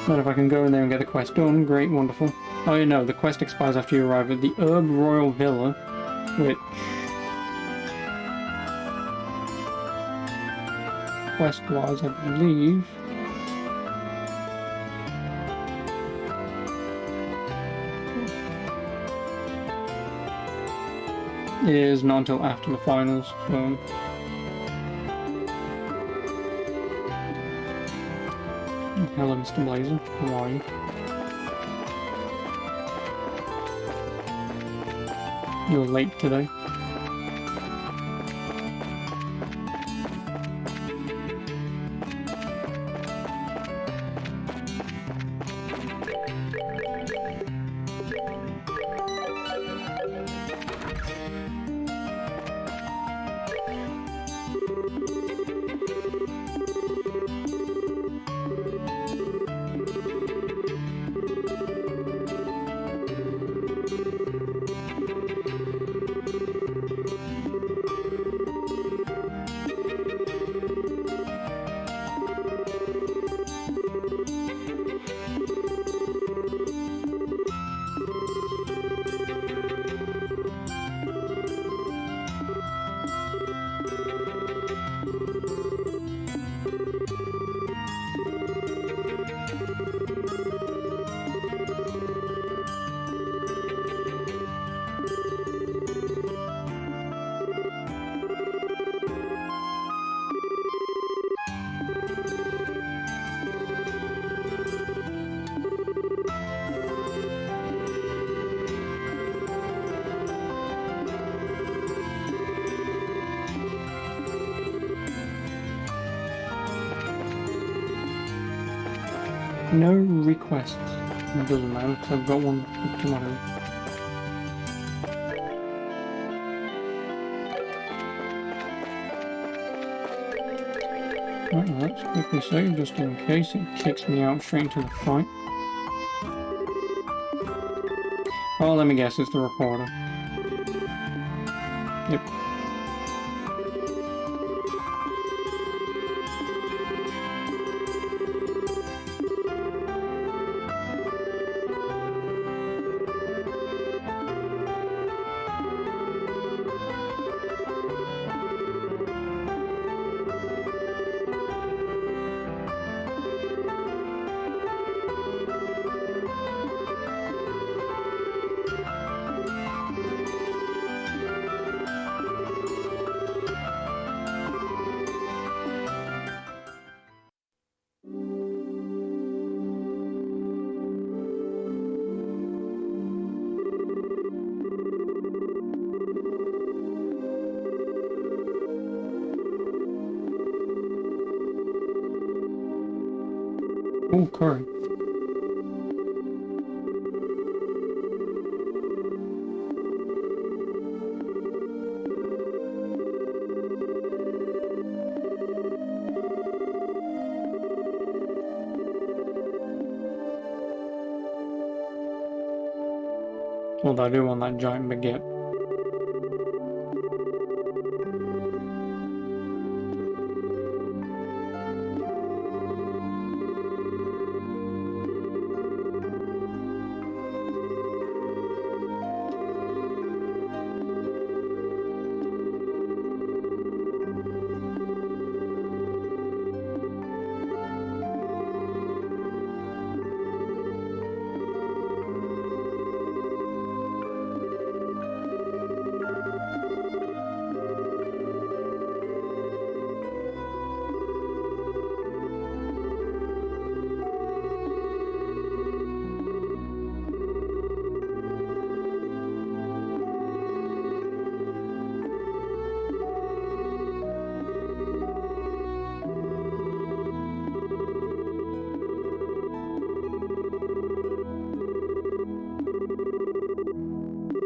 But if I can go in there and get the quest done, great, wonderful. Oh yeah, no, the quest expires after you arrive at the Herb Royal Villa, which... quest-wise, I believe... it is not until after the finals, so... Hello, Mr. Blazer. How are you? You're late today. No requests. It doesn't matter because I've got one for tomorrow. Right, let's quickly save just in case it kicks me out straight into the fight. Oh, let me guess, it's the recorder. Yep. Oh, curry. Although I do want that giant baguette.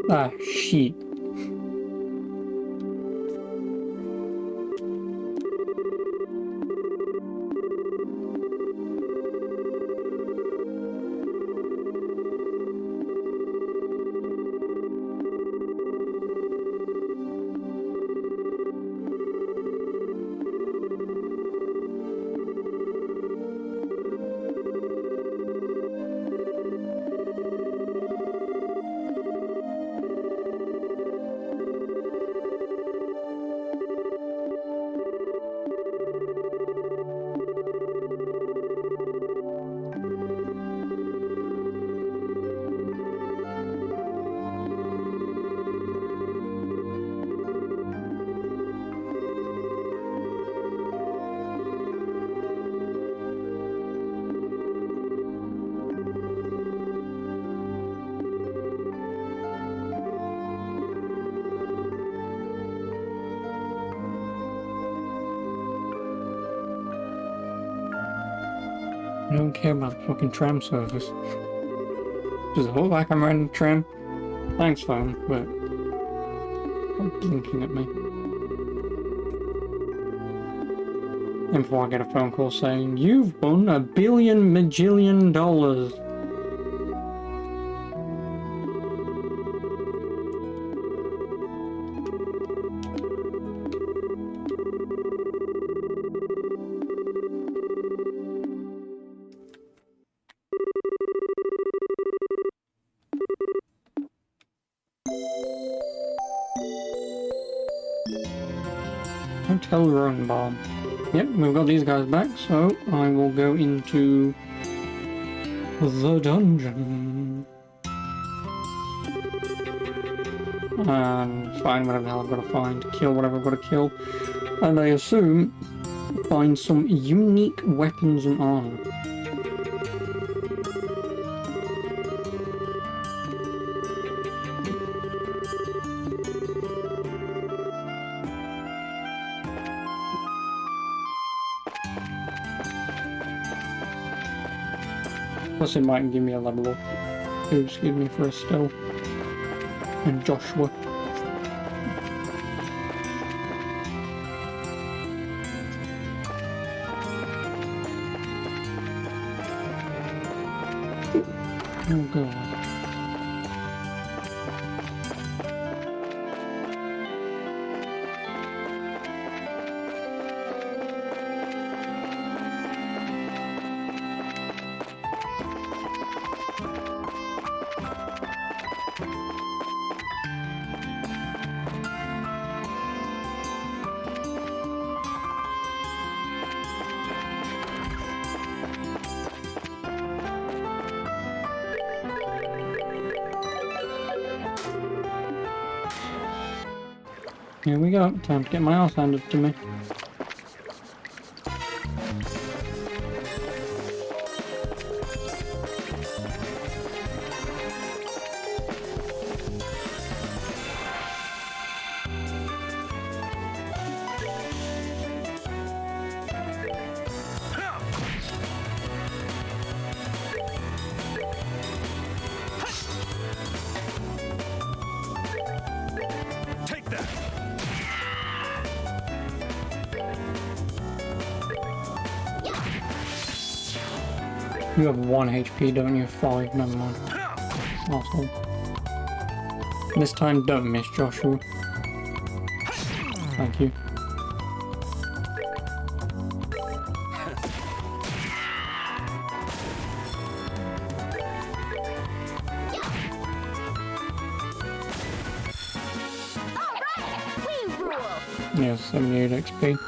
Ah, shit. I don't care about the fucking tram service. Does it look like I'm riding a tram? Thanks, phone, but stop blinking at me. And before I get a phone call saying, you've won $1 billion majillion. Hotel Rosenbaum. Yep, we've got these guys back, so I will go into the dungeon. And find whatever the hell I've got to find, kill whatever I've got to kill, and I assume find some unique weapons and armor. Plus it might give me a level up. Excuse me for a still. And Joshua. Oh god. Here we go, time to get my ass handed to me. Take that. You have 1 HP, don't you? 5, never mind. Awesome. This time, don't miss, Joshua. Thank you. Yeah, 78 XP.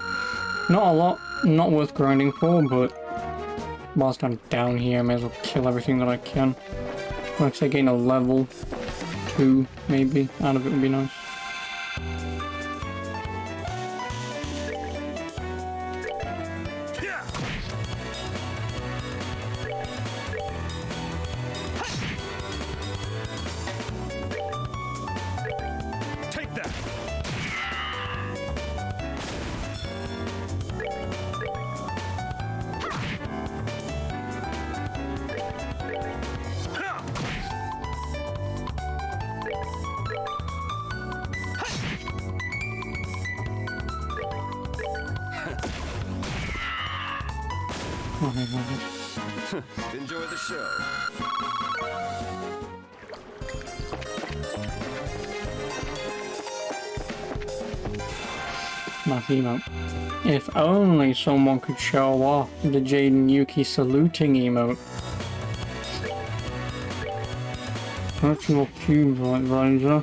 Not a lot, not worth grinding for, but whilst I'm down here, I may as well kill everything that I can. Like I say, gain a level 2, maybe, out of it would be nice. Take that. Oh, my God. Enjoy the show. Nice emote. If only someone could show off the Jaden Yuki saluting emote. That's your cube, right, Visor?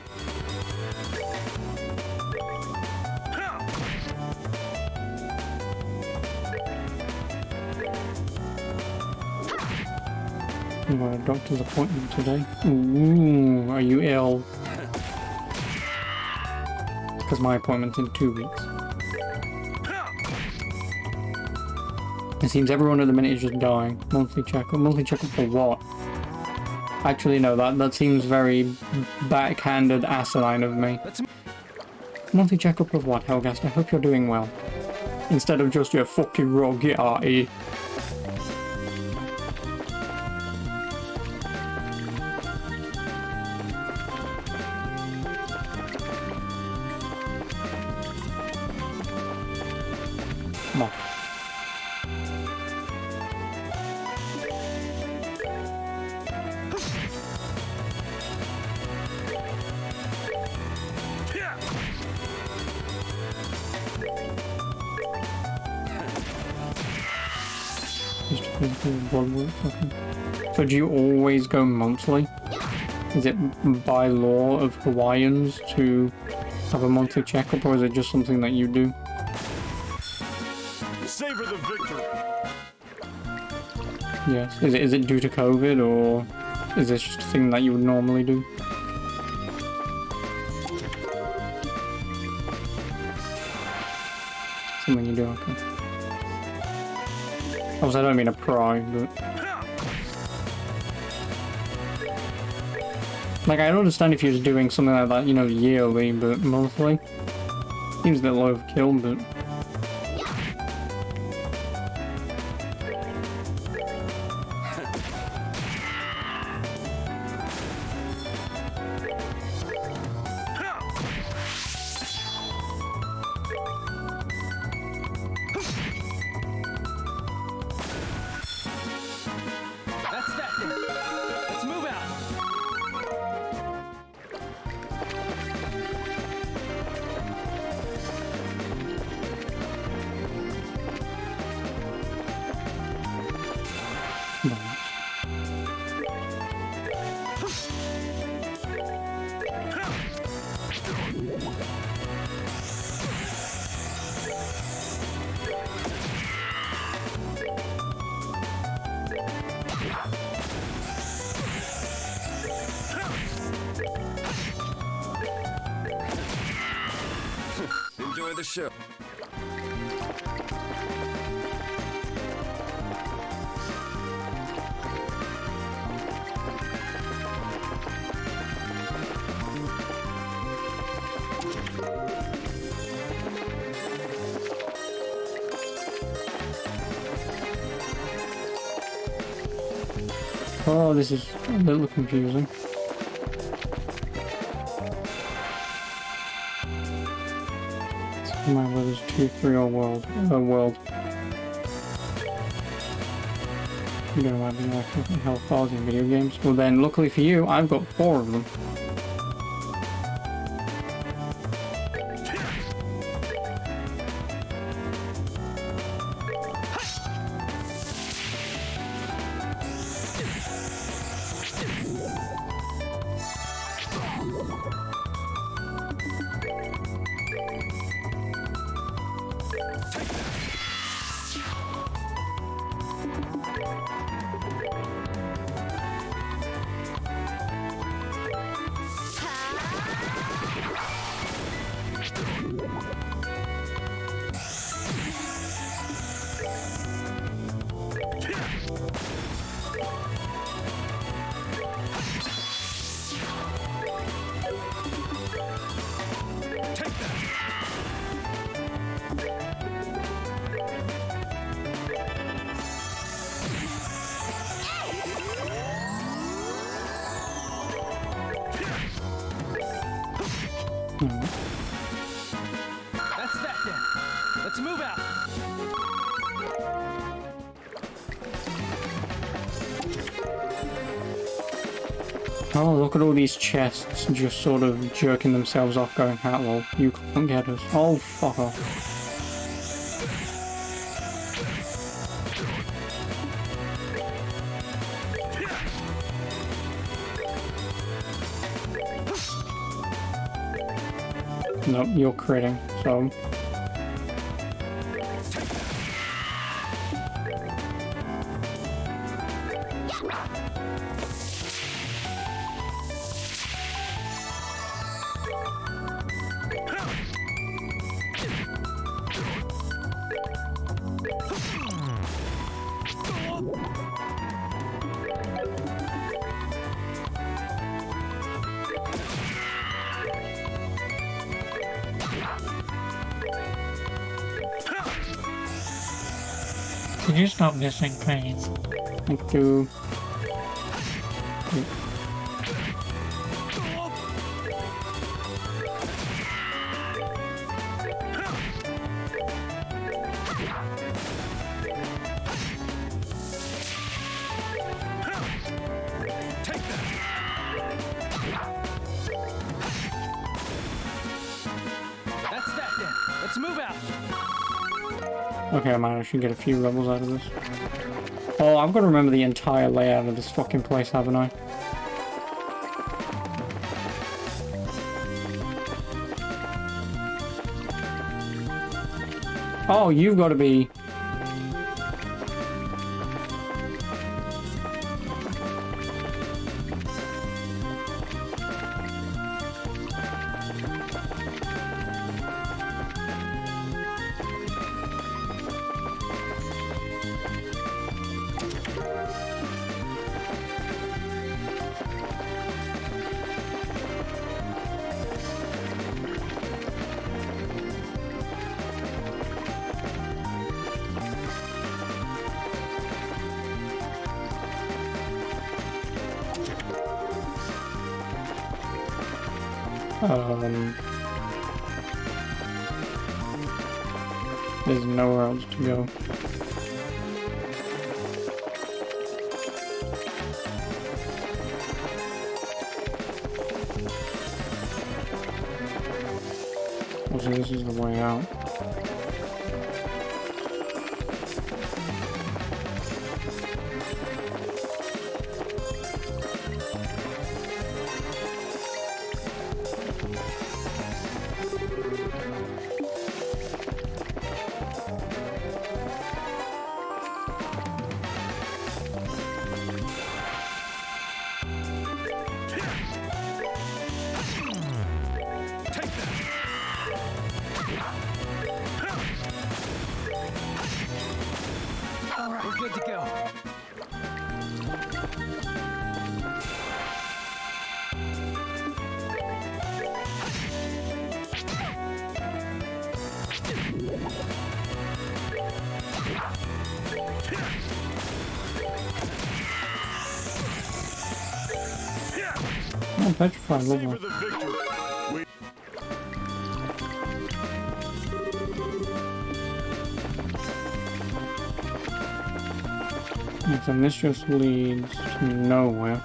I've got a doctor's appointment today. Ooh, are you ill? Because my appointment's in 2 weeks. It seems everyone at the minute is just dying. Monthly checkup. Monthly checkup for what? Actually, no, that seems very backhanded asinine of me. Monthly checkup of what, Helghast? I hope you're doing well. Instead of just your fucking rogue, get arty. Come on. Just to do blood work, okay. So do you always go monthly? Is it by law of Hawaiians to have a monthly checkup, or is it just something that you do? Savor the victory. Yes. Is it due to COVID, or is this just a thing that you would normally do? Something you do, okay. Obviously, I don't mean a pry, but... Like, I don't understand if you're just doing something like that, you know, yearly, but monthly? Seems a bit overkill, but... Enjoy the show. Oh, this is a little confusing. My brothers 2, 3 or world. You don't have any like health bars in video games. Well then, luckily for you, I've got 4 of them. That's that then. Let's move out. Oh, look at all these chests just sort of jerking themselves off going, "Ah, well, you can't get us." Oh, fuck off. Nope, you're critting, so... Could you stop missing, please? Thank you. That's that then. Let's move out. Okay, I managed to get a few levels out of this. Oh, I've got to remember the entire layout of this fucking place, haven't I? Oh, you've got to be... There's nowhere else to go. So this is the way out. Take that. All right, we're good to go. Oh, petrified, lovely. For the victory. We And this just leads to nowhere.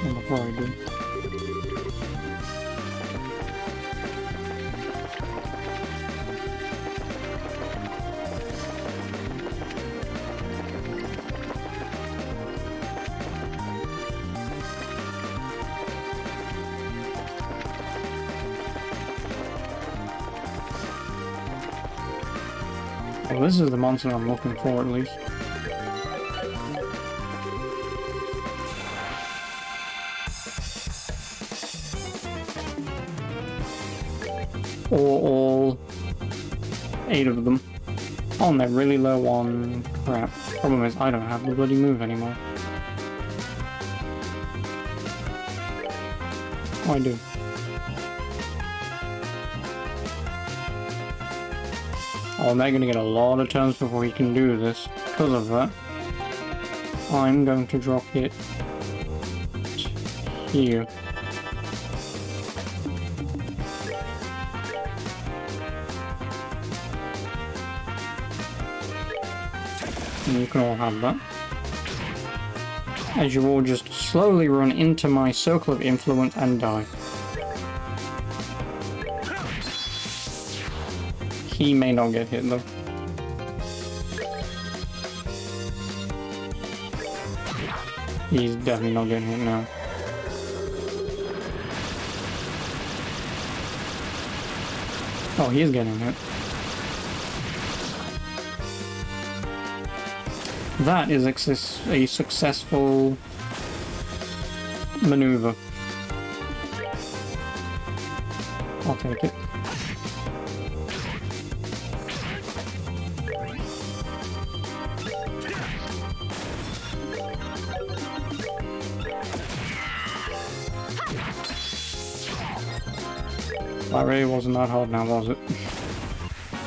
Well, before I do. Well, this is the monster I'm looking for, at least. Or all 8 of them. Oh, and they're really low on crap. Problem is, I don't have the bloody move anymore. Oh, I do. Oh, and they're going to get a lot of turns before he can do this. Because of that, I'm going to drop it here. And you can all have that. As you all just slowly run into my circle of influence and die. He may not get hit though. He's definitely not getting hit now. Oh, he is getting hit. That is a successful maneuver. I'll take it. That really wasn't that hard now, was it?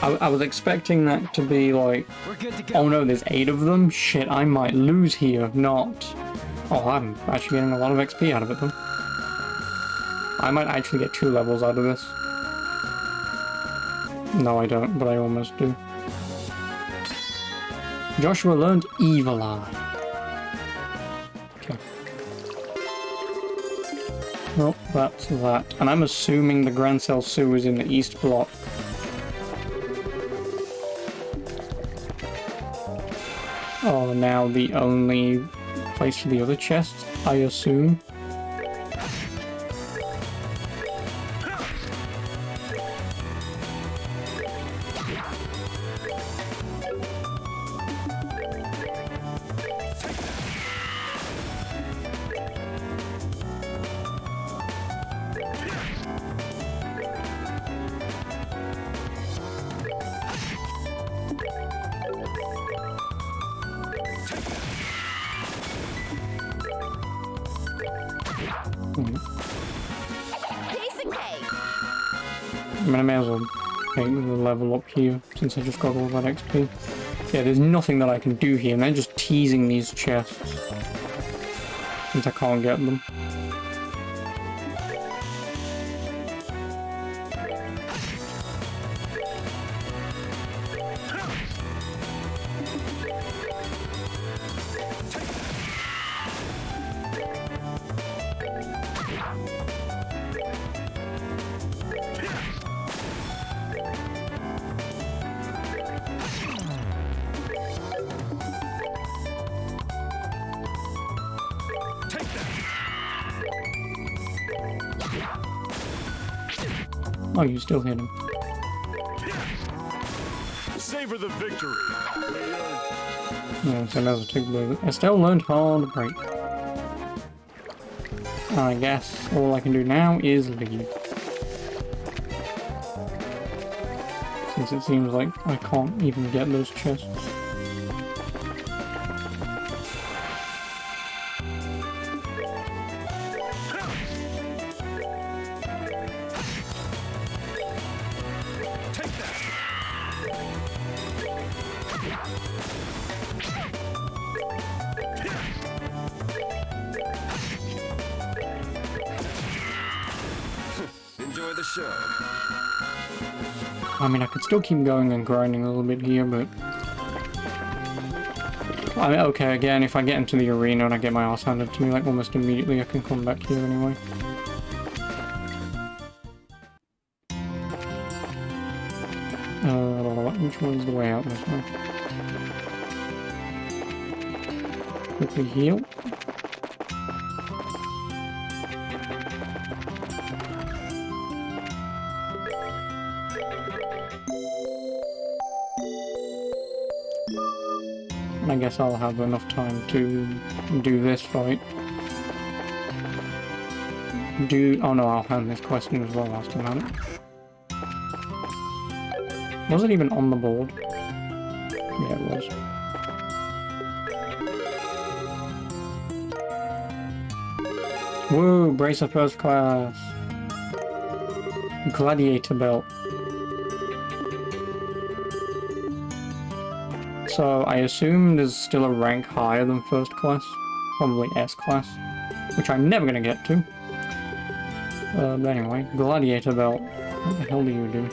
I was expecting that to be like, We're good to go. oh no, there's 8 of them? Shit, I might lose here, not... Oh, I'm actually getting a lot of XP out of it though. I might actually get 2 levels out of this. No, I don't, but I almost do. Joshua learned Evil Eye. Okay. Well, that's that. And I'm assuming the Grand Cell Sue is in the east block. Oh, now the only place for the other chests, I assume. Piece of cake. I mean, I may as well take the level up here, since I just got all that XP. Yeah, there's nothing that I can do here, and they're just teasing these chests. Since I can't get them. Oh, you still hit him. savor the victory. Yeah, so that was a big blow. Estelle learned hard break. I guess all I can do now is leave. Since it seems like I can't even get those chests. Enjoy the show. I mean, I could still keep going and grinding a little bit here, but... I mean, okay, again, if I get into the arena and I get my ass handed to me, like, almost immediately, I can come back here anyway. Which one's the way out this way? Quickly heal. I guess I'll have enough time to do this fight. Oh no, I'll hand this question as well last time, hadn't it? Was it even on the board? Yeah, it was. Woo! Bracer first class! Gladiator belt. So I assume there's still a rank higher than first class, probably S class, which I'm never gonna get to. But anyway, Gladiator belt. What the hell do you do?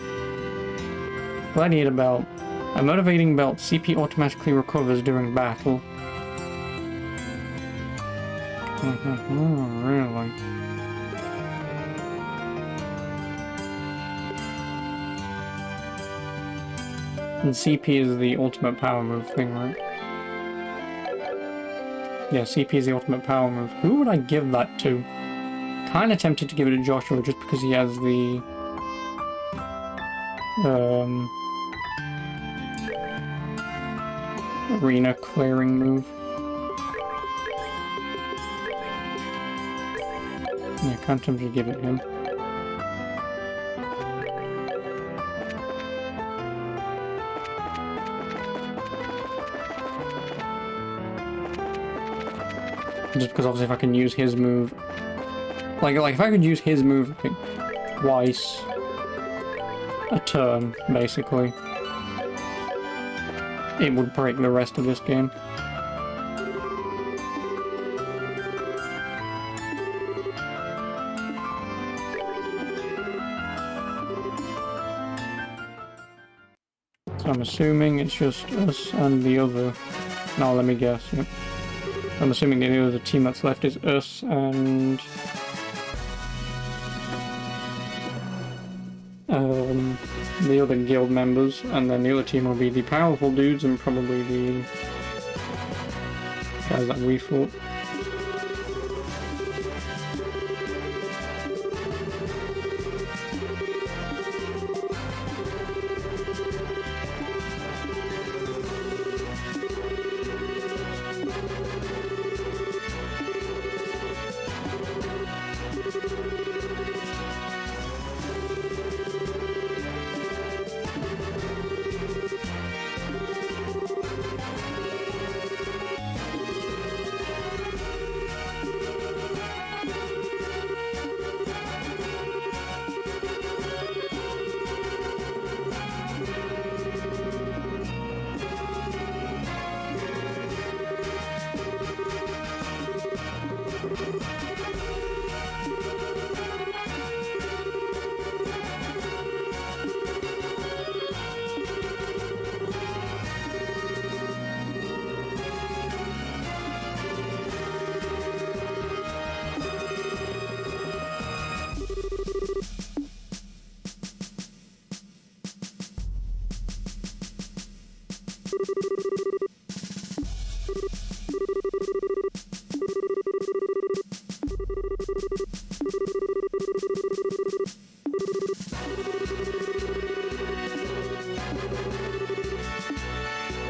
Gladiator belt. A motivating belt. CP automatically recovers during battle. Really? And CP is the ultimate power move thing, right? Yeah, CP is the ultimate power move. Who would I give that to? Kinda tempted to give it to Joshua just because he has the... arena clearing move. Yeah, kinda tempted to give it him. Just because obviously if I can use his move, like if I could use his move like, twice a turn, basically, it would break the rest of this game. So I'm assuming it's just us and the other. No, let me guess. Yep. I'm assuming the other team that's left is us and the other guild members, and then the other team will be the powerful dudes and probably the guys that we fought.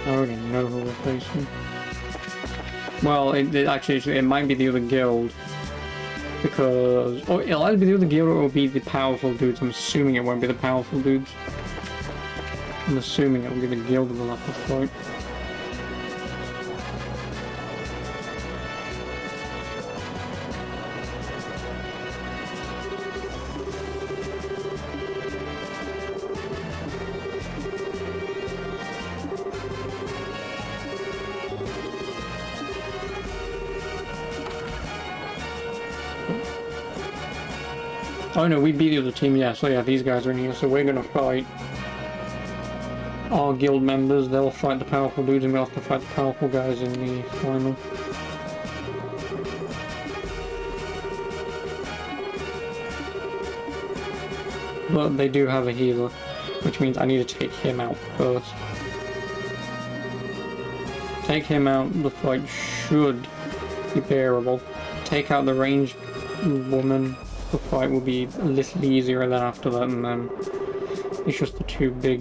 I already know who we're facing. Well, it might be the other guild. Because... Or it'll either be the other guild or it'll be the powerful dudes. I'm assuming it won't be the powerful dudes. I'm assuming it'll be the guild we'll have to fight. Oh no, we beat the other team, yeah, so yeah, these guys are in here, so we're gonna fight our guild members, they'll fight the powerful dudes, and we'll have to fight the powerful guys in the final. But they do have a healer, which means I need to take him out first. Take him out, the fight should be bearable. Take out the ranged woman, the fight will be a little easier, and then after that, and then it's just the two big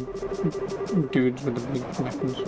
dudes with the big weapons.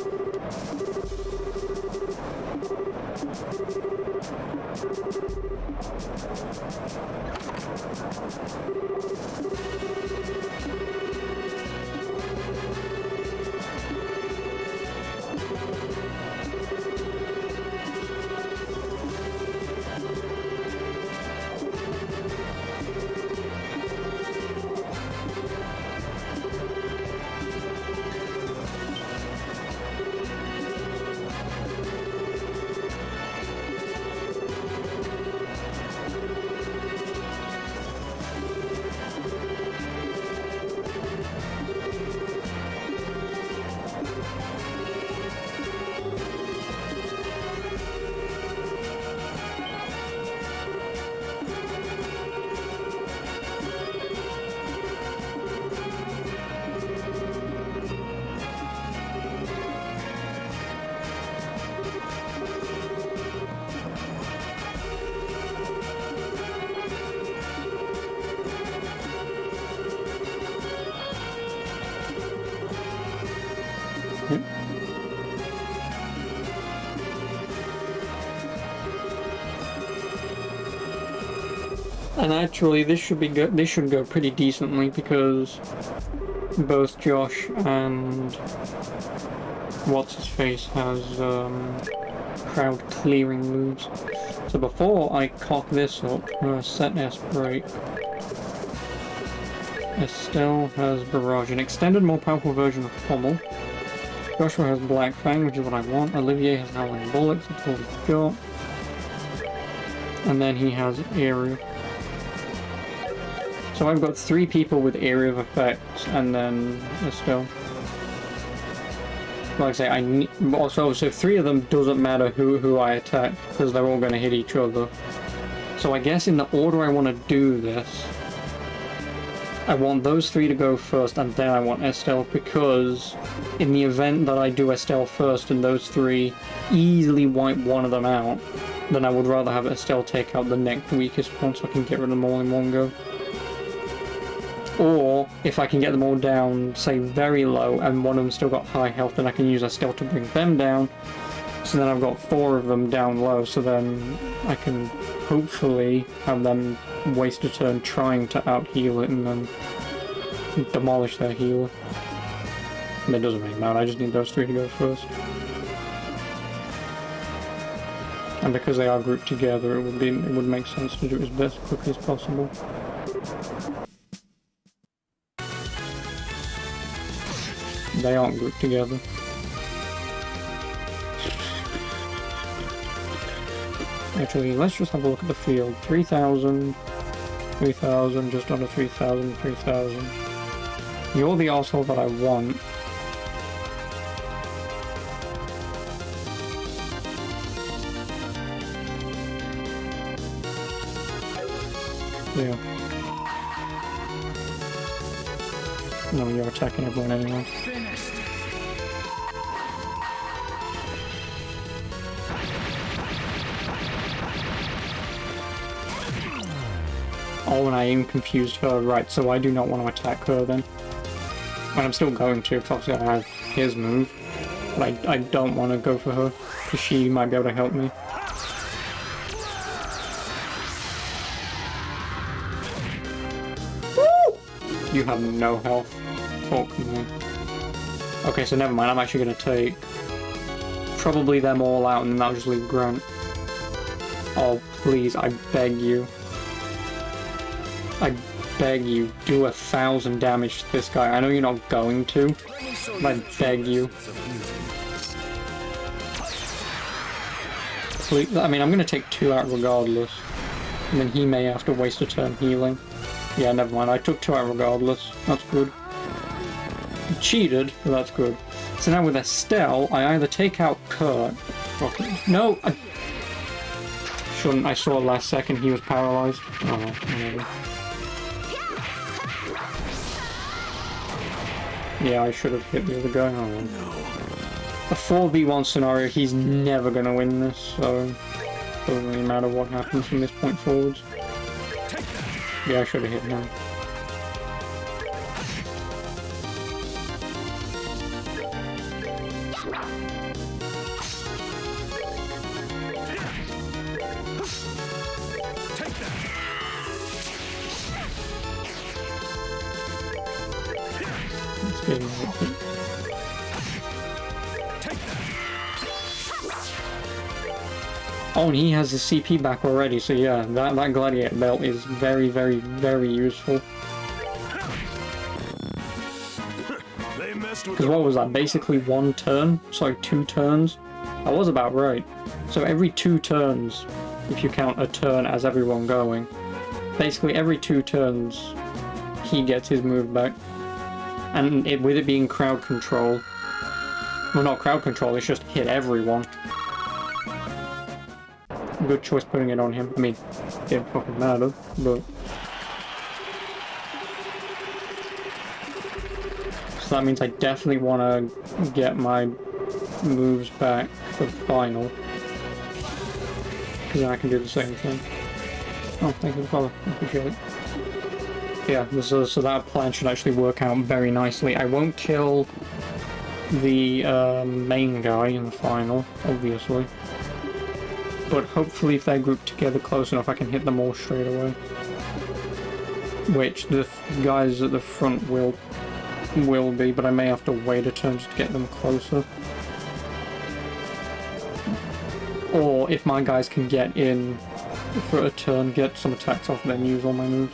And actually, this should be good. This should go pretty decently because both Josh and what's his face has crowd clearing moves. So before I cock this up, I'm gonna set S break. Estelle has Barrage, an extended, more powerful version of Pommel. Joshua has Black Fang, which is what I want. Olivier has Howling Bullets, that's all he's got. And then he has Area. So I've got 3 people with area of effects, and then Estelle. Like I say, I need also, so 3 of them doesn't matter who I attack, because they're all going to hit each other. So I guess in the order I want to do this, I want those 3 to go first, and then I want Estelle, because in the event that I do Estelle first and those 3 easily wipe one of them out, then I would rather have Estelle take out the next weakest one so I can get rid of them all in one go. Or, if I can get them all down, say, very low, and one of them still got high health, then I can use Estelle to bring them down. So then I've got 4 of them down low, so then I can hopefully have them waste a turn trying to out-heal it and then demolish their healer. And it doesn't really matter, I just need those 3 to go first. And because they are grouped together, it would make sense to do it as best quickly as possible. They aren't grouped together. Actually, let's just have a look at the field. 3,000, 3,000, just under 3,000, 3,000. You're the arsehole that I want. Yeah. No, you're attacking everyone anyway. Oh, and I am confused her. Right, so I do not want to attack her then. And I'm still going to, because obviously I have his move. But I don't want to go for her, because she might be able to help me. You have no health. Fuck me. Okay, so never mind. I'm actually gonna take probably them all out, and then I'll just leave Grant. Oh, please, I beg you. I beg you, do 1,000 damage to this guy. I know you're not going to, but I beg you. Please, I mean, I'm gonna take 2 out regardless. And then he may have to waste a turn healing. Yeah, never mind. I took 2 out regardless. That's good. He cheated, but that's good. So now with Estelle, I either take out Kurt. Okay. No! I shouldn't. I saw last second he was paralyzed. Oh, well, whatever. Yeah, I should have hit the other guy. Oh, well. A 4v1 scenario, he's never gonna win this, so it doesn't really matter what happens from this point forwards. Yeah, I should have hit him. Let's get him right there. Oh, and he has his CP back already, so yeah, that Gladiator belt is very, very, very useful. Because what was that? Basically 1 turn? Sorry, 2 turns? That was about right. So every 2 turns, if you count a turn as everyone going, basically every 2 turns, he gets his move back. And with it being crowd control, well, not crowd control, it's just hit everyone. Good choice putting it on him. I mean, it didn't fucking matter, but... So that means I definitely want to get my moves back for the final. Because then I can do the same thing. Oh, thank you for the follow. I appreciate it. Yeah, so that plan should actually work out very nicely. I won't kill the main guy in the final, obviously. But hopefully if they're grouped together close enough, I can hit them all straight away. Which the guys at the front will be, but I may have to wait a turn just to get them closer. Or if my guys can get in for a turn, get some attacks off, and then use all my moves.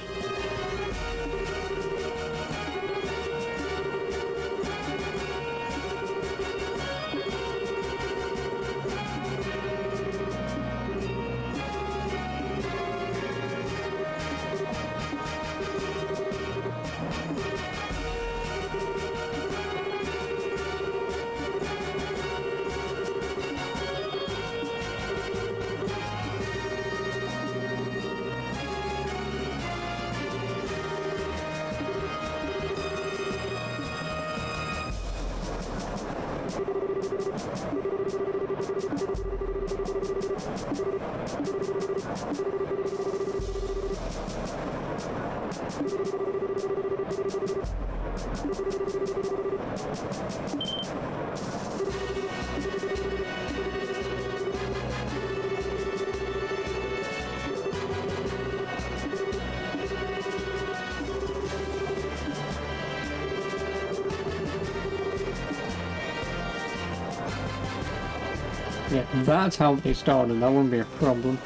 Yeah, that's how they started, that wouldn't be a problem.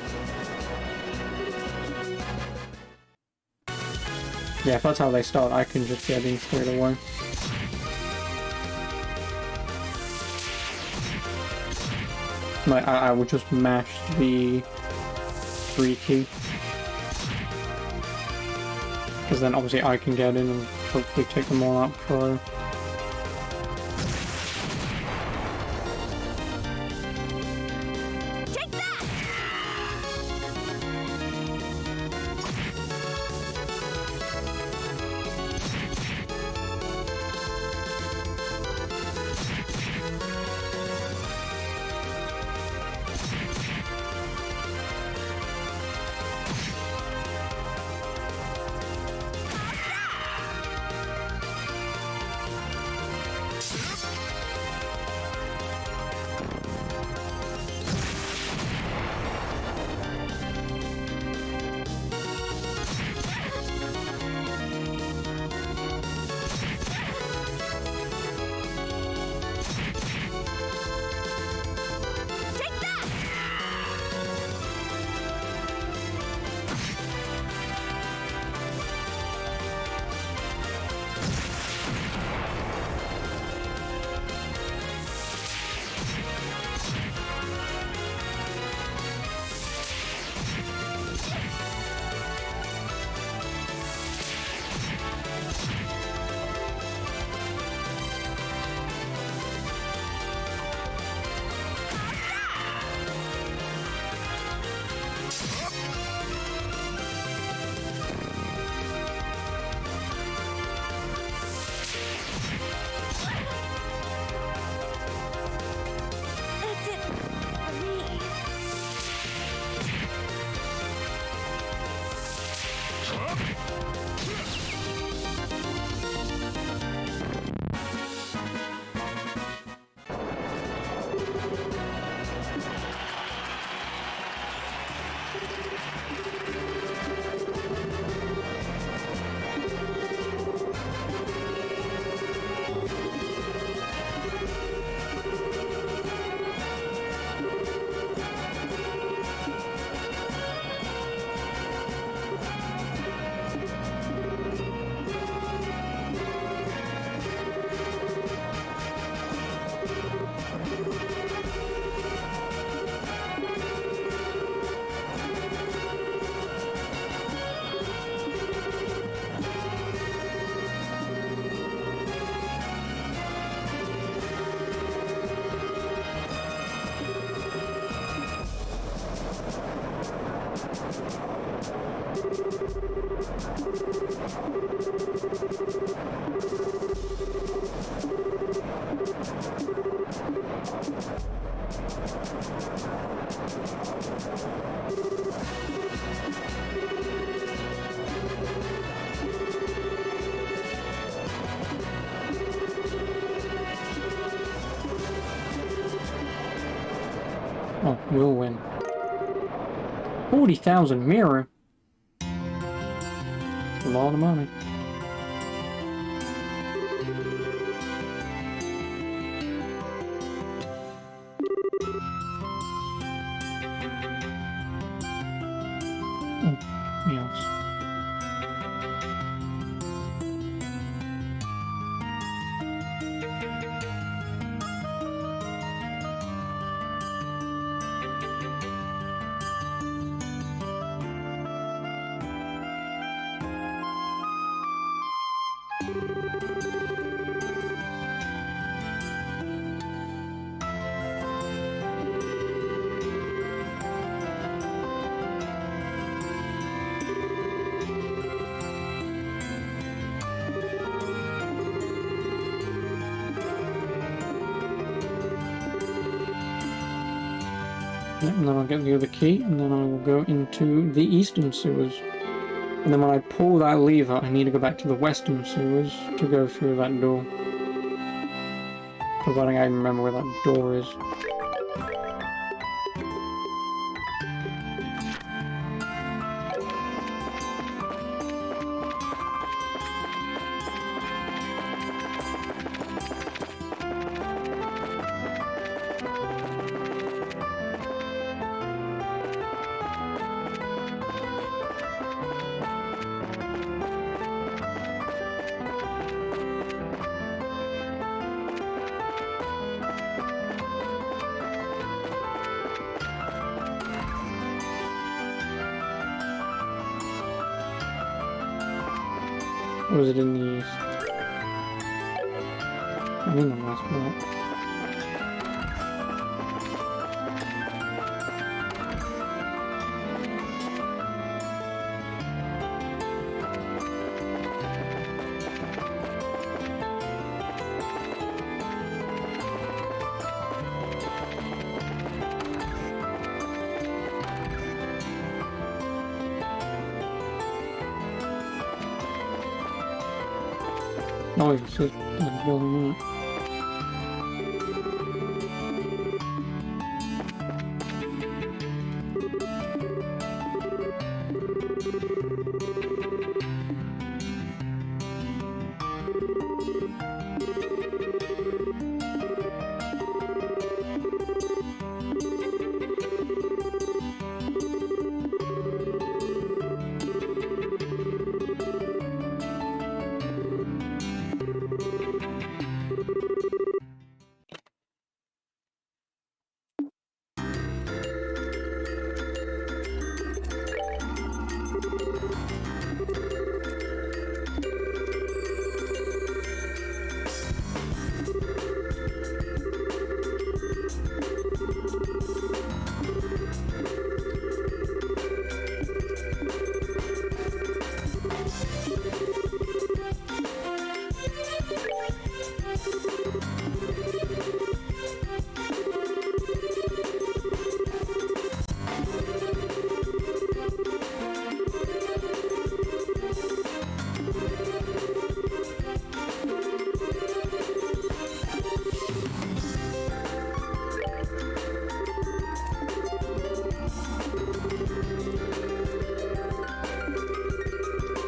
Yeah, if that's how they start, I can just get in straight away. Like, I would just mash the 3 key. Because then obviously I can get in and hopefully take them all out pro. Oh, we'll win. 40,000 mirror. A lot of money. Oh, yes. Yep, and then I'll get the other key, and then I will go into the eastern sewers. And then when I pull that lever, I need to go back to the western sewers to go through that door. Providing I remember where that door is. Or was it in the east? I'm in the last block. Oh, it's just building that.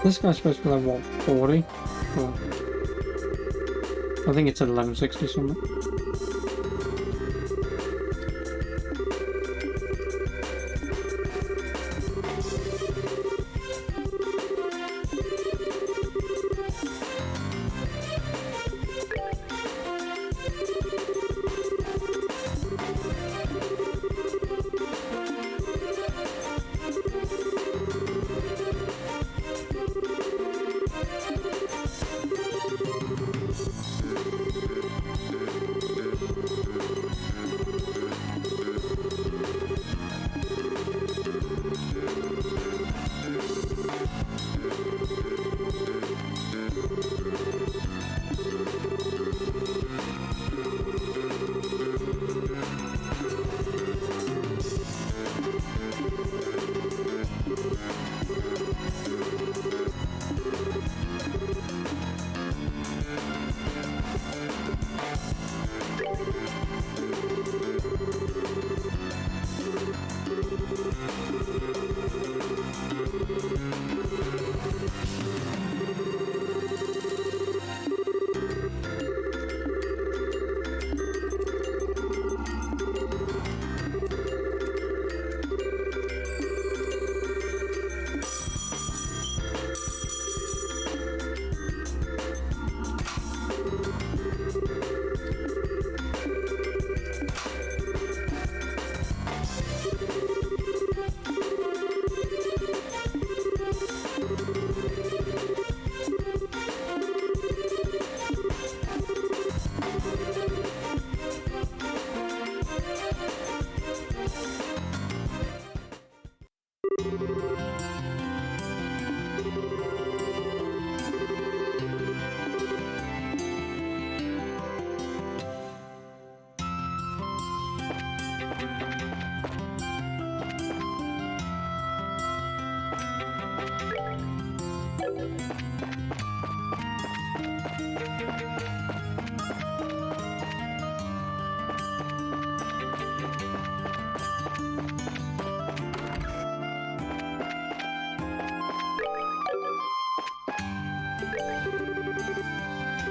This guy's supposed to be like, what, 40? Or, I think it's at 1160 something.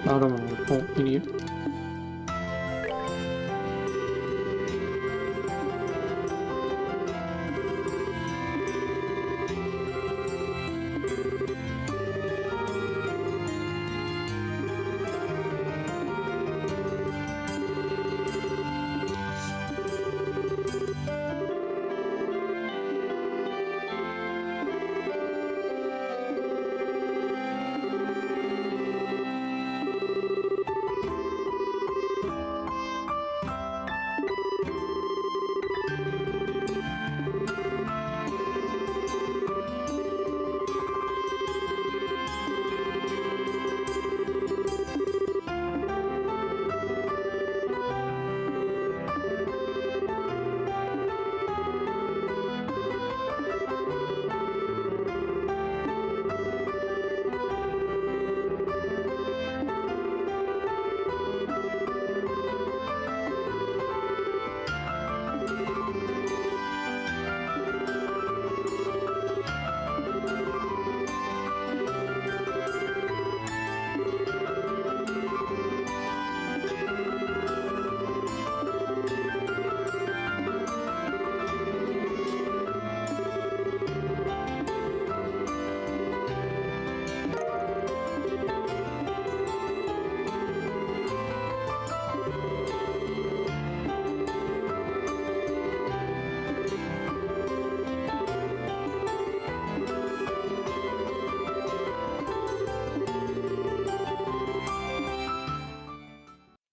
I don't want to report, idiot.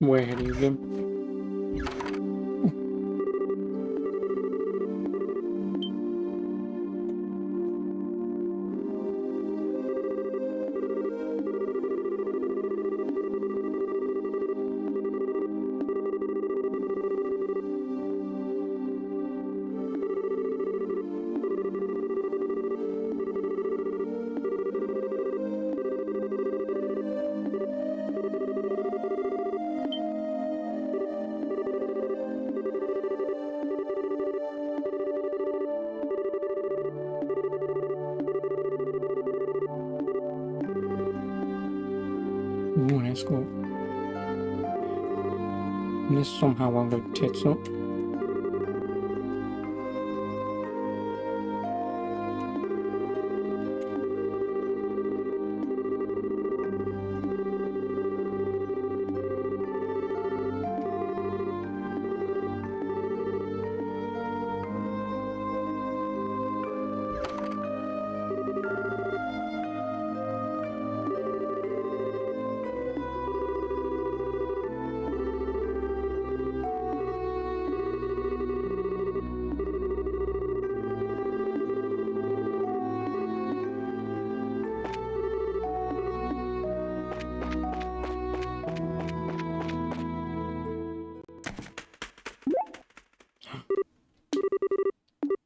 Way ahead of you, Jim. Ooh, that's cool. And this somehow won't go tits up.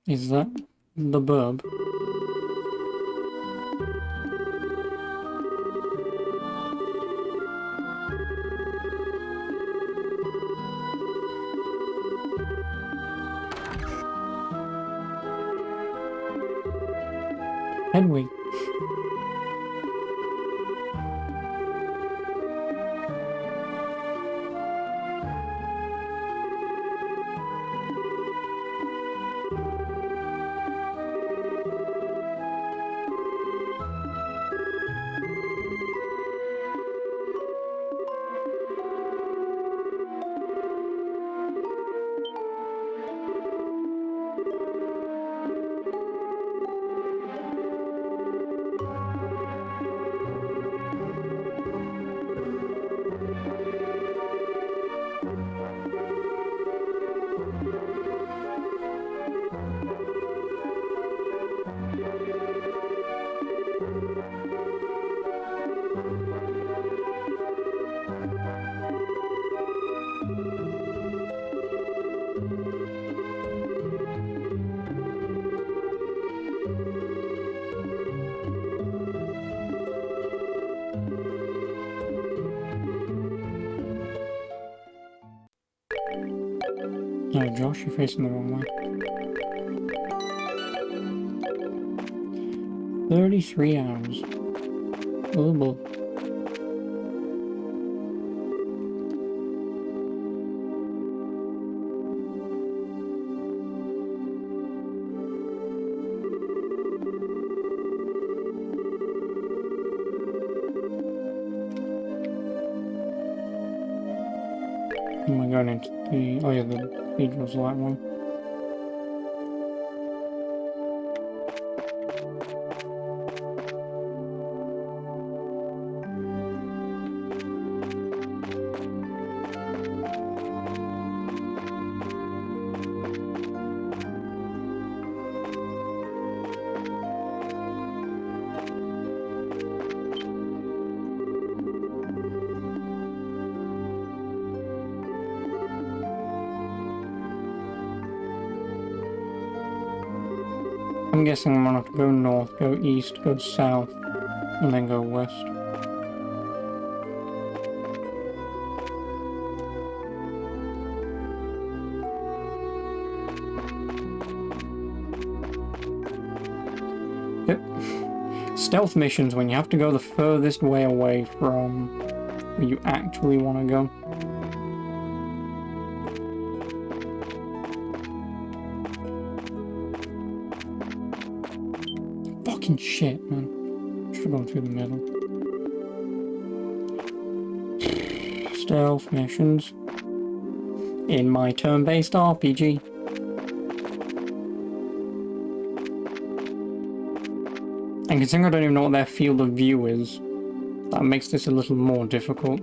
Is that the burb? Henry. No, Josh, you're facing the wrong way. 33 hours. Oh boy. Am I going into the... oh yeah, the cathedral's that one. I'm guessing I'm gonna have to go north, go east, go south, and then go west. Yep. Stealth missions when you have to go the furthest way away from where you actually want to go. Fucking shit, man. Should have gone through the middle. Stealth missions in my turn-based RPG. And considering I don't even know what their field of view is, that makes this a little more difficult.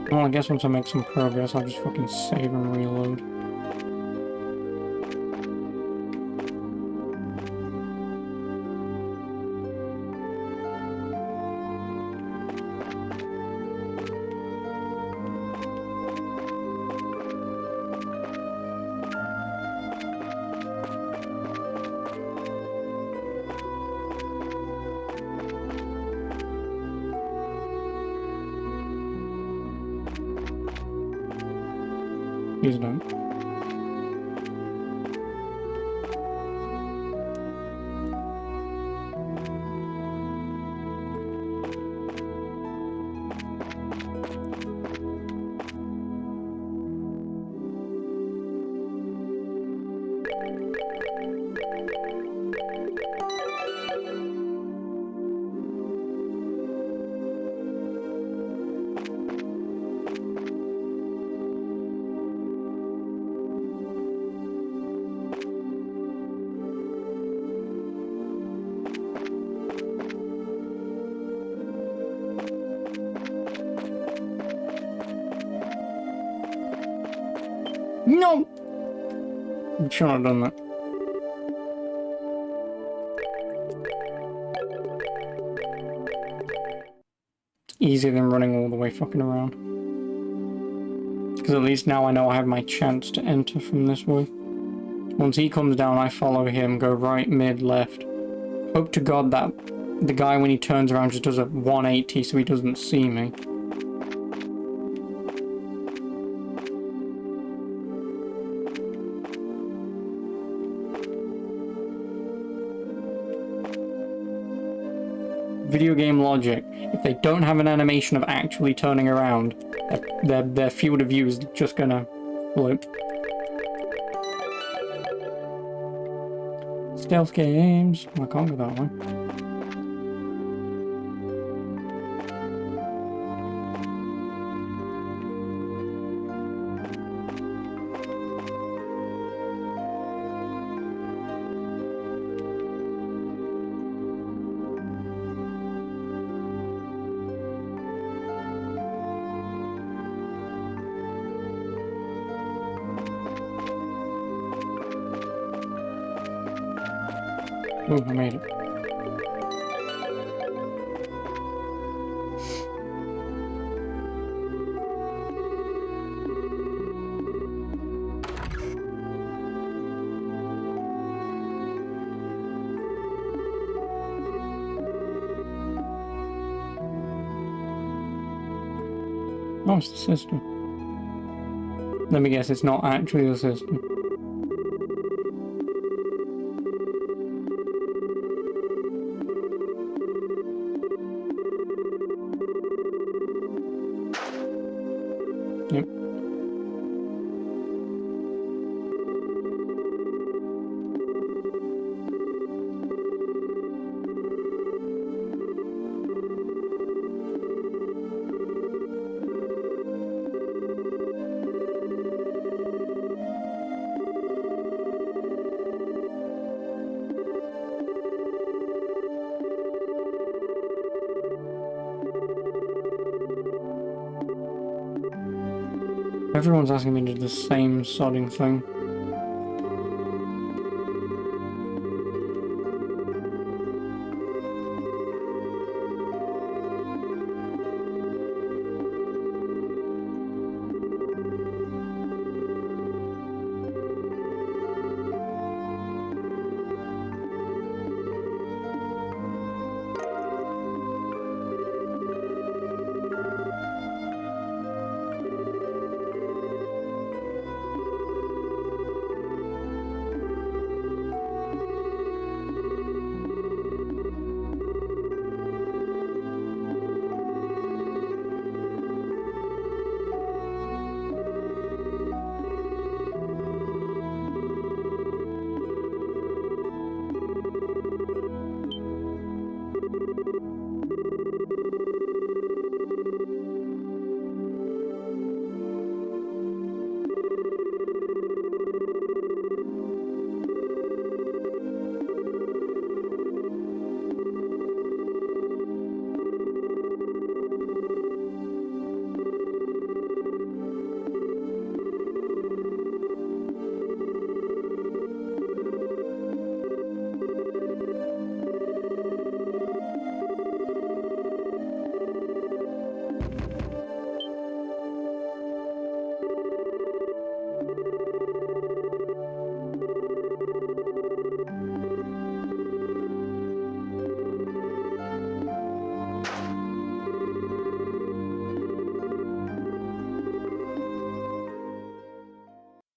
Well, I guess once I make some progress, I'll just fucking save and reload. Please don't. No! I'm sure I've done that. It's easier than running all the way fucking around. Because at least now I know I have my chance to enter from this way. Once he comes down, I follow him, go right, mid, left. Hope to God that the guy, when he turns around, just does a 180 so he doesn't see me. Video game logic. If they don't have an animation of actually turning around, their field of view is just gonna float. Stealth games. I can't go that way. Oh, I made it. Oh, it's the system. Let me guess, it's not actually the system. Yep. Everyone's asking me to do the same sodding thing.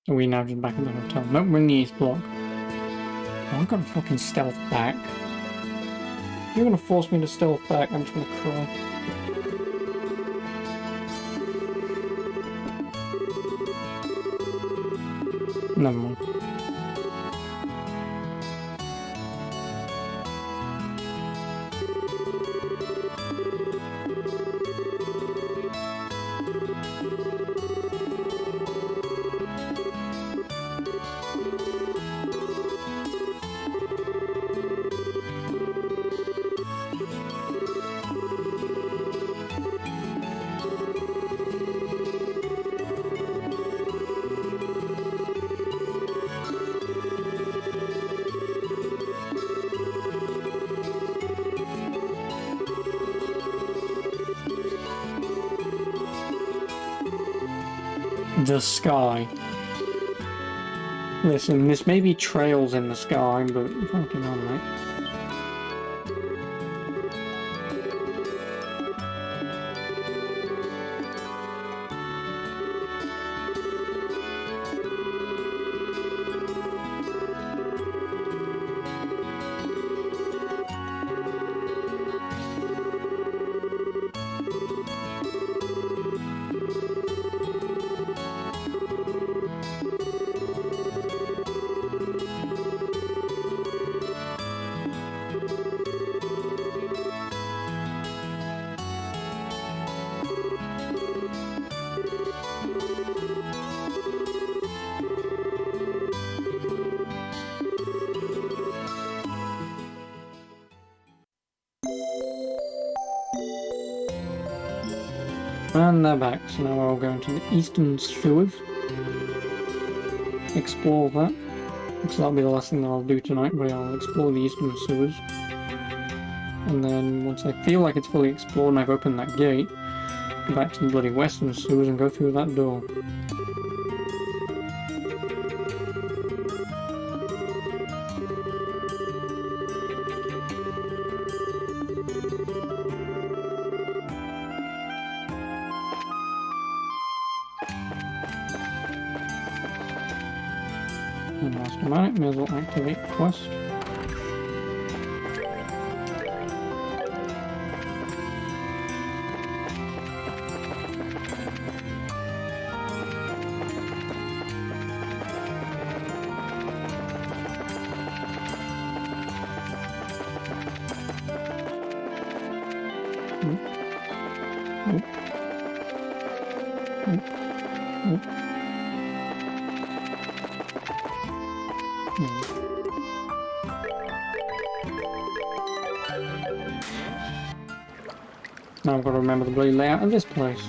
Are we now just back at the hotel? Nope, we're in the East Block. Oh, I'm gonna fucking stealth back. If you're gonna force me to stealth back, I'm just gonna cry. Never mind. The sky. Listen, this may be trails in the sky, but fucking hell, mate. And they're back, so now we're all going to the Eastern Shores. Explore that. So that'll be the last thing that I'll do tonight, but I'll explore the eastern sewers. And then once I feel like it's fully explored and I've opened that gate, go back to the bloody western sewers and go through that door. And whilst I'm at it, may as well activate the quest. Now I've got to remember the bloody layout of this place.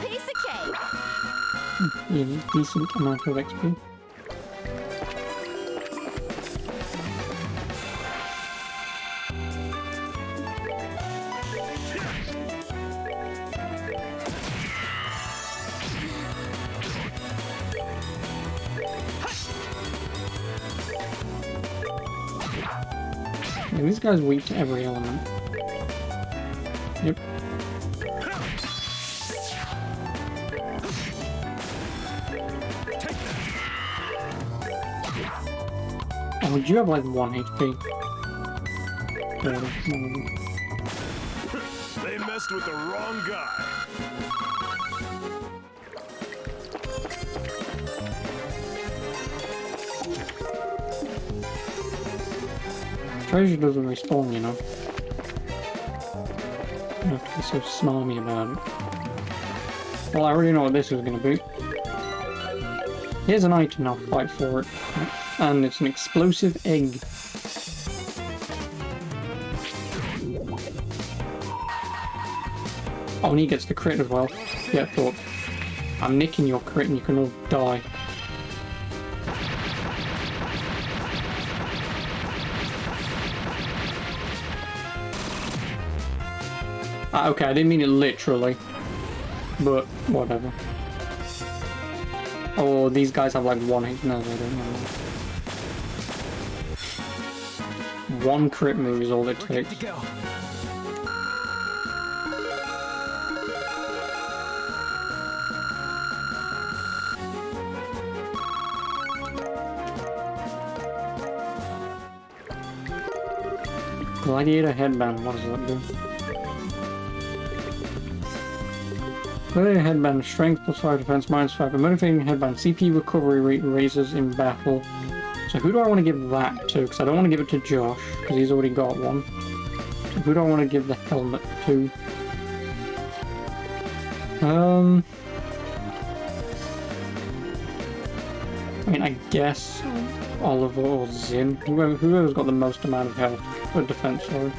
Piece of cake. Yeah, decent amount of XP. Yeah, this guy's weak to every element. Yep. Oh, you have like 1 HP. They messed with the wrong guy. Treasure doesn't respawn, you know. You have to be so smarmy about it. Well, I already know what this is going to be. Here's an item, I'll fight for it. And it's an explosive egg. Oh, and he gets the crit as well. Yeah, thought. I'm nicking your crit and you can all die. Okay, I didn't mean it literally. But, whatever. Oh, these guys have like 1 hit. No, they don't. No. 1 crit move is all it We're good takes. to go. Gladiator headband, what does that do? Gladiator headband, strength plus 5 defense minus 5. A motivating headband, CP recovery rate raises in battle. So who do I want to give that to? Because I don't want to give it to Josh, because he's already got one. So who do I want to give the helmet to? I mean, I guess Oliver or Zin. Whoever's got the most amount of health. Or defense, sorry.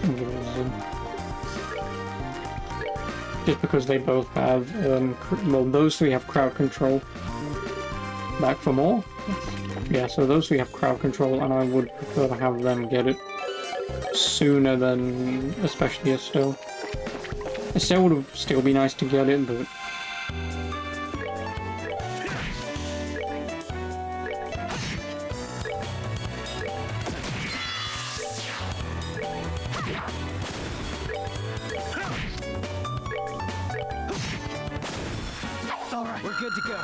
I'll give it to Zin. Just because they both have, well, those 3 have crowd control. Back for more? Yeah, so those 3 have crowd control, and I would prefer to have them get it sooner than, especially Estelle. Estelle would still be nice to get it, but... All right, we're good to go.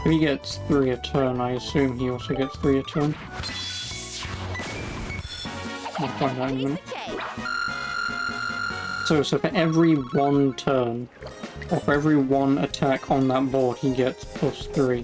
If he gets 3 a turn, I assume he also gets 3 a turn. I'll find out in a Piece minute. of cake. So for every 1 turn, or for every 1 attack on that board, he gets +3.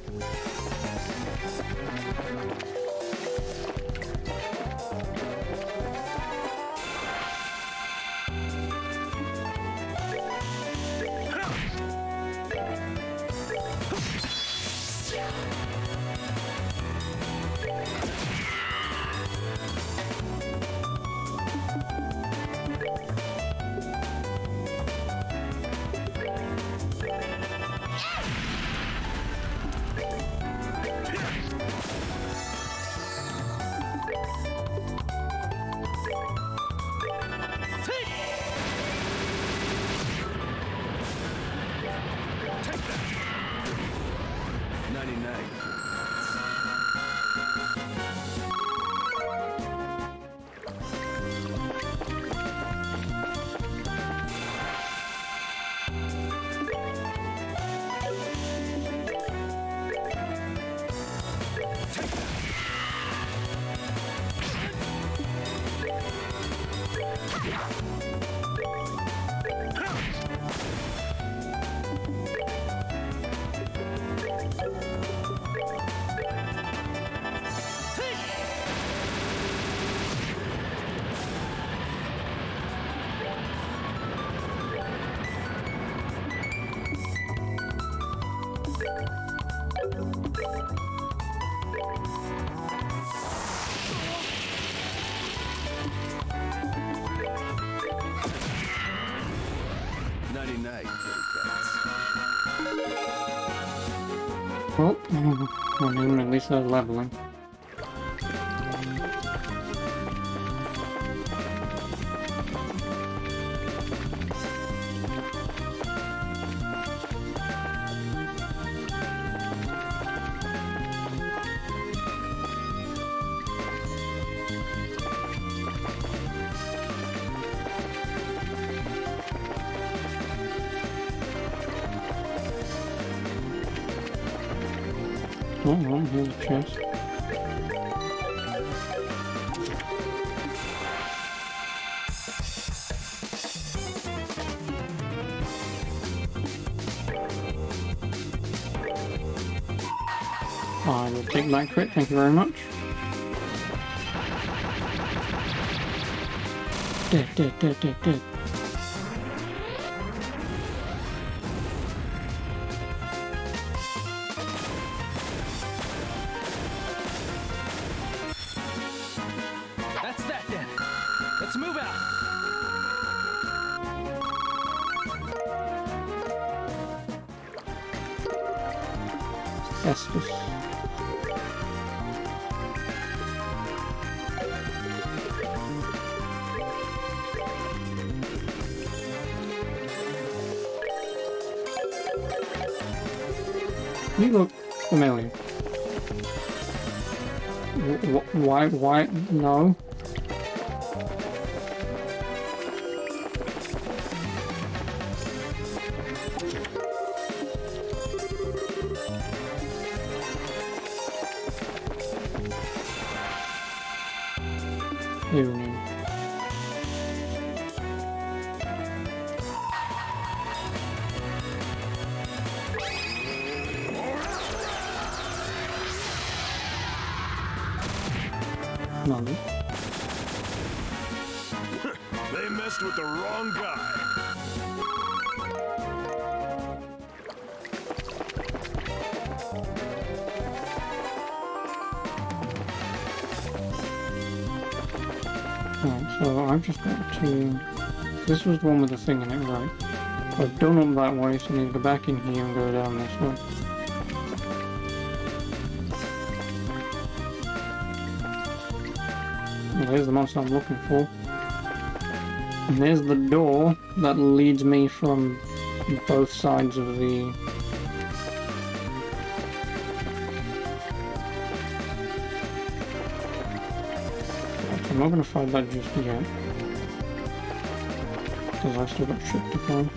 Well, not even at least they're leveling. Oh, well, here's a chest. I will take that crit, thank you very much. Dead. That's that then. Let's move out. Estus. You look familiar. Why, no? Evening. No. They messed with the wrong guy. Right, so I've just got to... This was the one with the thing in it, right? I've done up that way, so I need to go back in here and go down this way. Well, there's the monster I'm looking for. And there's the door that leads me from both sides of the... I'm not going to fight that just yet. Because I've still got shit to find.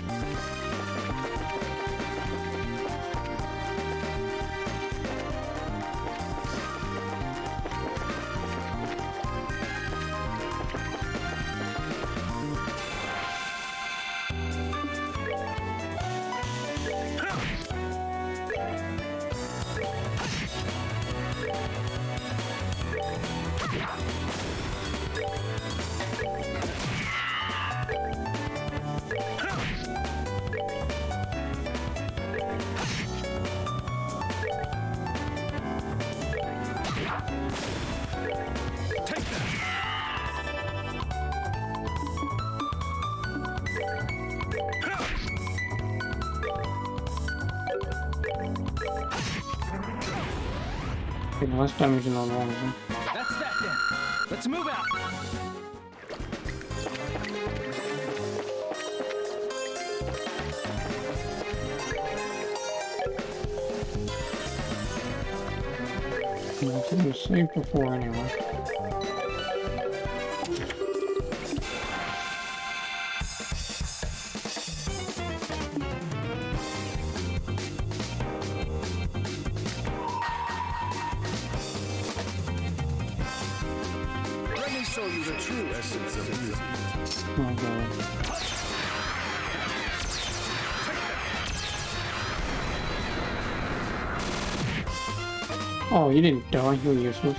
Taking less damage than the long one. That's that then. Let's move out. It was saved before anyway. Let me show you the true essence of beauty. Oh god. Oh, you didn't die, you're useless.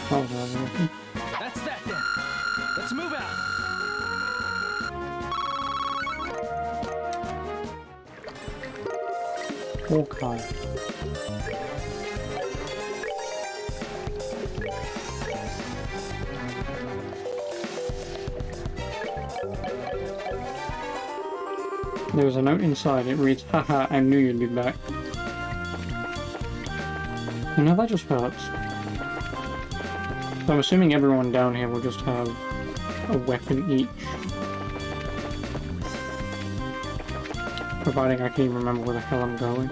That was everything. That's that then. Let's move out. Hawkeye. There was a note inside. It reads, "Haha, I knew you'd be back." You know, that just hurts. So I'm assuming everyone down here will just have a weapon each. Providing I can even remember where the hell I'm going.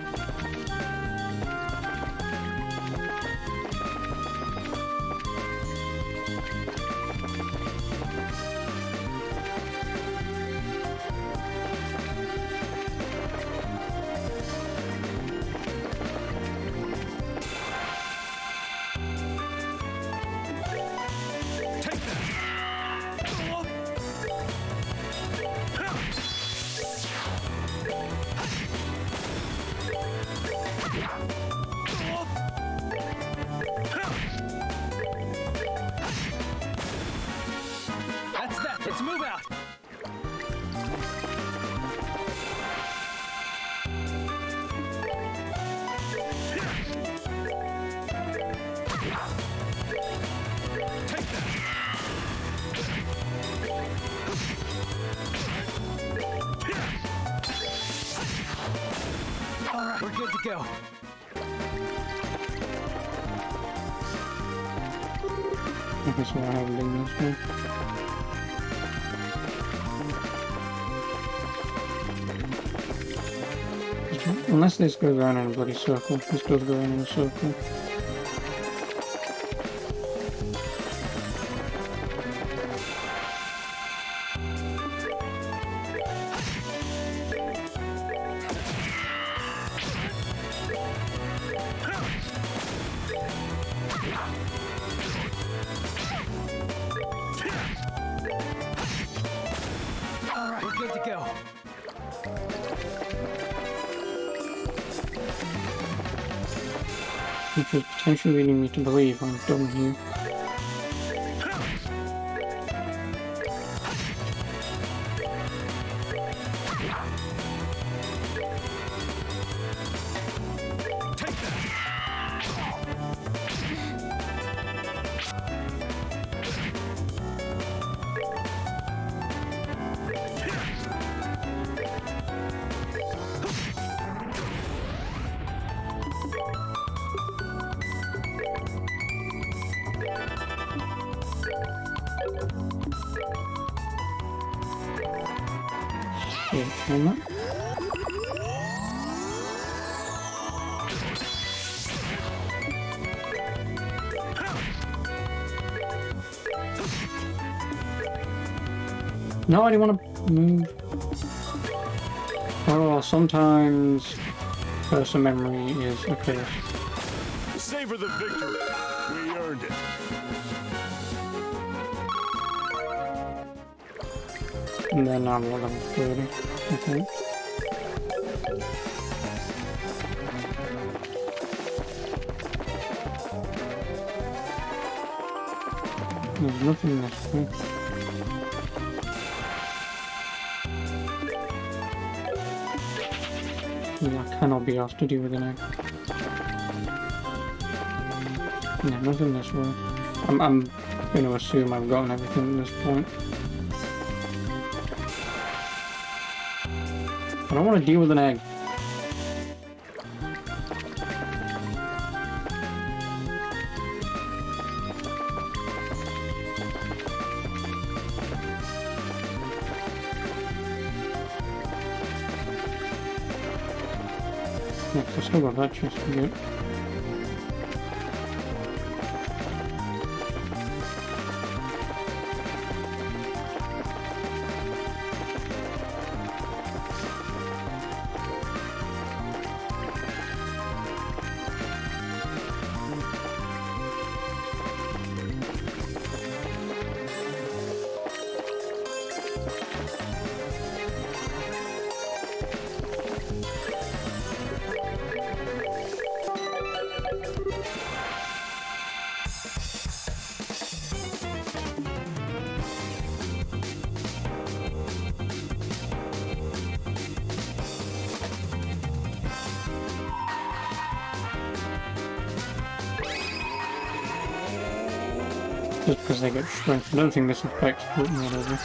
That's that. Let's move out. All right, we're good to go. Okay, so I haven't been this way. Unless this goes around in a bloody circle. This does go around in a circle. All right, we're good to go. Which is potentially leading me to believe I'm done here. Yeah, on that. No, I didn't want to move. Oh, well, sometimes person memory is a curse. Say Savor the victory. We earned it. And then I'm level 30, I think. There's nothing this way. Yeah, I cannot be asked to deal with an egg. Yeah, nothing this way. I'm going to assume I've gotten everything at this point. I don't want to deal with an egg. Next, I still got that chest to get. Just because they get strength. I don't think this affects Putin, whatever.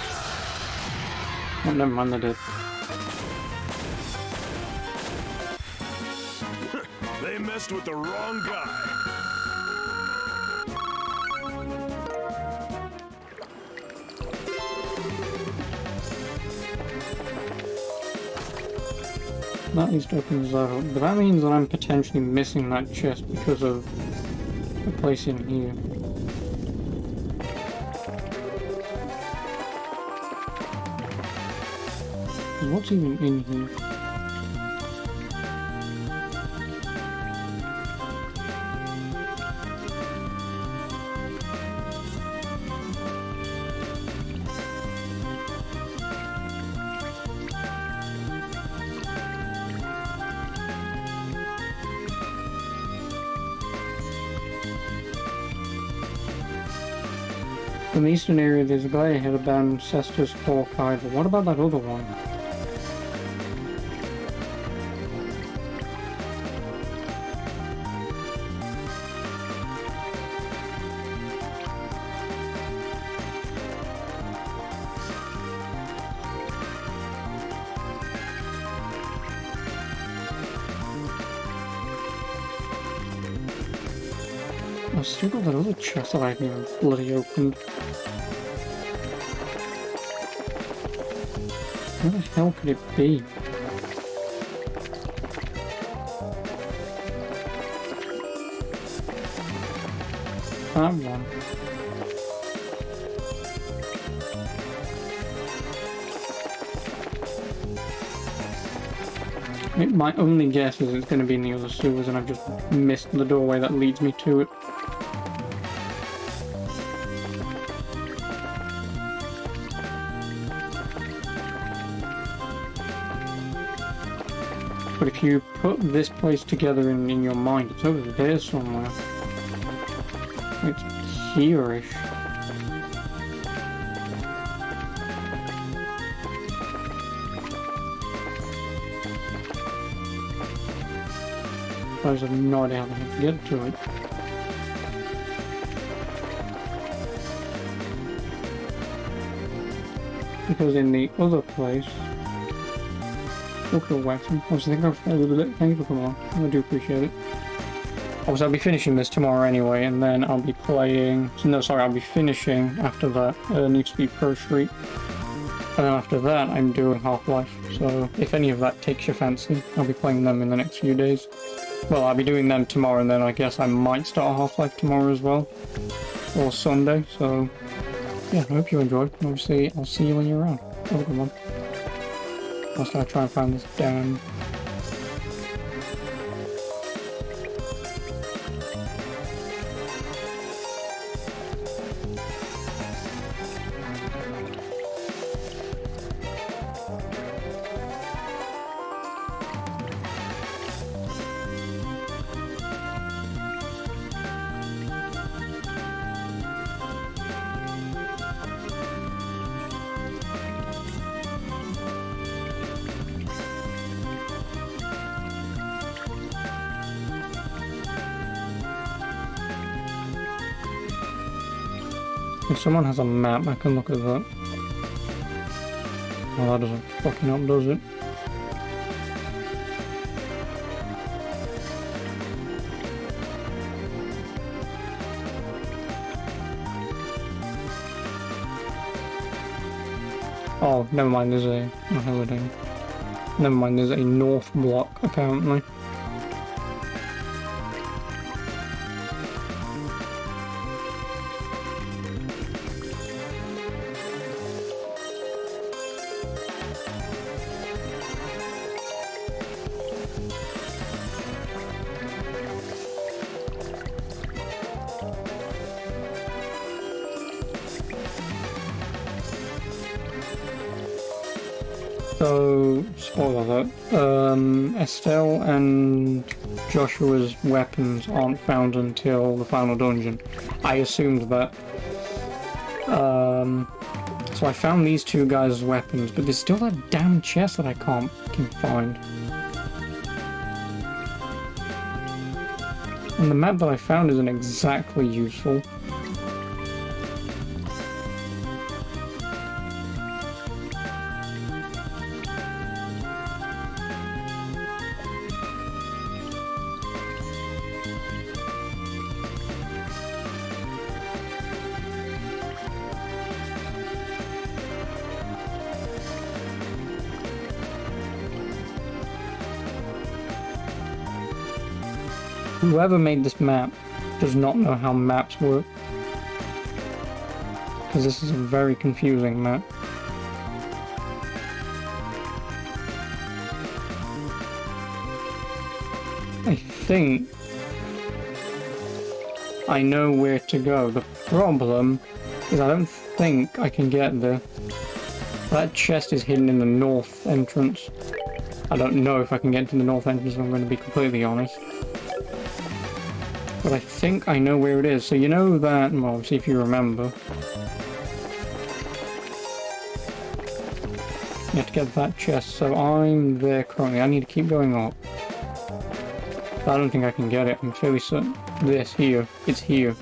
Oh, never mind, they did. They messed with the wrong guy. That at least opens that up, but that means that I'm potentially missing that chest because of the place in here. What's even in here? In the eastern area, there's a guy ahead of Cestus Hawkeye, but what about that other one? I've still got that other chest that I haven't even bloody opened. Where the hell could it be? That one. My only guess is it's going to be in the other sewers and I've just missed the doorway that leads me to it. But if you put this place together in your mind, it's over there somewhere. It's here-ish. I have no idea how to get to it. Because in the other place... Look at the weapon. Obviously, I think I've a little bit. Thank you for coming on. I do appreciate it. Obviously, I'll be finishing this tomorrow anyway, and then I'll be playing... No, sorry, I'll be finishing after that Need to Speed Pro Street. And then after that, I'm doing Half-Life. So, if any of that takes your fancy, I'll be playing them in the next few days. Well, I'll be doing them tomorrow, and then I guess I might start Half-Life tomorrow as well. Or Sunday, so... Yeah, I hope you enjoyed. Obviously, I'll see you when you're around. Have a good one. I'll start trying to find this damn If someone has a map, I can look at that. Well, that doesn't fucking help, does it? Oh, never mind, there's a... Oh, hell it ain't. Never mind, there's a north block, apparently. So, spoiler alert, Estelle and Joshua's weapons aren't found until the final dungeon. I assumed that. So I found these two guys' weapons, but there's still that damn chest that I can't fucking find. And the map that I found isn't exactly useful. Whoever made this map does not know how maps work, because this is a very confusing map. I think I know where to go. The problem is I don't think I can get there. That chest is hidden in the north entrance. I don't know if I can get to the north entrance, if I'm going to be completely honest. But I think I know where it is. So you know that, well, see if you remember. You have to get that chest, so I'm there currently. I need to keep going up. I don't think I can get it. I'm fairly certain. This here. It's here.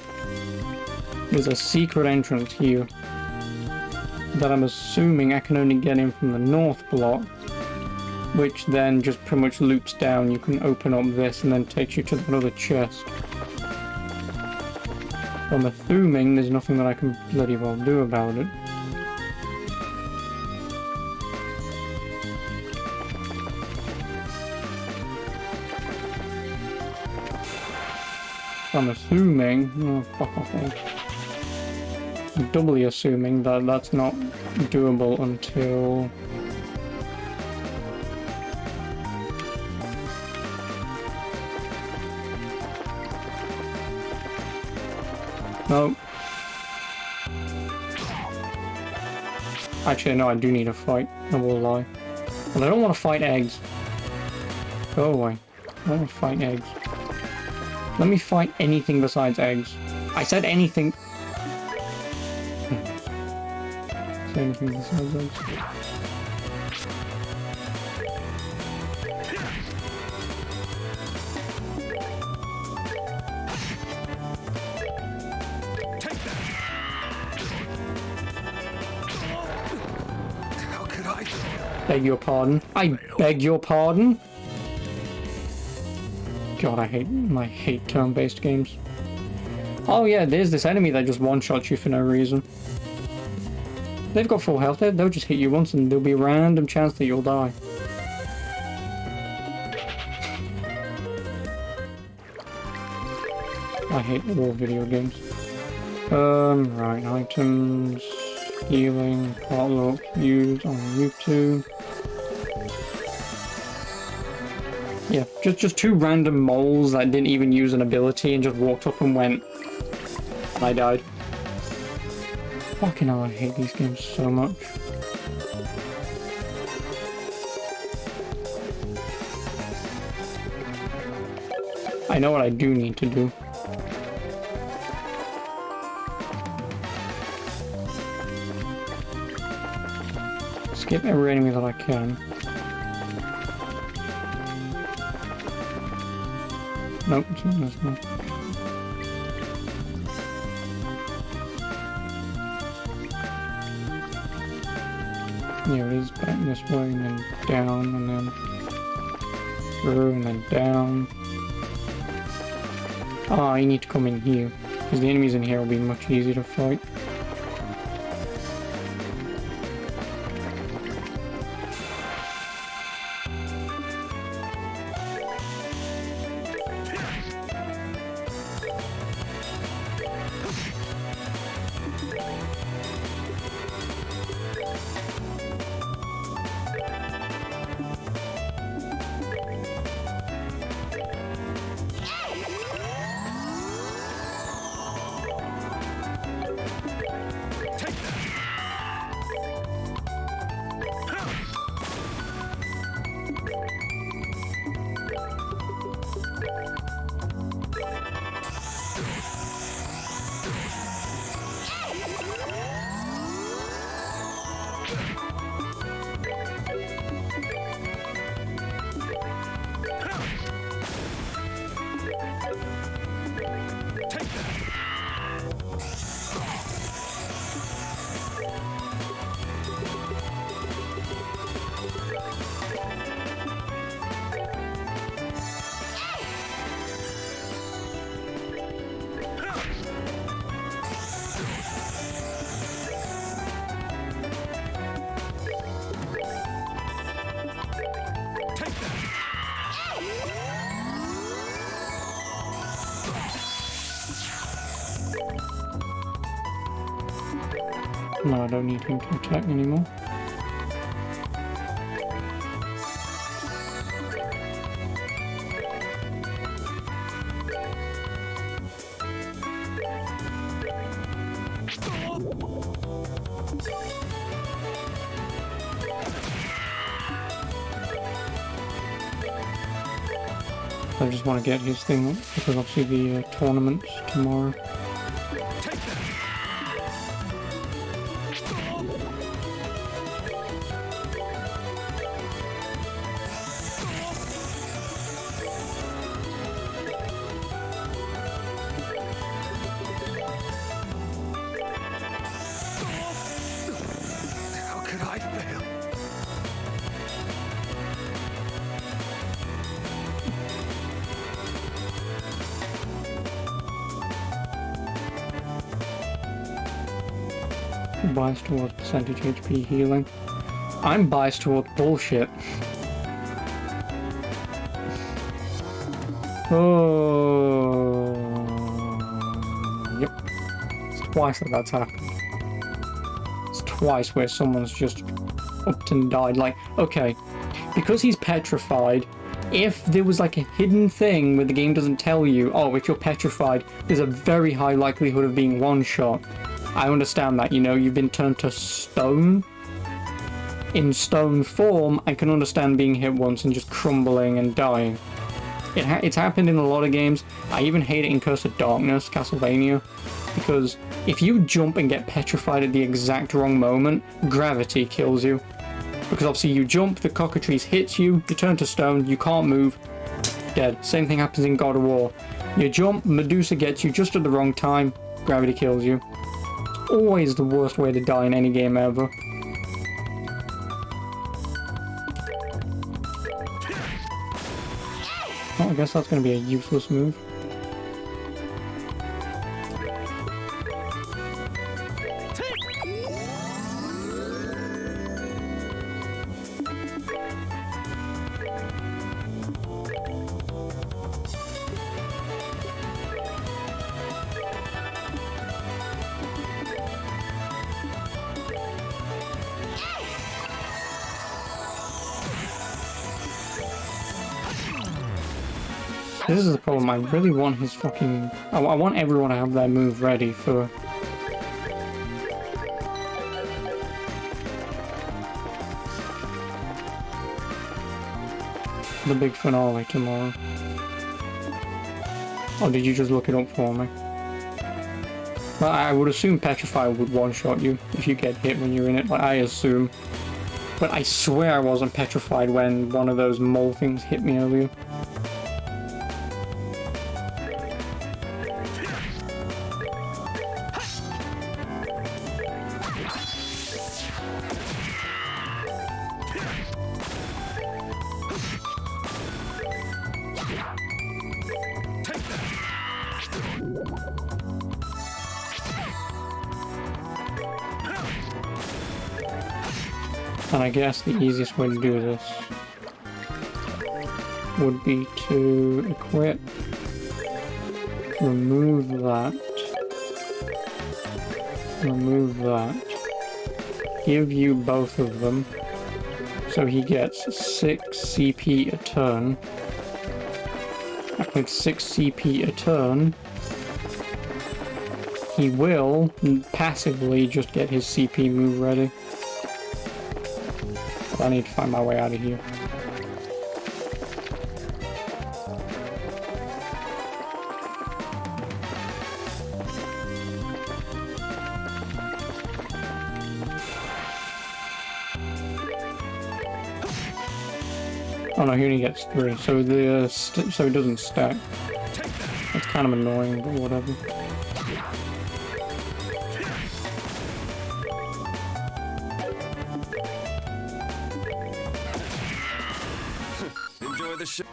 There's a secret entrance here that I'm assuming I can only get in from the north block, which then just pretty much loops down. You can open up this and then takes you to another chest. I'm assuming there's nothing that I can bloody well do about it. I'm assuming... Oh, fuck off, eh? I'm doubly assuming that that's not doable until... No. Actually, no, I do need a fight. I will lie. But I don't want to fight eggs. Go away. I don't want to fight eggs. Let me fight anything besides eggs. I said anything. Say anything besides eggs. Beg your pardon. I beg your pardon? God, I hate turn-based games. Oh yeah, there's this enemy that just one-shots you for no reason. They've got full health, they'll just hit you once and there'll be a random chance that you'll die. I hate all video games. Right, items, healing, potluck, used on YouTube. Yeah, just two random moles that didn't even use an ability and just walked up and went. And I died. Fucking hell, I hate these games so much. I know what I do need to do. Skip every enemy that I can. Nope, it's not this one. Yeah, it is back this way and then down and then through and then down. Ah, you need to come in here, because the enemies in here will be much easier to fight. No, I don't need him to attack anymore. I just want to get his thing up, because obviously the tournament's tomorrow. How could I fail? Biased towards percentage HP healing. I'm biased towards bullshit. Oh, yep. It's twice that's happened. It's twice where someone's just upped and died. Like, okay, because he's petrified, if there was like a hidden thing where the game doesn't tell you, oh, if you're petrified, there's a very high likelihood of being one-shot. I understand that, you know, you've been turned to stone. In stone form, I can understand being hit once and just crumbling and dying. It's happened in a lot of games. I even hate it in Curse of Darkness, Castlevania, because if you jump and get petrified at the exact wrong moment, gravity kills you. Because obviously you jump, the cockatrice hits you, you turn to stone, you can't move, dead. Same thing happens in God of War. You jump, Medusa gets you just at the wrong time, gravity kills you. Always the worst way to die in any game ever. Well, I guess that's going to be a useless move. This is the problem, I really want his fucking... I want everyone to have their move ready for... the big finale tomorrow. Or did you just look it up for me? Well, I would assume Petrify would one-shot you if you get hit when you're in it, like I assume. But I swear I wasn't petrified when one of those mole things hit me earlier. And I guess the easiest way to do this would be to equip, remove that, give you both of them, so he gets 6 CP a turn. With 6 CP a turn, he will passively just get his CP move ready. But I need to find my way out of here. Oh no, he only gets 3, so so it doesn't stack. That's kind of annoying, but whatever. Enjoy the show.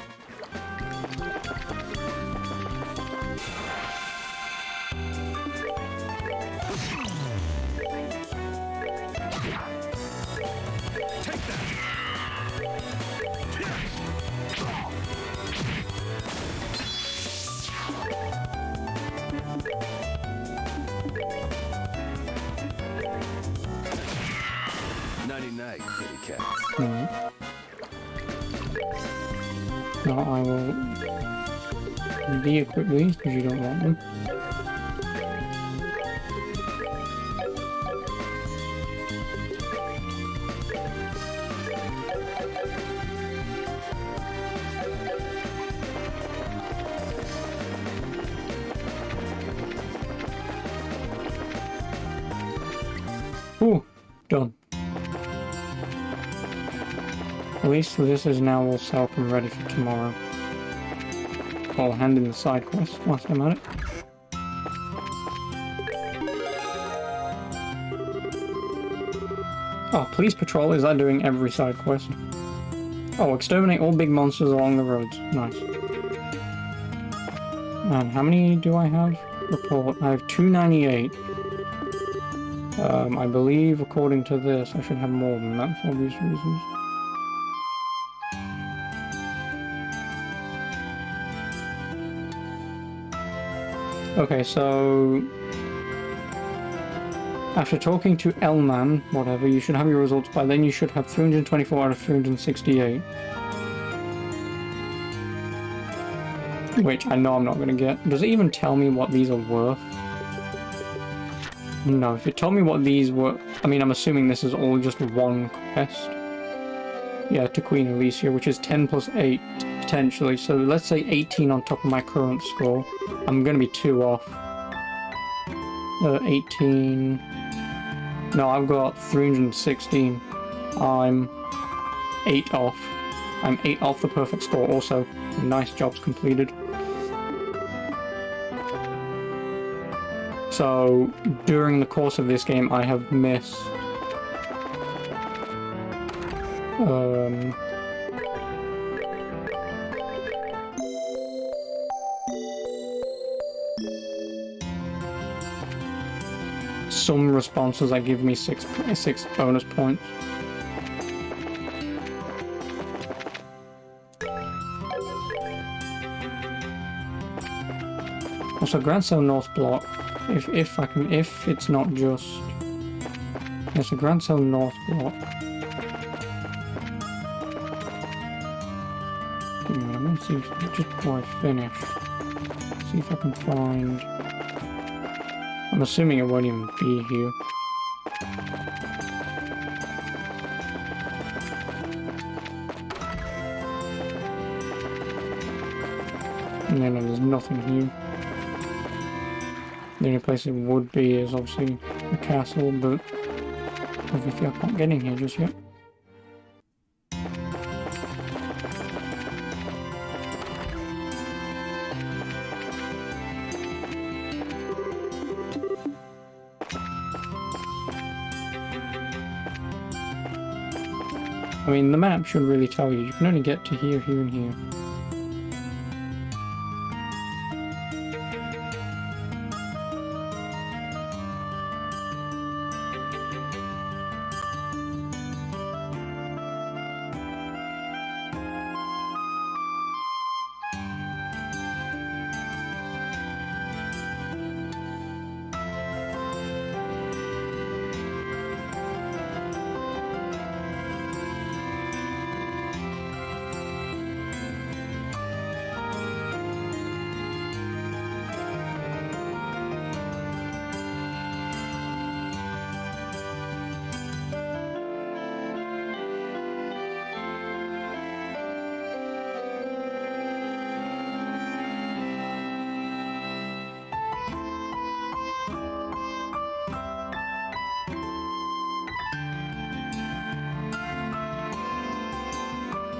Night, kitty cats. No, I will de-equip these because you don't want them. Ooh, done. At least this is now all set up and ready for tomorrow. I'll hand in the side quest whilst I'm at it. Oh, police patrol, is that doing every side quest? Oh, exterminate all big monsters along the roads. Nice. And how many do I have? Report. I have 298. I believe, according to this, I should have more than that for obvious reasons. Okay, so after talking to Elman, whatever, you should have your results by then. You should have 324 out of 368. Which I know I'm not going to get. Does it even tell me what these are worth? No, if it told me what these were... I mean, I'm assuming this is all just one quest. Yeah, to Queen Alicia, which is 10 plus 8, potentially. So let's say 18 on top of my current score. I'm going to be 2 off. 18... No, I've got 316. I'm 8 off. I'm 8 off the perfect score also. Nice jobs completed. So, during the course of this game, I have missed... some responses that give me 6 bonus points. Also, Grand Cell North block. If it's not just... There's a Grand Cell North block. I'm gonna see if, just before I finish, see if I can find... I'm assuming it won't even be here. No, there's nothing here. The only place it would be is obviously the castle, but obviously I can't get in here just yet. I mean, the map should really tell you. You can only get to here, here, and here.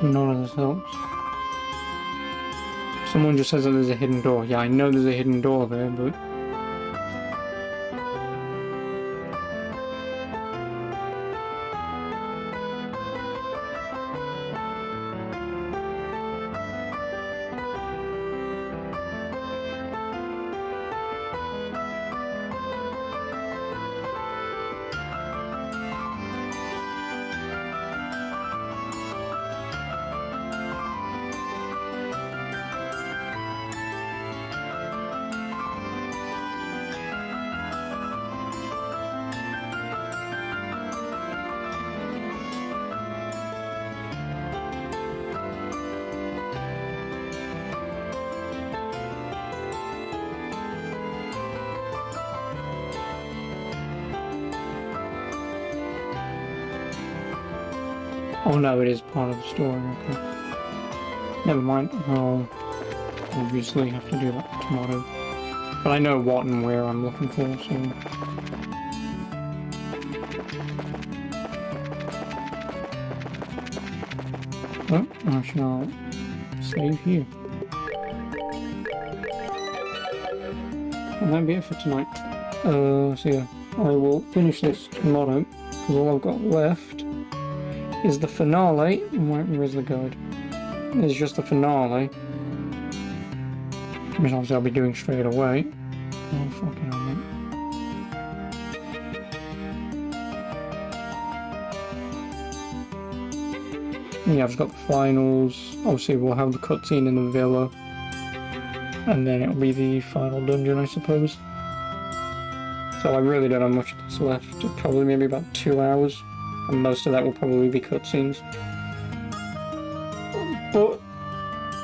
None of this helps. Someone just says that there's a hidden door. Yeah, I know there's a hidden door there, but... Oh no, it is part of the story, okay. Never mind, I'll obviously have to do that tomorrow. But I know what and where I'm looking for, so... Oh, I shall save here. And that'll be it for tonight. So yeah, I will finish this tomorrow, because all I've got left is the finale. Where's the guide? It's just the finale. Which obviously I'll be doing straight away. Oh, fucking hell, man. Yeah, I've just got the finals. Obviously we'll have the cutscene in the villa. And then it'll be the final dungeon, I suppose. So I really don't have much of this left. Probably maybe about 2 hours. And most of that will probably be cutscenes. But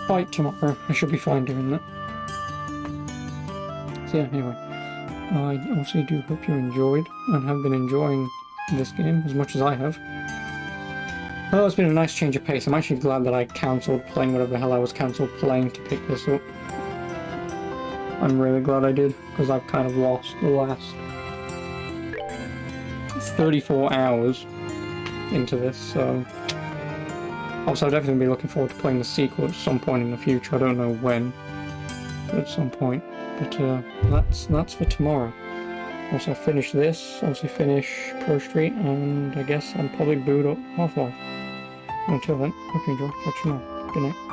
by tomorrow, I should be fine doing that. So yeah, anyway. I also do hope you enjoyed and have been enjoying this game as much as I have. Oh, it's been a nice change of pace. I'm actually glad that I cancelled playing whatever the hell I was cancelled playing to pick this up. I'm really glad I did, because I've kind of lost the last 34 hours into this, so also I'll definitely be looking forward to playing the sequel at some point in the future. I don't know when, but at some point. But that's for tomorrow. Also finish this, also finish Pro Street, and I guess I'll probably boot up Half-Life. Until then, hope you enjoy. Catch you tomorrow. Good night.